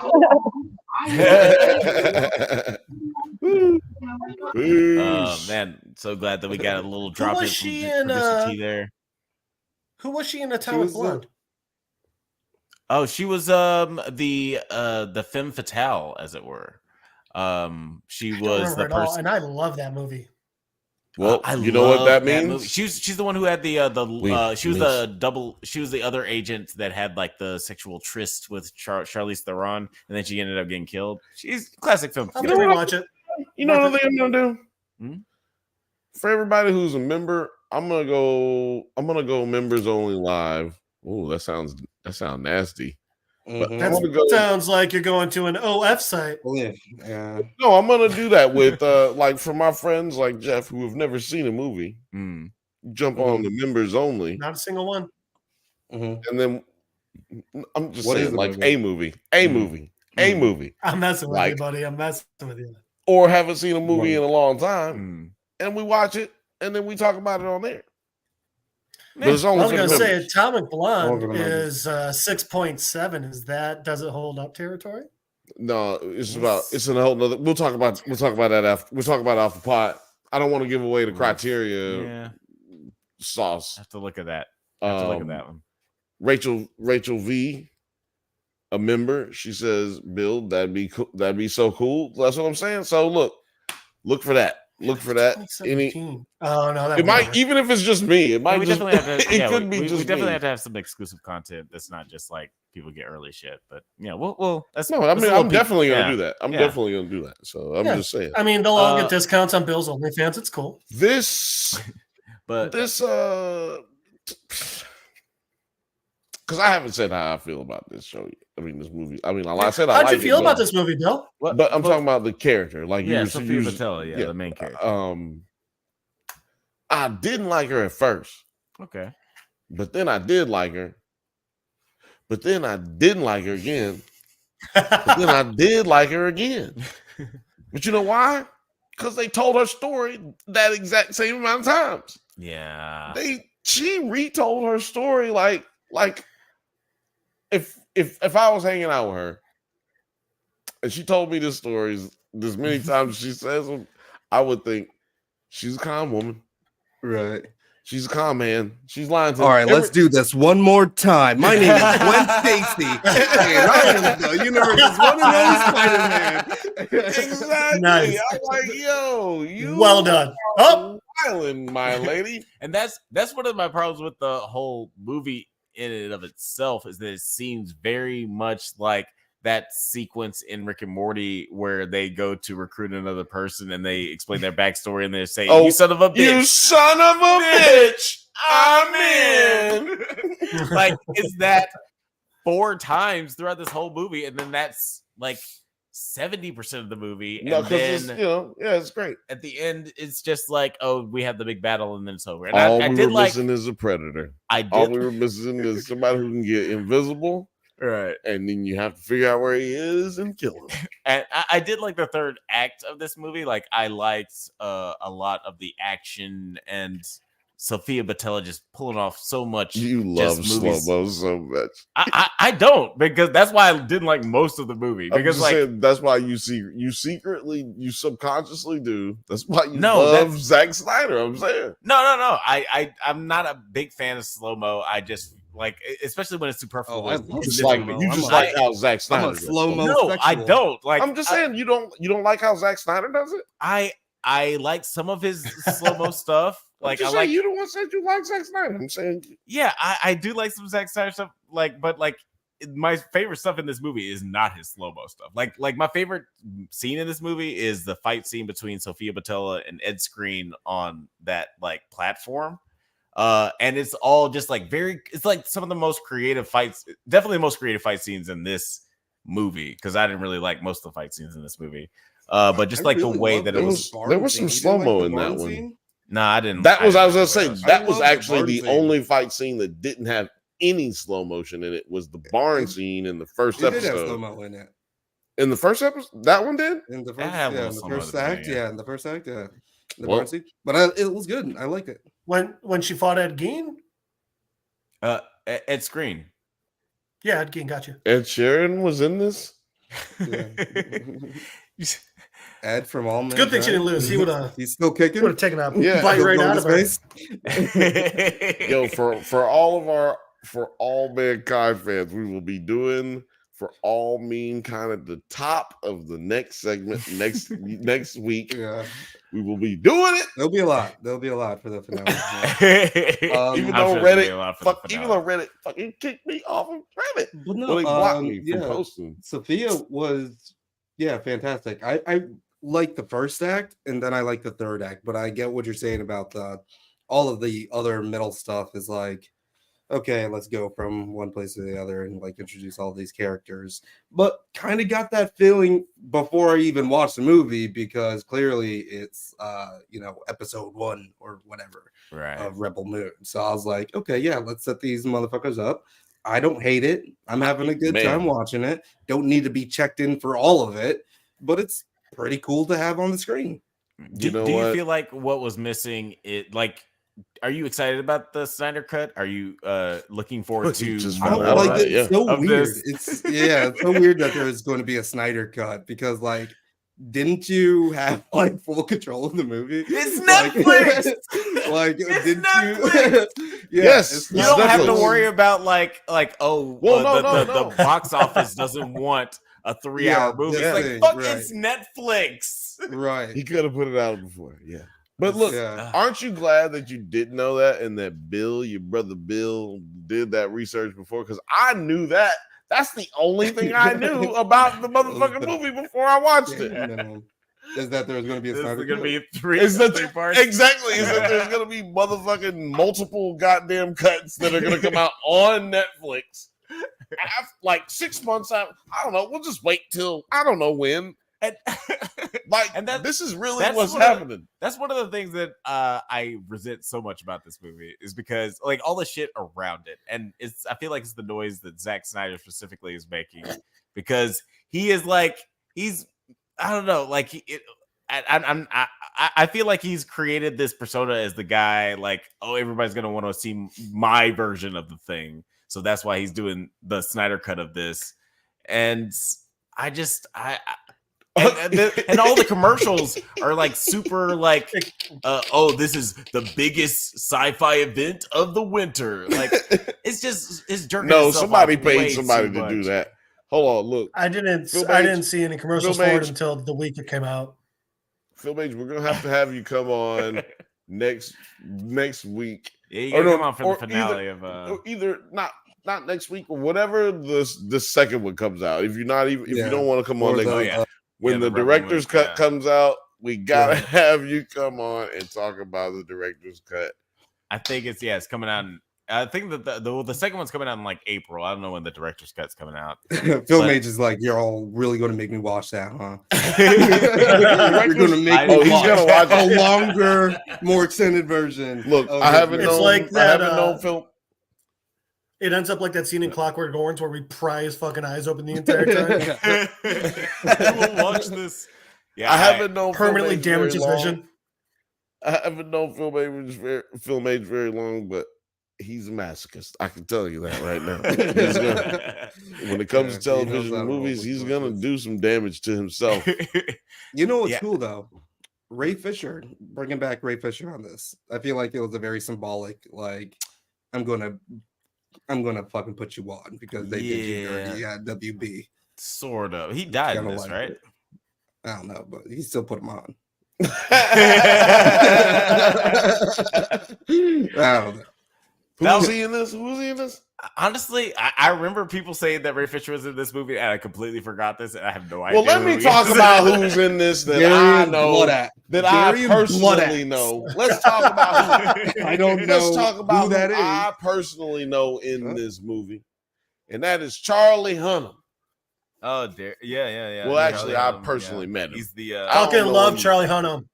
Oh man, so glad that we got a little drop in from producer T there. Who was she in Atomic Blonde? Oh, she was the femme fatale, as it were. She was the person, and I love that movie. Well, you know what that means? She's the one who had she was the other agent that had like the sexual tryst with Charlize Theron, and then she ended up getting killed. She's classic film. I'm gonna watch it. You know what I'm gonna do? For everybody who's a member, I'm gonna go members only live. Oh, that sounds nasty. That sounds like you're going to an OF site. Yeah. No, I'm gonna do that with like for my friends like Jeff who have never seen a movie. Jump on the members only. Not a single one. And then I'm just saying, like a movie. I'm messing with you, buddy. I'm messing with you. Or haven't seen a movie in a long time, and we watch it, and then we talk about it on there. But it's only I was going to say Atomic Blonde is 6.7. Does it hold up territory? No, it's in a whole nother. We'll talk about that after. We'll talk about it off the pot. I don't want to give away the criteria sauce. I have to look at that. One. Rachel V, a member, she says, "Bill, that'd be cool. That'd be so cool." That's what I'm saying. So look for that. Look for that. Oh no, it might even if it's just me. It might just. It could be just. We definitely me. have to have some exclusive content that's not just like people get early shit. But we'll. That's no. I mean, I'm definitely gonna do that. I'm definitely gonna do that. So I'm just saying. I mean, they'll all get discounts on Bill's OnlyFans. It's cool. Because I haven't said how I feel about this show. I mean, this movie. I mean, I said I how'd you feel about this movie, Bill? But I'm talking about the character. Like Sophia Boutella, the main character. I didn't like her at first. Okay. But then I did like her. But then I didn't like her again. But then I did like her again. But you know why? Because they told her story that exact same amount of times. Yeah. She retold her story like if I was hanging out with her and she told me this story this many times she says them, I would think she's a calm woman. Right. She's a calm man. She's lying to me. All right, let's do this one more time. My name is Gwen Stacy. And I am the universe's one and only Spider-Man. Exactly. Nice. I'm like, yo, you well done. Oh, island, my lady. And that's one of my problems with the whole movie in and of itself is that it seems very much like that sequence in Rick and Morty where they go to recruit another person and they explain their backstory and they say, "You son of a bitch! You son of a bitch! I'm in." Like, it's that 4 times throughout this whole movie, and then that's like 70% of the movie. No, because it's great. At the end, it's just like, oh, we have the big battle, and then it's over. And all we were missing is a predator. All we were missing is somebody who can get invisible. Right. And then you have to figure out where he is and kill him. And I did like the third act of this movie. Like, I liked a lot of the action and Sofia Boutella just pulling off so much. You love slow-mo so much. I don't, because that's why I didn't like most of the movie. Because that's why you subconsciously do. That's why you love Zack Snyder. I'm saying no. I'm not a big fan of slow-mo. I just like, especially when it's superfluous. Oh, I love slow-mo. You just like how Zack Snyder does slow-mo. No, I don't. Like, I'm just saying you don't like how Zack Snyder does it. I like some of his slow-mo stuff. Like, I like, you the one said you like Zack Snyder. I'm saying, yeah, I do like some Zack Snyder stuff. Like, but like, my favorite stuff in this movie is not his slow-mo stuff. Like my favorite scene in this movie is the fight scene between Sofia Boutella and Ed Skrein on that like platform. And it's all just like it's like some of the most creative fights, definitely the most creative fight scenes in this movie, because I didn't really like most of the fight scenes in this movie. But just like the way that it was, there was some slow-mo in that one. No, I didn't. I was gonna say that was actually the only fight scene that didn't have any slow motion in it. Was the barn scene in the first episode? Did have slow-mo in it. In the first episode, that one did. In the first, in the first act, in the first act, the barn scene. But it was good. I liked it. When she fought Ed Gein. Ed Skrein. Yeah, Ed Gein, gotcha. Ed Sheeran was in this. Yeah. Ed from All Men. Good thing she didn't lose. He would have. He's still kicking. Would have taken a bite right out of her. Yo, for all mankind fans, we will be doing For All Mankind at the top of the next segment next week. Yeah. We will be doing it. There'll be a lot for the finale. Even though Reddit fucking kicked me off of Reddit. But no, they blocked me from posting. Sophia was fantastic. I like the first act, and then I like the third act, but I get what you're saying about all of the other middle stuff is like, okay, let's go from one place to the other and like introduce all these characters. But kind of got that feeling before I even watched the movie, because clearly it's episode 1 or whatever of Rebel Moon. So I was like, okay, yeah, let's set these motherfuckers up. I don't hate it. I'm having a good time watching it. Don't need to be checked in for all of it, but it's pretty cool to have on the screen. Do you feel like what was missing? Are you excited about the Snyder Cut? Are you looking forward to it's so weird. It's so weird that there's going to be a Snyder Cut, because like, didn't you have like full control of the movie? It's Netflix. Yes, you don't have to worry about the box office doesn't want a 3-hour movie. It's like, it's Netflix. Right. He could have put it out before. Yeah. But look, aren't you glad that you did know that, and that your brother Bill, did that research before? Because I knew that. That's the only thing I knew about the motherfucking movie before I watched it. Is that there's going to be a Snyder Cut? Going to be three parts? Exactly. Is that there's going to be motherfucking multiple goddamn cuts that are going to come out on Netflix. Like 6 months out. I don't know. We'll just wait till I don't know when. This is really what's happening. That's one of the things that I resent so much about this movie, is because like all the shit around it, and I feel like it's the noise that Zack Snyder specifically is making, because he's I don't know, like I feel like he's created this persona as the guy, like, oh, everybody's gonna want to see my version of the thing, so that's why he's doing the Snyder Cut of this, and and all the commercials are like super like, this is the biggest sci-fi event of the winter. Like, it's jerking. No, somebody paid somebody to do that. Hold on, look. I didn't see any commercials for it until the week it came out. Phil Mage, we're gonna have you come on next week. Yeah, you gotta come on for the finale either not next week, or whatever the second one comes out. If you don't want to come on next week. When the director's cut comes out, we gotta have you come on and talk about the director's cut. I think it's coming out. I think that the second one's coming out in like April. I don't know when the director's cut's coming out. Phil Mage is like, you're all really going to make me watch that, huh? You're going to make me watch a longer, more extended version. Look, I haven't known Phil. It ends up like that scene in Clockwork Orange where we pry his fucking eyes open the entire time. I will watch this. Yeah, I haven't known permanently damage his vision. I haven't known Film Age very long, but he's a masochist. I can tell you that right now. When it comes to television movies, he's gonna do some damage to himself. You know what's cool though? Ray Fisher, bringing back Ray Fisher on this. I feel like it was a very symbolic, like, I'm gonna fucking put you on because they did you dirty at WB. Sort of. He died in this, like right? I don't know, but he still put him on. I don't know. Who was he in this? Honestly, I remember people saying that Ray Fisher was in this movie, and I completely forgot this, and I have no idea. Well, let me talk about who's in this that I know, that I personally know. Let's talk about who. I don't know. Let's talk about who that is. I personally know in this movie, and that is Charlie Hunnam. Oh, dear. Yeah. Well, actually, I personally met him. He's the I fucking love Charlie Hunnam.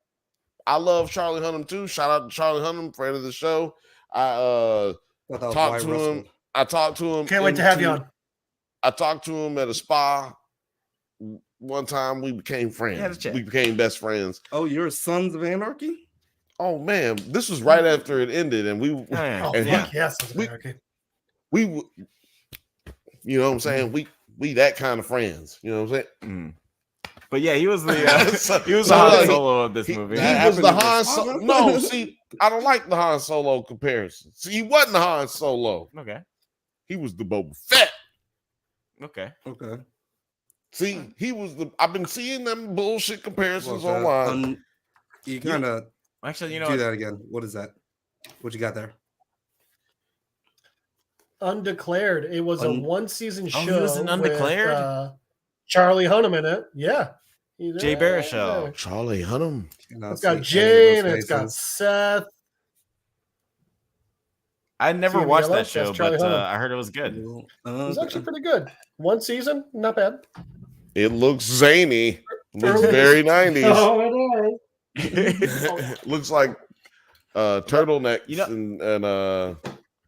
I love Charlie Hunnam too. Shout out to Charlie Hunnam, friend of the show. I talked to him. Can't wait to have you on. I talked to him at a spa one time. We became friends. We became best friends. Oh, you're Sons of Anarchy? Oh man, this was right after it ended, and we. Yes, we, you know what I'm saying? We that kind of friends. You know what I'm saying? But yeah, he was the Han Solo of this movie. He was the Han Solo. No, see, I don't like the Han Solo comparison. See, he wasn't the Han Solo. Okay. He was the Boba Fett. Okay. See, he was the. I've been seeing them bullshit comparisons online. You kind of actually, do that again. What is that? What you got there? Undeclared. It was a one-season show. He was an Undeclared. With, Charlie Hunnam in it. Yeah. Jay Baruchel. Charlie Hunnam. It's got Jane. It's got Seth. I never watched that show, but I heard it was good. It was actually pretty good. One season, not bad. It looks zany. It looks very 90s. Oh, it is. Looks like turtlenecks and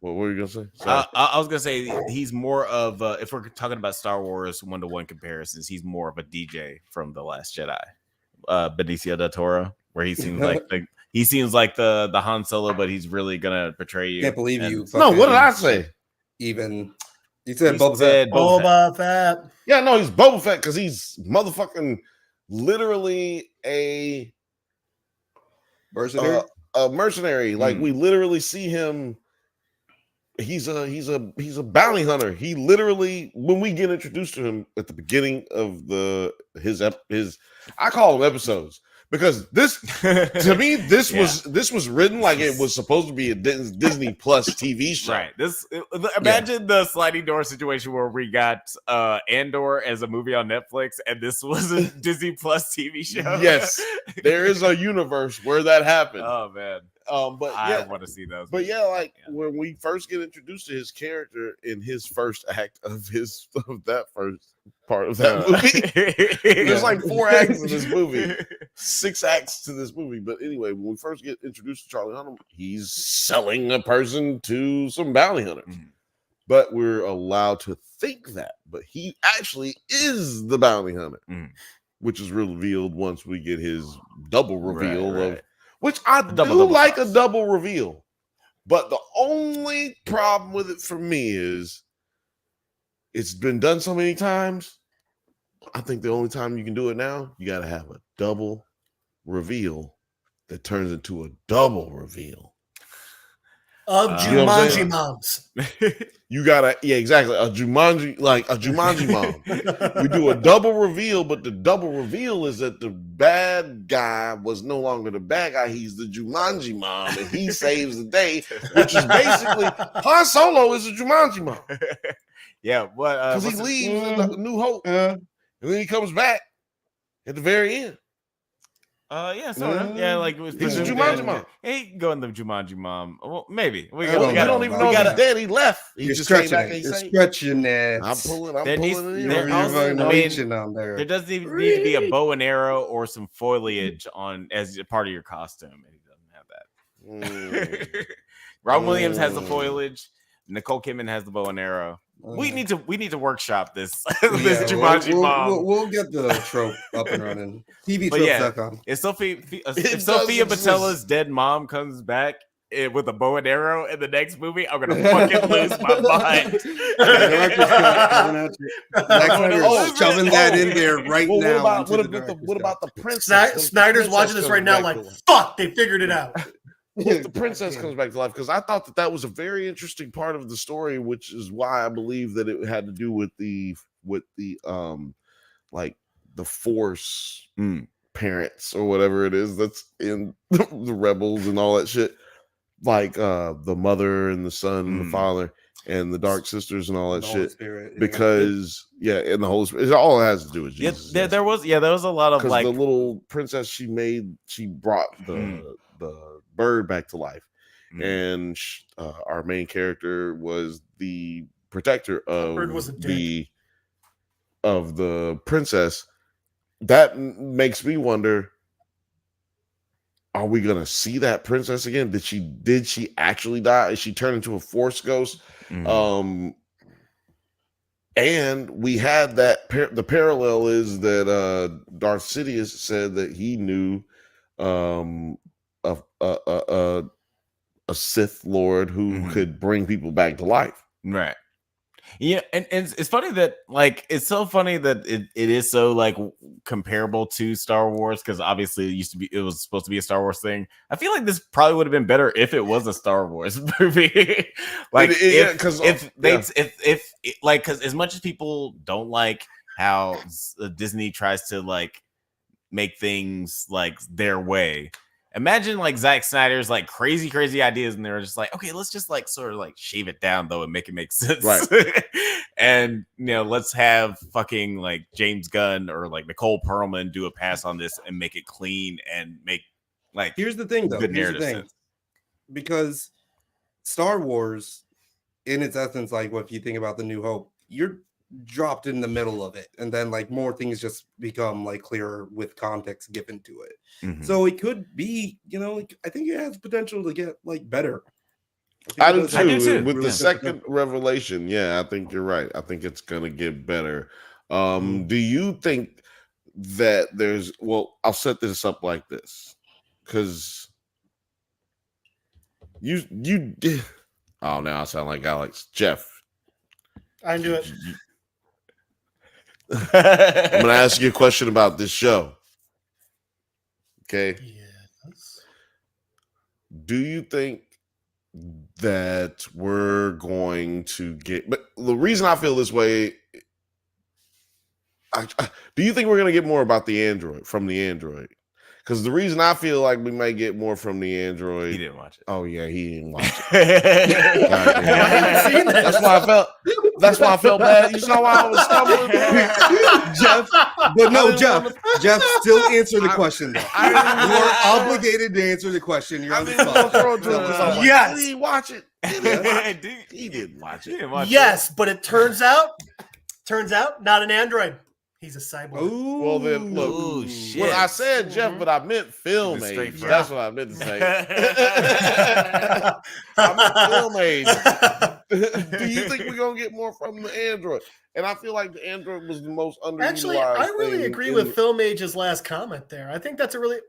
what were you gonna say? I was gonna say he's more of if we're talking about Star Wars 1-to-1 comparisons, he's more of a DJ from The Last Jedi, Benicio del Toro, where he seems like the Han Solo, but he's really gonna portray you. Can't believe you. No, what did I say? Even you said Boba Fett. Yeah, no, he's Boba Fett because he's motherfucking literally a mercenary. A mercenary. Like we literally see him. He's a bounty hunter. He literally, when we get introduced to him at the beginning of his I call them episodes because this to me this was written like it was supposed to be a Disney Plus TV show. Right. Imagine the sliding door situation where we got Andor as a movie on Netflix, and this was a Disney Plus TV show. Yes, there is a universe where that happened. Oh man. But I want to see those. But when we first get introduced to his character in his first act of that first part of that movie, there's like 4 acts in this movie, 6 acts to this movie. But anyway, when we first get introduced to Charlie Hunnam, he's selling a person to some bounty hunters. But we're allowed to think that, but he actually is the bounty hunter, which is revealed once we get his double reveal of. Which I do like a double reveal. But the only problem with it for me is it's been done so many times. I think the only time you can do it now, you got to have a double reveal that turns into a double reveal. Of Jumanji moms. You gotta, exactly. A Jumanji mom. We do a double reveal, but the double reveal is that the bad guy was no longer the bad guy. He's the Jumanji mom, and he saves the day, which is basically Han Solo is a Jumanji mom. Yeah, because he leaves in New Hope, and then he comes back at the very end. Like he's a Jumanji mom. He can go in the Jumanji mom. Well, maybe we don't even know he's dead. He left. You're stretching it. I'm pulling it in. There doesn't even need to be a bow and arrow or some foliage on as a part of your costume, and he doesn't have that. Robin Williams has the foliage. Nicole Kidman has the bow and arrow. We need to workshop this this Jumanji mom. We'll get the trope up and running. TVtropes.com. If Sophia Batella's dead mom comes back with a bow and arrow in the next movie, I'm gonna fucking lose my mind. Shoving that in there right now. What about the princess? Snyder's watching this right now, like, fuck, they figured it out. If the princess comes back to life, because I thought that was a very interesting part of the story, which is why I believe that it had to do with the like the Force parents or whatever it is that's in the Rebels and all that shit, like the mother and the son and the father and the Dark Sisters and all that shit. Spirit, because and the Holy Spirit, it all has to do with Jesus. There was a lot of like the little princess she brought the bird back to life, and our main character was the protector of the princess. That makes me wonder, are we gonna see that princess again? Did she actually die? Is she turned into a Force ghost? And we had that the parallel is that Darth Sidious said that he knew a Sith Lord who could bring people back to life. Right. Yeah, and it's funny that it's so funny that it is so like comparable to Star Wars, because obviously it was supposed to be a Star Wars thing. I feel like this probably would have been better if it was a Star Wars movie. Because as much as people don't like how Disney tries to like make things like their way. Imagine like Zack Snyder's like crazy ideas, and they're just like, okay, let's just like sort of like shave it down though and make it make sense. Right. And let's have fucking like James Gunn or like Nicole Perlman do a pass on this and make it clean and make like here's the thing though. Good narrative sense. Because Star Wars, in its essence, like if you think about the New Hope, you're dropped in the middle of it, and then like more things just become like clearer with context given to it. So it could be, I think it has potential to get like better. I do too. With the second revelation, I think you're right. I think it's gonna get better. Do you think that there's? Well, I'll set this up like this, because you did. Oh, now I sound like Alex. Jeff, I do it. I'm going to ask you a question about this show. Okay. Yes. Do you think that we're going to get? But the reason I feel this way, do you think we're going to get more about the Android from the Android? Because the reason I feel like we might get more from the Android. He didn't watch it. Oh yeah, he didn't watch it. That's why I felt bad. You saw why I was stumbling, Jeff. But no, Jeff, still answer the question though. You are obligated to answer the question. You're on the spot. Yes. He didn't watch it. He didn't watch it. Yes, but it turns out, not an Android. He's a cyborg. Ooh. Well, then look. Shit. Well, I said Jeff, but I meant film age. That's what I meant to say. I meant film age. Do you think we're gonna get more from the Android? And I feel like the Android was the most underutilized. Actually, I really agree with Film Age's last comment there. I think that's a really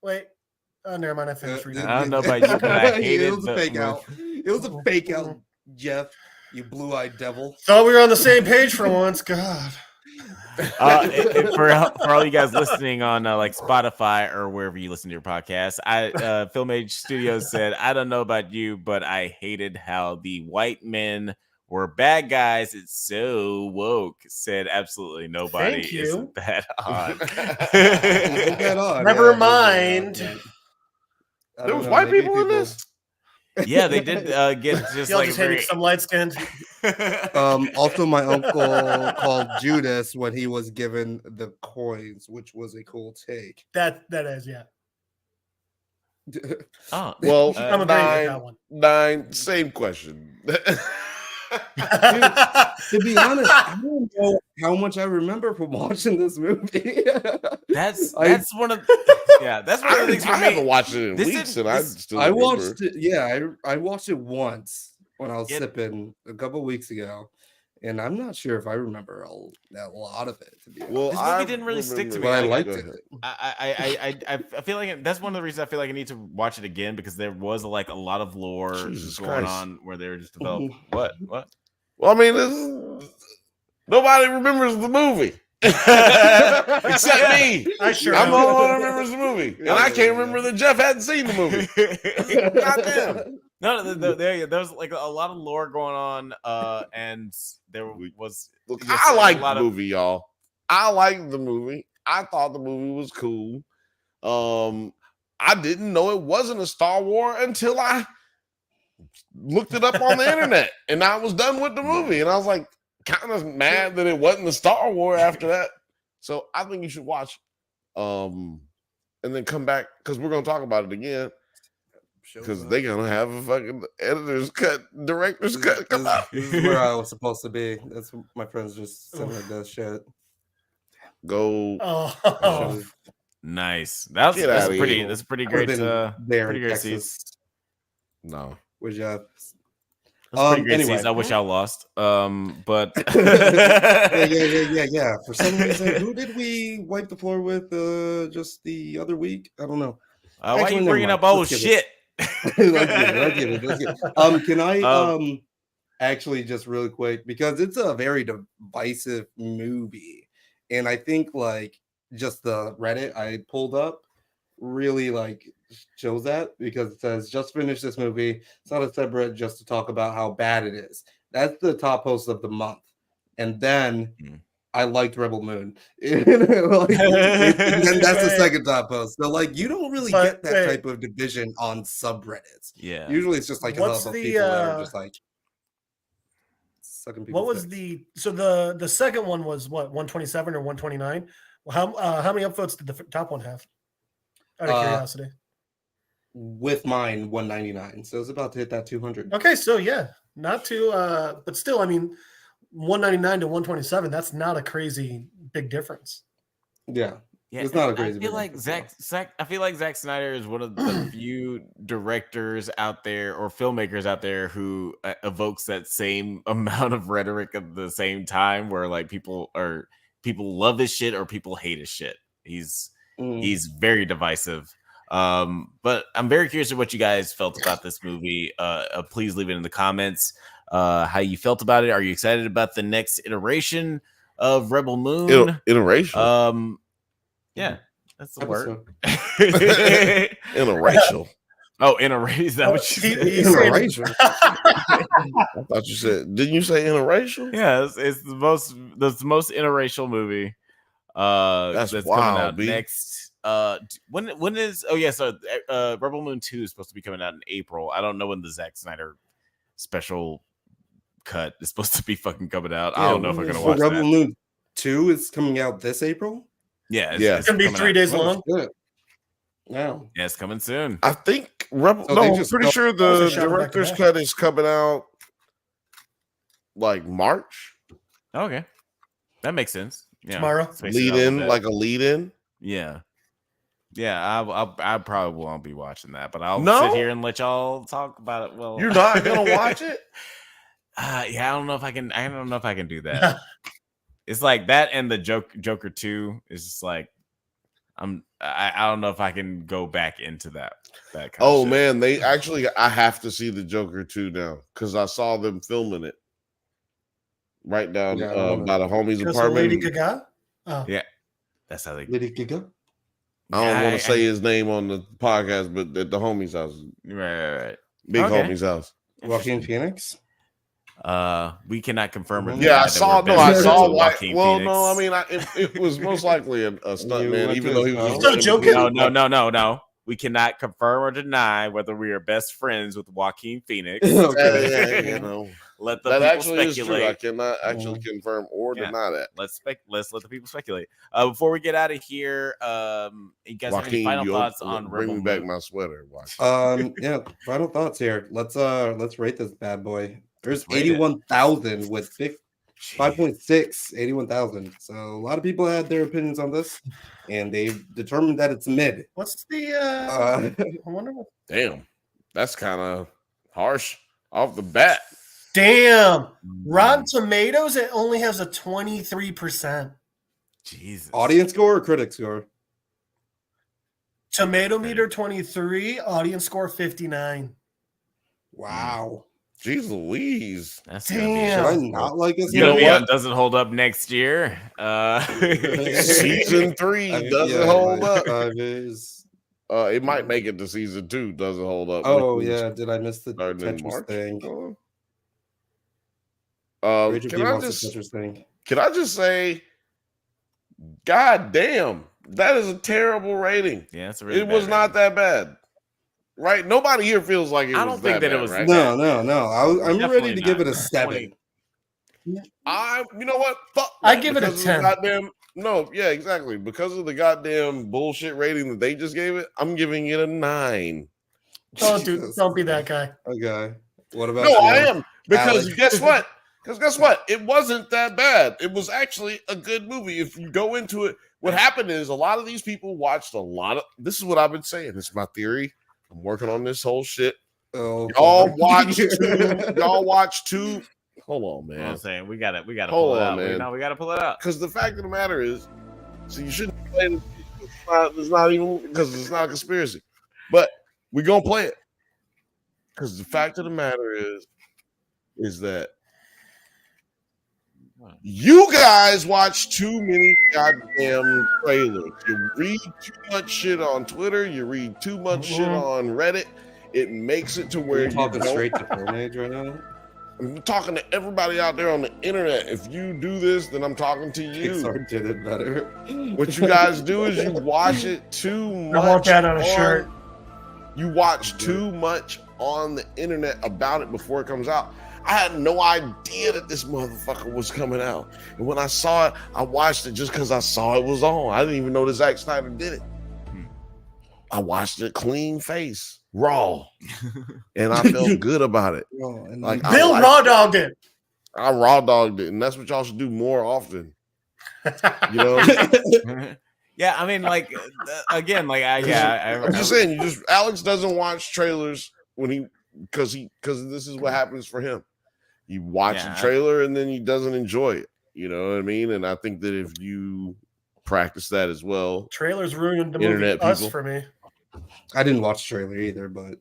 never mind. I finished reading. I don't know about you, but I hated it was a fake out. It was a fake out, Jeff. You blue-eyed devil. Thought we were on the same page for once. God. For all you guys listening on like Spotify or wherever you listen to your podcast, Film Age Studios said, I don't know about you, but I hated how the white men were bad guys. It's so woke. Said absolutely nobody. Thank you. Isn't that on? Never mind. There was white people in this. Yeah, they did get just Y'all like just hating some light skins. Also, my uncle called Judas when he was given the coins, which was a cool take. That is, yeah. Oh, well, I'm agreeing with that one. 9, same question. To be honest, I don't know how much I remember from watching this movie. That's one of the things for me. I haven't watched it in weeks, and I watched it. Yeah, I watched it once when I was sipping a couple weeks ago, and I'm not sure if I remember a lot of it. To be honest. Well, This movie didn't really stick to me. But I liked it. I feel like that's one of the reasons I feel like I need to watch it again because there was a lot of lore going on where they were just developing. What? Well, I mean, nobody remembers the movie except me. I'm the only one who remembers the movie, and I can't remember that Jeff hadn't seen the movie. Goddamn. No, there was like a lot of lore going on, and there was. Look, I like the movie, y'all. I liked the movie. I thought the movie was cool. I didn't know it wasn't a Star Wars until I looked it up on the internet, and I was done with the movie, and I was like, kind of mad that it wasn't a Star Wars after that. So I think you should watch, and then come back because we're gonna talk about it again. Because they're gonna have a fucking editor's cut, director's cut come out. This is where I was supposed to be. That's what my friends just sent me that shit. Go. Oh. Nice. That's pretty great. Pretty great season. No. Would you have? That's pretty great season. I wish I lost. But yeah. For some reason, who did we wipe the floor with just the other week? I don't know. Why are you bringing up old shit? Let's get it. Can I actually just really quick, because it's a very divisive movie, and I think like just the Reddit I pulled up really like shows that, because it says just finished this movie. It's not a subreddit just to talk about how bad it is. That's the top post of the month, and then I liked Rebel Moon. And then that's the second top post. So like you don't really get that type of division on subreddits. Yeah. Usually it's just like a hub of people that are just like sucking people. What was the second one was what, 127 or 129? Well, how many upvotes did the top one have? Out of curiosity. With mine 199. So it's about to hit that 200. Okay, so yeah. Not too but still, I mean 199 to 127, that's not a crazy big difference. Yeah, it's not a crazy. I feel like Zack Snyder is one of the few directors out there or filmmakers out there who evokes that same amount of rhetoric at the same time, where like people love his shit or people hate his shit. He's very divisive. But I'm very curious of what you guys felt about this movie. Please leave it in the comments. How you felt about it? Are you excited about the next iteration of Rebel Moon? Iteration. Yeah, that's the word. Interracial. Oh, interracial. Is that what you said? Interracial. I thought you said. Didn't you say interracial? Yeah, it's the most interracial movie. That's wild, coming out next. When is? Oh yeah, so Rebel Moon 2 is supposed to be coming out in April. I don't know when the Zack Snyder special cut is supposed to be fucking coming out. I don't know if I'm gonna watch Rebel Moon 2 is coming out this April. Yeah, it's gonna be 3 days long. Yeah, it's coming soon. I think I'm pretty sure the director's cut is coming out like March. Okay, that makes sense. Yeah. Tomorrow, lead in. Yeah. I probably won't be watching that, but I'll sit here and let y'all talk about it. Well, you're not gonna watch it. Yeah, I don't know if I can. I don't know if I can do that. It's like that, and the Joker 2 is just like I don't know if I can go back into that kind of shit. Man, I have to see the Joker 2 now because I saw them filming it right down by the homie's apartment. Lady Gaga. Oh. Yeah, that's how they. Lady Gaga. I don't want to say his name on the podcast, but at the homie's house, right. Big homie's house. Joaquin Phoenix. We cannot confirm or deny. Yeah, I saw. Joaquin well, Phoenix. no, I mean, it was most likely a stuntman, even though he was still joking. No. We cannot confirm or deny whether we are best friends with Joaquin Phoenix. Okay. Let the that people actually speculate. Is true. I cannot actually confirm or deny that. Let's let the people speculate. Before we get out of here, you guys have any final thoughts on Rebel Moon? Bring me back my sweater. Yeah. Final thoughts here. Let's rate this bad boy. There's 81,000 with 5.6, 81,000. So a lot of people had their opinions on this, and they've determined that it's mid. What's the? I wonder what. Damn, that's kind of harsh off the bat. Damn. Rotten Tomatoes, it only has a 23%. Jesus. Audience score or critic score? Tomato meter 23, audience score 59. Wow. Jeez Louise. That's Damn. Should I not like this? You know what? what doesn't hold up next year? Season 3 doesn't hold up. Is... It might make it to season 2. Doesn't hold up. Oh yeah, did I miss the starting in Tetris March? thing? Can I just say, God damn, that is a terrible rating. Yeah, it's a really it was bad not rating. that bad. Right? Nobody here feels like it was. I don't think that it was right? No. I'm Definitely ready to give not. it a 7. You know what? Fuck. I that, give it a because of the 10. Goddamn. No, yeah, exactly. Because of the goddamn bullshit rating that they just gave it, I'm giving it a 9. Oh, dude, don't be that guy. Okay. What about No, you? I am. Because Alex? guess what? It wasn't that bad. It was actually a good movie. If you go into it, what happened is a lot of these people watched a lot of. This is what I've been saying. This is my theory. I'm working on this whole shit. Oh, Y'all watch two. Hold on, man. I'm saying we gotta Hold pull it on, out. man. We gotta pull it out. Because the fact of the matter is, so you shouldn't play it. It's not even because it's not a conspiracy. But we're gonna play it. Because the fact of the matter is that you guys watch too many goddamn trailers. You read too much shit on Twitter. You read too much shit on Reddit. It makes it to where you're talking straight to Film Age right now. I'm talking to everybody out there on the internet. If you do this, then I'm talking to you. Pixar did it better. What you guys do is you watch it too much. I want that on a shirt. You watch too much on the internet about it before it comes out. I had no idea that this motherfucker was coming out. And when I saw it, I watched it just because I saw it was on. I didn't even know that Zack Snyder did it. I watched it clean face, raw. And I felt good about it. Like Bill raw dogged it. I raw dogged it. And that's what y'all should do more often. You know? Yeah, I mean, like, again, like, I'm just saying, Alex doesn't watch trailers because this is what happens for him. He watches the trailer and then he doesn't enjoy it. You know what I mean? And I think that if you practice that as well, trailers ruined the movie Us for me. I didn't watch the trailer either, but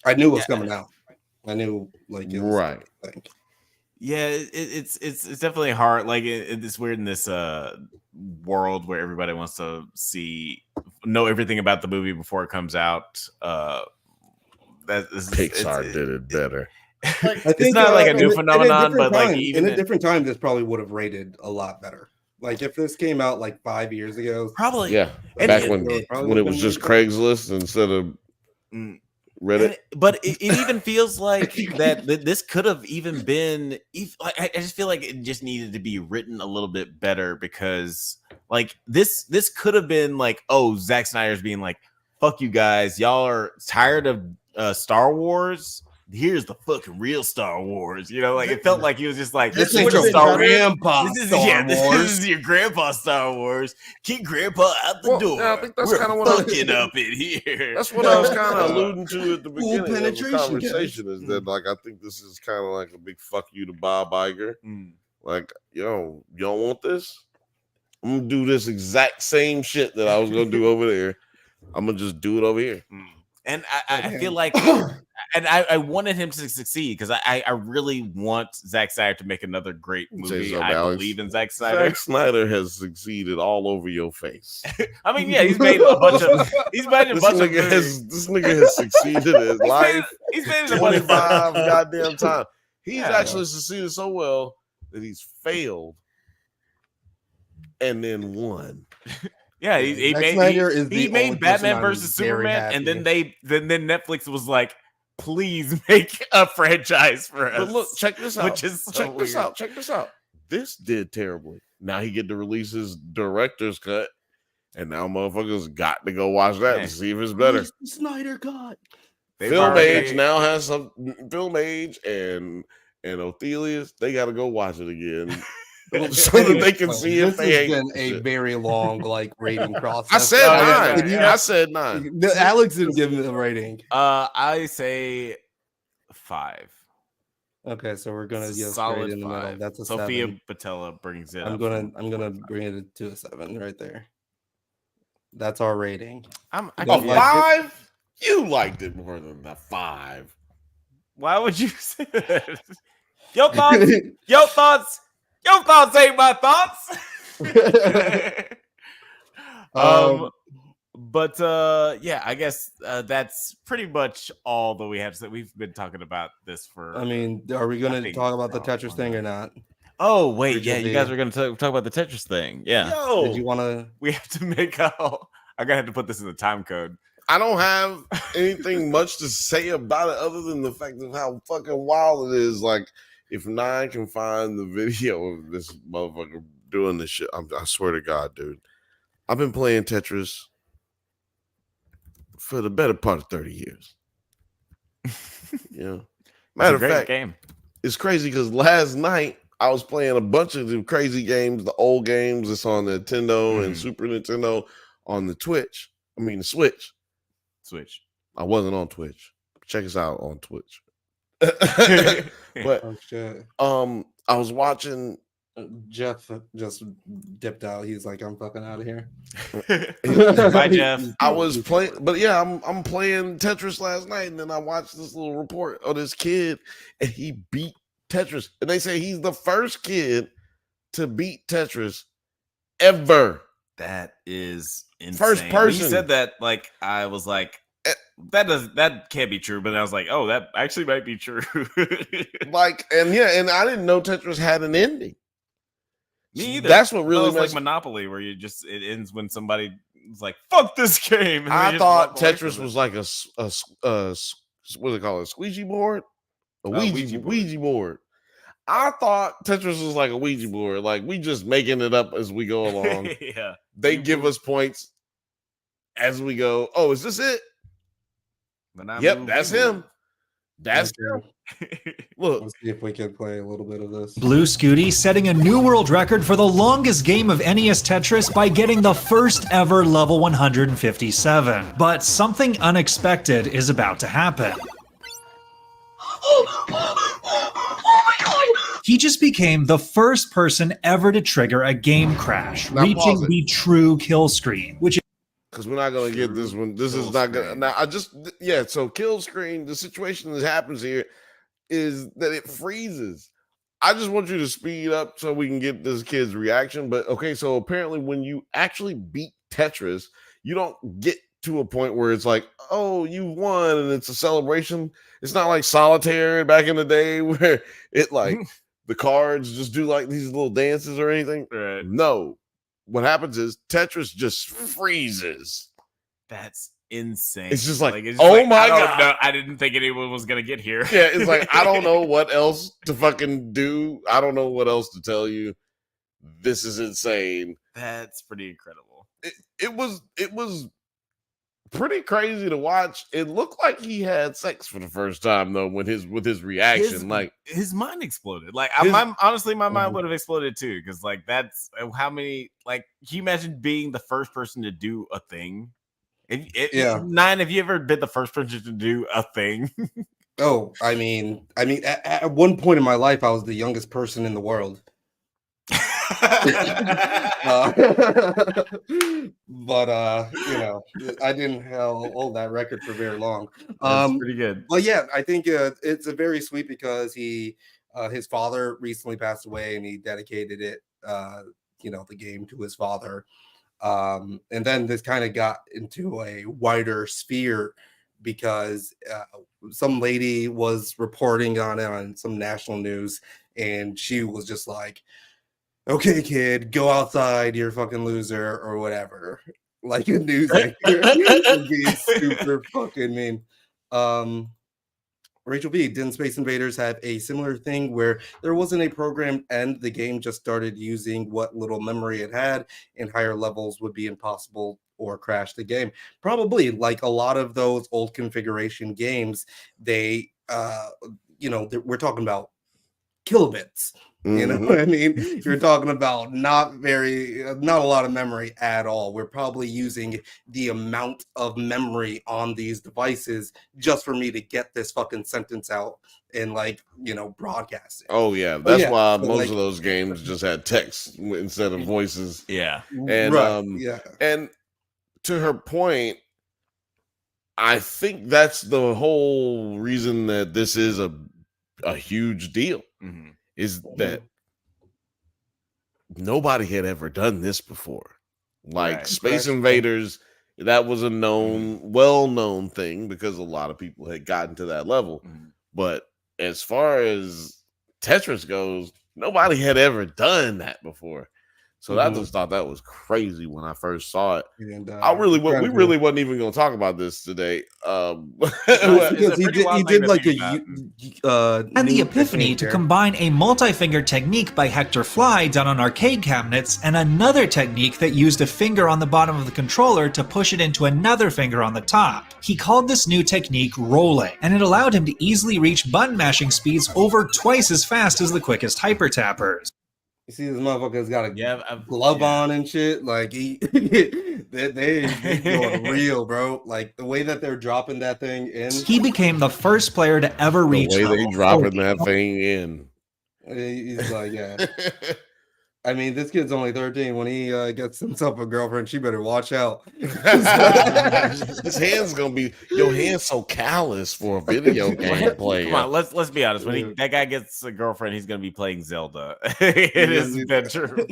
I knew it was coming out. I knew, like, it was right. Yeah, it's definitely hard. Like, it's weird in this world where everybody wants to know everything about the movie before it comes out. Pixar did it better. Like, I think it's not like a new phenomenon, but time, like even in a different time, this probably would have rated a lot better. Like if this came out like 5 years ago, probably back when it was just Craigslist instead of Reddit. But it even feels like that this could have even been. I just feel like it just needed to be written a little bit better because like this could have been like, oh, Zack Snyder's being like, fuck you guys, y'all are tired of Star Wars. Here's the fucking real Star Wars, you know. Like it felt like he was just like, this is your grandpa. This is your grandpa Star Wars. Kick grandpa out the door. Yeah, I think that's kind of what fucking up in here. That's what I was kind of alluding to at the beginning of the conversation. Is that like I think this is kind of like a big fuck you to Bob Iger. Like, yo, you don't want this? I'm gonna do this exact same shit that I was gonna do over there. I'm gonna just do it over here. And I feel like, and I wanted him to succeed because I really want Zack Snyder to make another great movie. I believe in Zack Snyder. Zack Snyder has succeeded all over your face. I mean, yeah, he's made a bunch of. He's made a bunch of. This nigga has succeeded in his life. He's made a 25 goddamn times. He's actually succeeded so well that he's failed and then won. Yeah, he made Batman versus Superman, and then then Netflix was like, "Please make a franchise for us." But look, check this out. Check this out. This did terribly. Now he get to release his director's cut, and now motherfuckers got to go watch that to see if it's better. Snyder cut. Film Age now has some Film Age and Othelius. They got to go watch it again. So that they can see if they been a very long rating process. I said 9. Alex didn't give me the rating. I say 5. Okay, so we're gonna just solid grade in the middle. 5. That's a Sophia 7. Patella brings it. I'm gonna bring it to a 7 right there. That's our rating. A 5? You liked it more than a 5. Why would you say that? Your thoughts? Your thoughts? Your thoughts ain't my thoughts. But yeah, I guess that's pretty much all that we have to say. We've been talking about this for. I mean, are we going to talk about the Tetris thing or not? Oh wait, yeah, you guys were going to talk about the Tetris thing. Yeah. Yo, did you want to? We have to make out. I'm gonna have to put this in the time code. I don't have anything much to say about it other than the fact of how fucking wild it is. Like, if Nine can find the video of this motherfucker doing this shit, I swear to God, dude, I've been playing Tetris for the better part of 30 years. Matter of fact, game. It's crazy because last night I was playing a bunch of the crazy games, the old games that's on Nintendo and Super Nintendo on the Switch. Switch. I wasn't on Twitch. Check us out on Twitch. But I was watching. Jeff just dipped out. He's like, I'm fucking out of here. Bye, Jeff. I was playing, but yeah, I'm playing Tetris last night, and then I watched this little report of this kid, and he beat Tetris. And they say he's the first kid to beat Tetris ever. That is insane. First person. When you said that, like, I was like, that can't be true. But I was like, oh, that actually might be true. And I didn't know Tetris had an ending. Me either. That's what really like Monopoly, where it ends when somebody is like, "Fuck this game." And I thought Tetris was like a what do they call it? A squeegee board, Ouija board. I thought Tetris was like a Ouija board. Like, we just making it up as we go along. Yeah, they give us points as we go. Oh, is this it? Yep, that's him. That's him. Look, let's see if we can play a little bit of this. Blue Scooty setting a new world record for the longest game of NES Tetris by getting the first ever level 157. But something unexpected is about to happen. He just became the first person ever to trigger a game crash, reaching the true kill screen, which because we're not going to get this one. This is not going to. Now, so kill screen, the situation that happens here is that it freezes. I just want you to speed up so we can get this kid's reaction. But okay, so apparently when you actually beat Tetris, you don't get to a point where it's like, oh, you won and it's a celebration. It's not like solitaire back in the day where it like the cards just do like these little dances or anything. Right. No. What happens is Tetris just freezes. That's insane. It's just like, it's oh my God. No, I didn't think anyone was going to get here. Yeah, it's like, I don't know what else to fucking do. I don't know what else to tell you. This is insane. That's pretty incredible. It was pretty crazy to watch. It looked like he had sex for the first time though, with his reaction. His mind exploded. Like, honestly, my mind would have exploded too, because like that's how many. Like, can you imagine being the first person to do a thing? Nine, have you ever been the first person to do a thing? Oh, I mean, at one point in my life, I was the youngest person in the world. But I didn't hold that record for very long. That's pretty good. Well, yeah, I think it's a very sweet because his father recently passed away and he dedicated it, the game to his father. And then this kind of got into a wider sphere because some lady was reporting on it on some national news, and she was just like, okay, kid, go outside, you're a fucking loser, or whatever. Like a news anchor would be super fucking mean. Rachel B, didn't Space Invaders have a similar thing where there wasn't a programmed end? The game just started using what little memory it had, and higher levels would be impossible or crash the game. Probably, like a lot of those old configuration games, they, we're talking about kilobits. You know what I mean? You're talking about not a lot of memory at all. We're probably using the amount of memory on these devices just for me to get this fucking sentence out and broadcast it. Oh yeah, that's why most of those games just had text instead of voices. Yeah, and yeah. And to her point, I think that's the whole reason that this is a huge deal. Is that nobody had ever done this before. Like Space Invaders, that was a well-known thing because a lot of people had gotten to that level. But as far as Tetris goes, nobody had ever done that before. So I just thought that was crazy when I first saw it. And, we really wasn't even going to talk about this today. Because he did like and the epiphany to combine a multi-finger technique by Hector Fly done on arcade cabinets and another technique that used a finger on the bottom of the controller to push it into another finger on the top. He called this new technique rolling, and it allowed him to easily reach button mashing speeds over twice as fast as the quickest hyper tappers. You see, this motherfucker's got a glove on and shit. Like they going real, bro. Like the way that they're dropping that thing in. He became the first player to ever reach the way they dropping that thing in. He's like, yeah. I mean, this kid's only 13. When he gets himself a girlfriend, she better watch out. His hand's gonna be your hand's so callous for a video game player. Come on, let's be honest. When that guy gets a girlfriend, he's gonna be playing Zelda in his bedroom.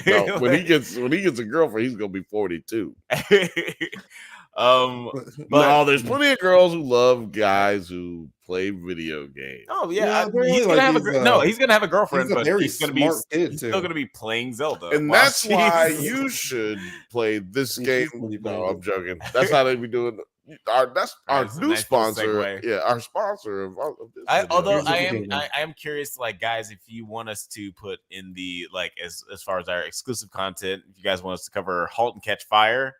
No, when he gets a girlfriend, he's gonna be 42. But there's plenty of girls who love guys who play video games. Oh yeah, he's gonna have he's gonna have a girlfriend, but he's still gonna be playing Zelda. And that's why you should play this game. No, I'm joking. That's how they be doing. That's our new sponsor. Yeah, our sponsor of this. I am curious, like, guys, if you want us to put in the as far as our exclusive content, if you guys want us to cover Halt and Catch Fire.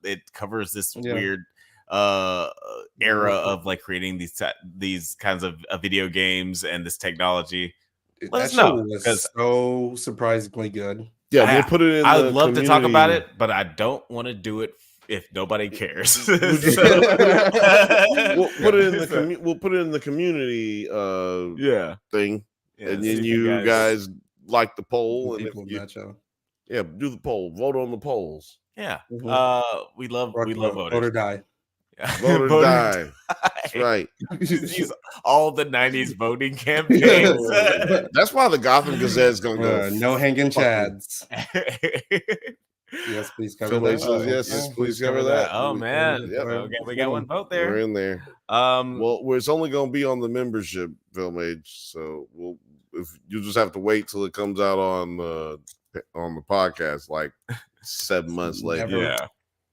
It covers this weird era of creating these kinds of video games and this technology. Let us know, because so surprisingly good. Yeah, we'll put it in. I would love to talk about it, but I don't want to do it if nobody cares. We'll put it in the community thing, and then you guys like the poll and do the poll. Vote on the polls. Yeah, we love voting. Vote or die. Vote or die. That's right. Use all the 90s voting campaigns. That's why the Gotham Gazette is going to go. No hanging chads. Yes, please cover that. Yes, please cover that. Oh man, we got one vote there. We're in there. It's only going to be on the membership, Film Age. So you just have to wait till it comes out on the podcast, 7 months later. Yeah.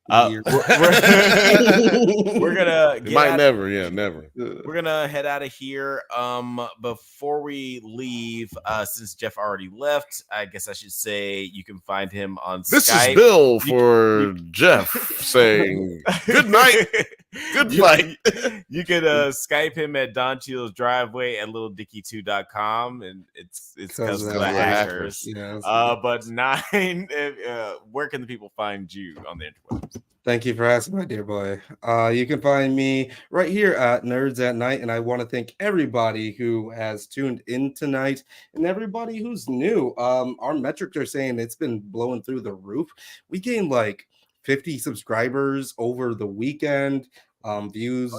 We're gonna never. We're gonna head out of here. Before we leave, since Jeff already left, I guess I should say you can find him on Skype. This is Bill for Jeff saying good night. Good night. You can Skype him at Don Cheadle's driveway at littledickie2.com, and it's because of the hackers. Yeah, but where can the people find you on the interwebs? Thank you for asking, my dear boy. You can find me right here at Nerds at Night, and I want to thank everybody who has tuned in tonight and everybody who's new. Our metrics are saying it's been blowing through the roof. We gained 50 subscribers over the weekend. Views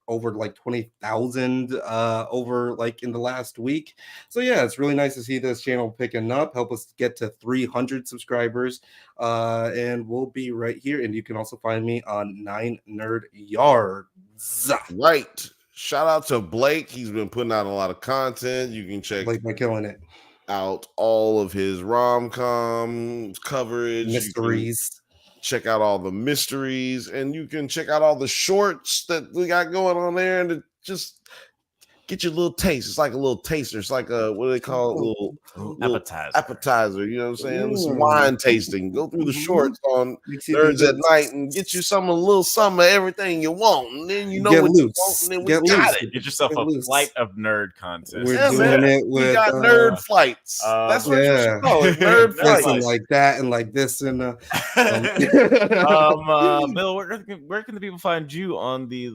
over 20,000 over in the last week. So yeah, it's really nice to see this channel picking up. Help us get to 300 subscribers, and we'll be right here. And you can also find me on 9 Nerd Yards. Right. Shout out to Blake. He's been putting out a lot of content. You can check Blake by killing it out all of his rom-com coverage, mysteries. Check out all the mysteries, and you can check out all the shorts that we got going on there, and just get your little taste. It's like a little taster. It's like a, what do they call it? Little appetizer. You know what I'm saying? Some wine tasting. Go through the shorts on Nerds at Night and get you a little some of everything you want. And then you know what you want. And then we got it. Get yourself a flight of nerd content. We're doing it with, we got nerd flights. That's what you call it. Nerd flights. Like that and like this and Bill, where can the people find you on the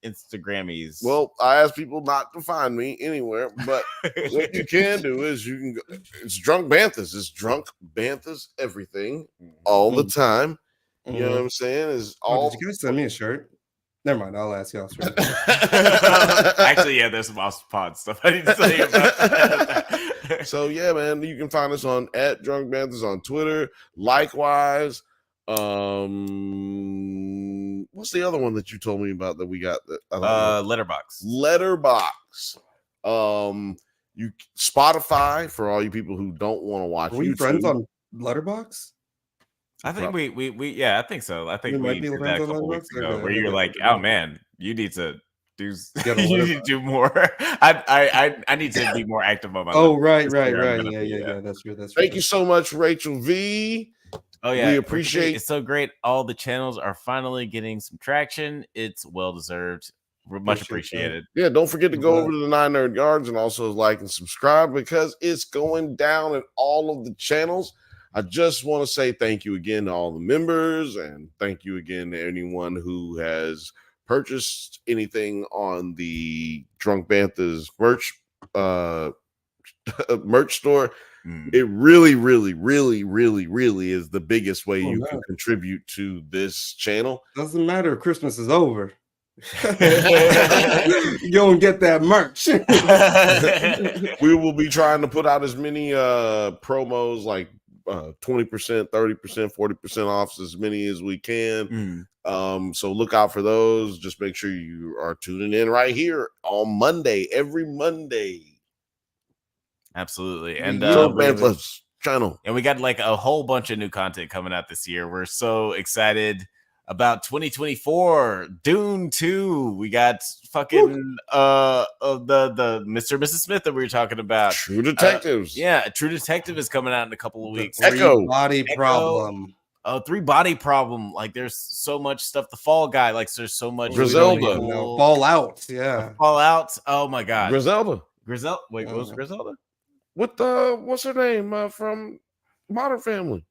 Instagrammies? Well, I ask people not to find me anywhere, but what you can do is you can go. It's Drunk Banthas. It's Drunk Banthas everything all the time. You know what I'm saying? Is all. Did you guys send me a shirt? Never mind. I'll ask y'all. Actually, yeah, there's some awesome pod stuff I need to tell you about. So yeah, man, you can find us on @Drunk Banthas on Twitter. Likewise. What's the other one that you told me about that we got? Letterbox. You Spotify for all you people who don't want to watch. Are we friends on Letterbox? I think we I think so. I think we did that a couple weeks ago where you're like, oh man, you need to do more. I need to be more active on my. Oh right. Yeah. That's true. Thank you so much, Rachel V. Oh yeah, we appreciate it's so great. All the channels are finally getting some traction. It's well deserved. Much appreciated. Yeah, don't forget to go over to the 9 Nerd Yards and also like and subscribe because it's going down in all of the channels. I just want to say thank you again to all the members and thank you again to anyone who has purchased anything on the Drunk Banthas merch store. It really is the biggest way you can contribute to this channel. Doesn't matter if Christmas is over. You go and get that merch. We will be trying to put out as many promos like 20%, 30%, 40% off, as many as we can. So look out for those. Just make sure you are tuning in right here on Monday, every Monday. Absolutely. And channel. And we got like a whole bunch of new content coming out this year. We're so excited about 2024. Dune 2. We got fucking the Mr. and Mrs. Smith that we were talking about. True Detectives. True Detective is coming out in a couple of weeks. Body Problem. Oh, 3 Body Problem. Like there's so much stuff. The Fall Guy. Like there's so much. Griselda. Fallout. Yeah. Fallout. Oh my god. Griselda. Wait, what was Griselda? With what's her name from Modern Family?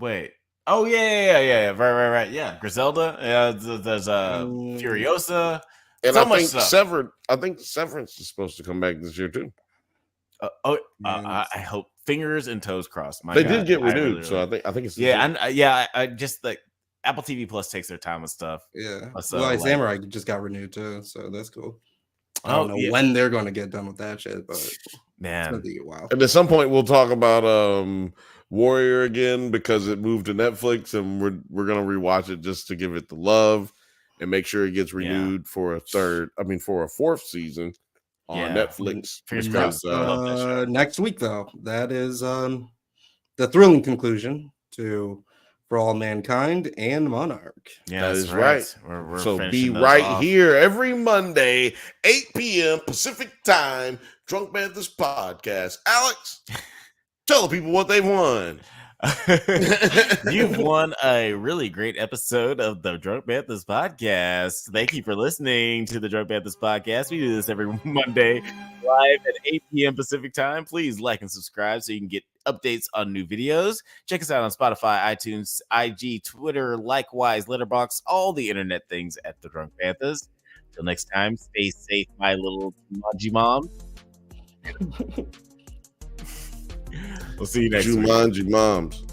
Wait. Oh yeah. Right. Yeah, Griselda. There's Furiosa. And so I much think stuff. Severance is supposed to come back this year too. I hope fingers and toes crossed. They did get renewed, so I think it's I just like Apple TV Plus takes their time with stuff. Yeah. So, Samurai just got renewed too, so that's cool. I don't know when they're going to get done with that shit, but man, it's going to be a while. And at some point, we'll talk about Warrior again because it moved to Netflix, and we're going to rewatch it just to give it the love and make sure it gets renewed for a fourth season on Netflix. Because, next week, though, that is the thrilling conclusion to For All Mankind and Monarch. Yeah, that is right. We're so be right here every Monday, 8 p.m. Pacific time, Drunk Banthas podcast. Alex, tell the people what they've won. You've won a really great episode of the Drunk Banthas podcast. Thank you for listening to the Drunk Banthas podcast. We do this every Monday live at 8 p.m. Pacific time. Please like and subscribe so you can get updates on new videos. Check us out on Spotify, iTunes, IG, Twitter, likewise, Letterboxd, all the internet things at the Drunk Banthas. Till next time, stay safe, my little Jumanji mom. We'll see you next week. Jumanji moms.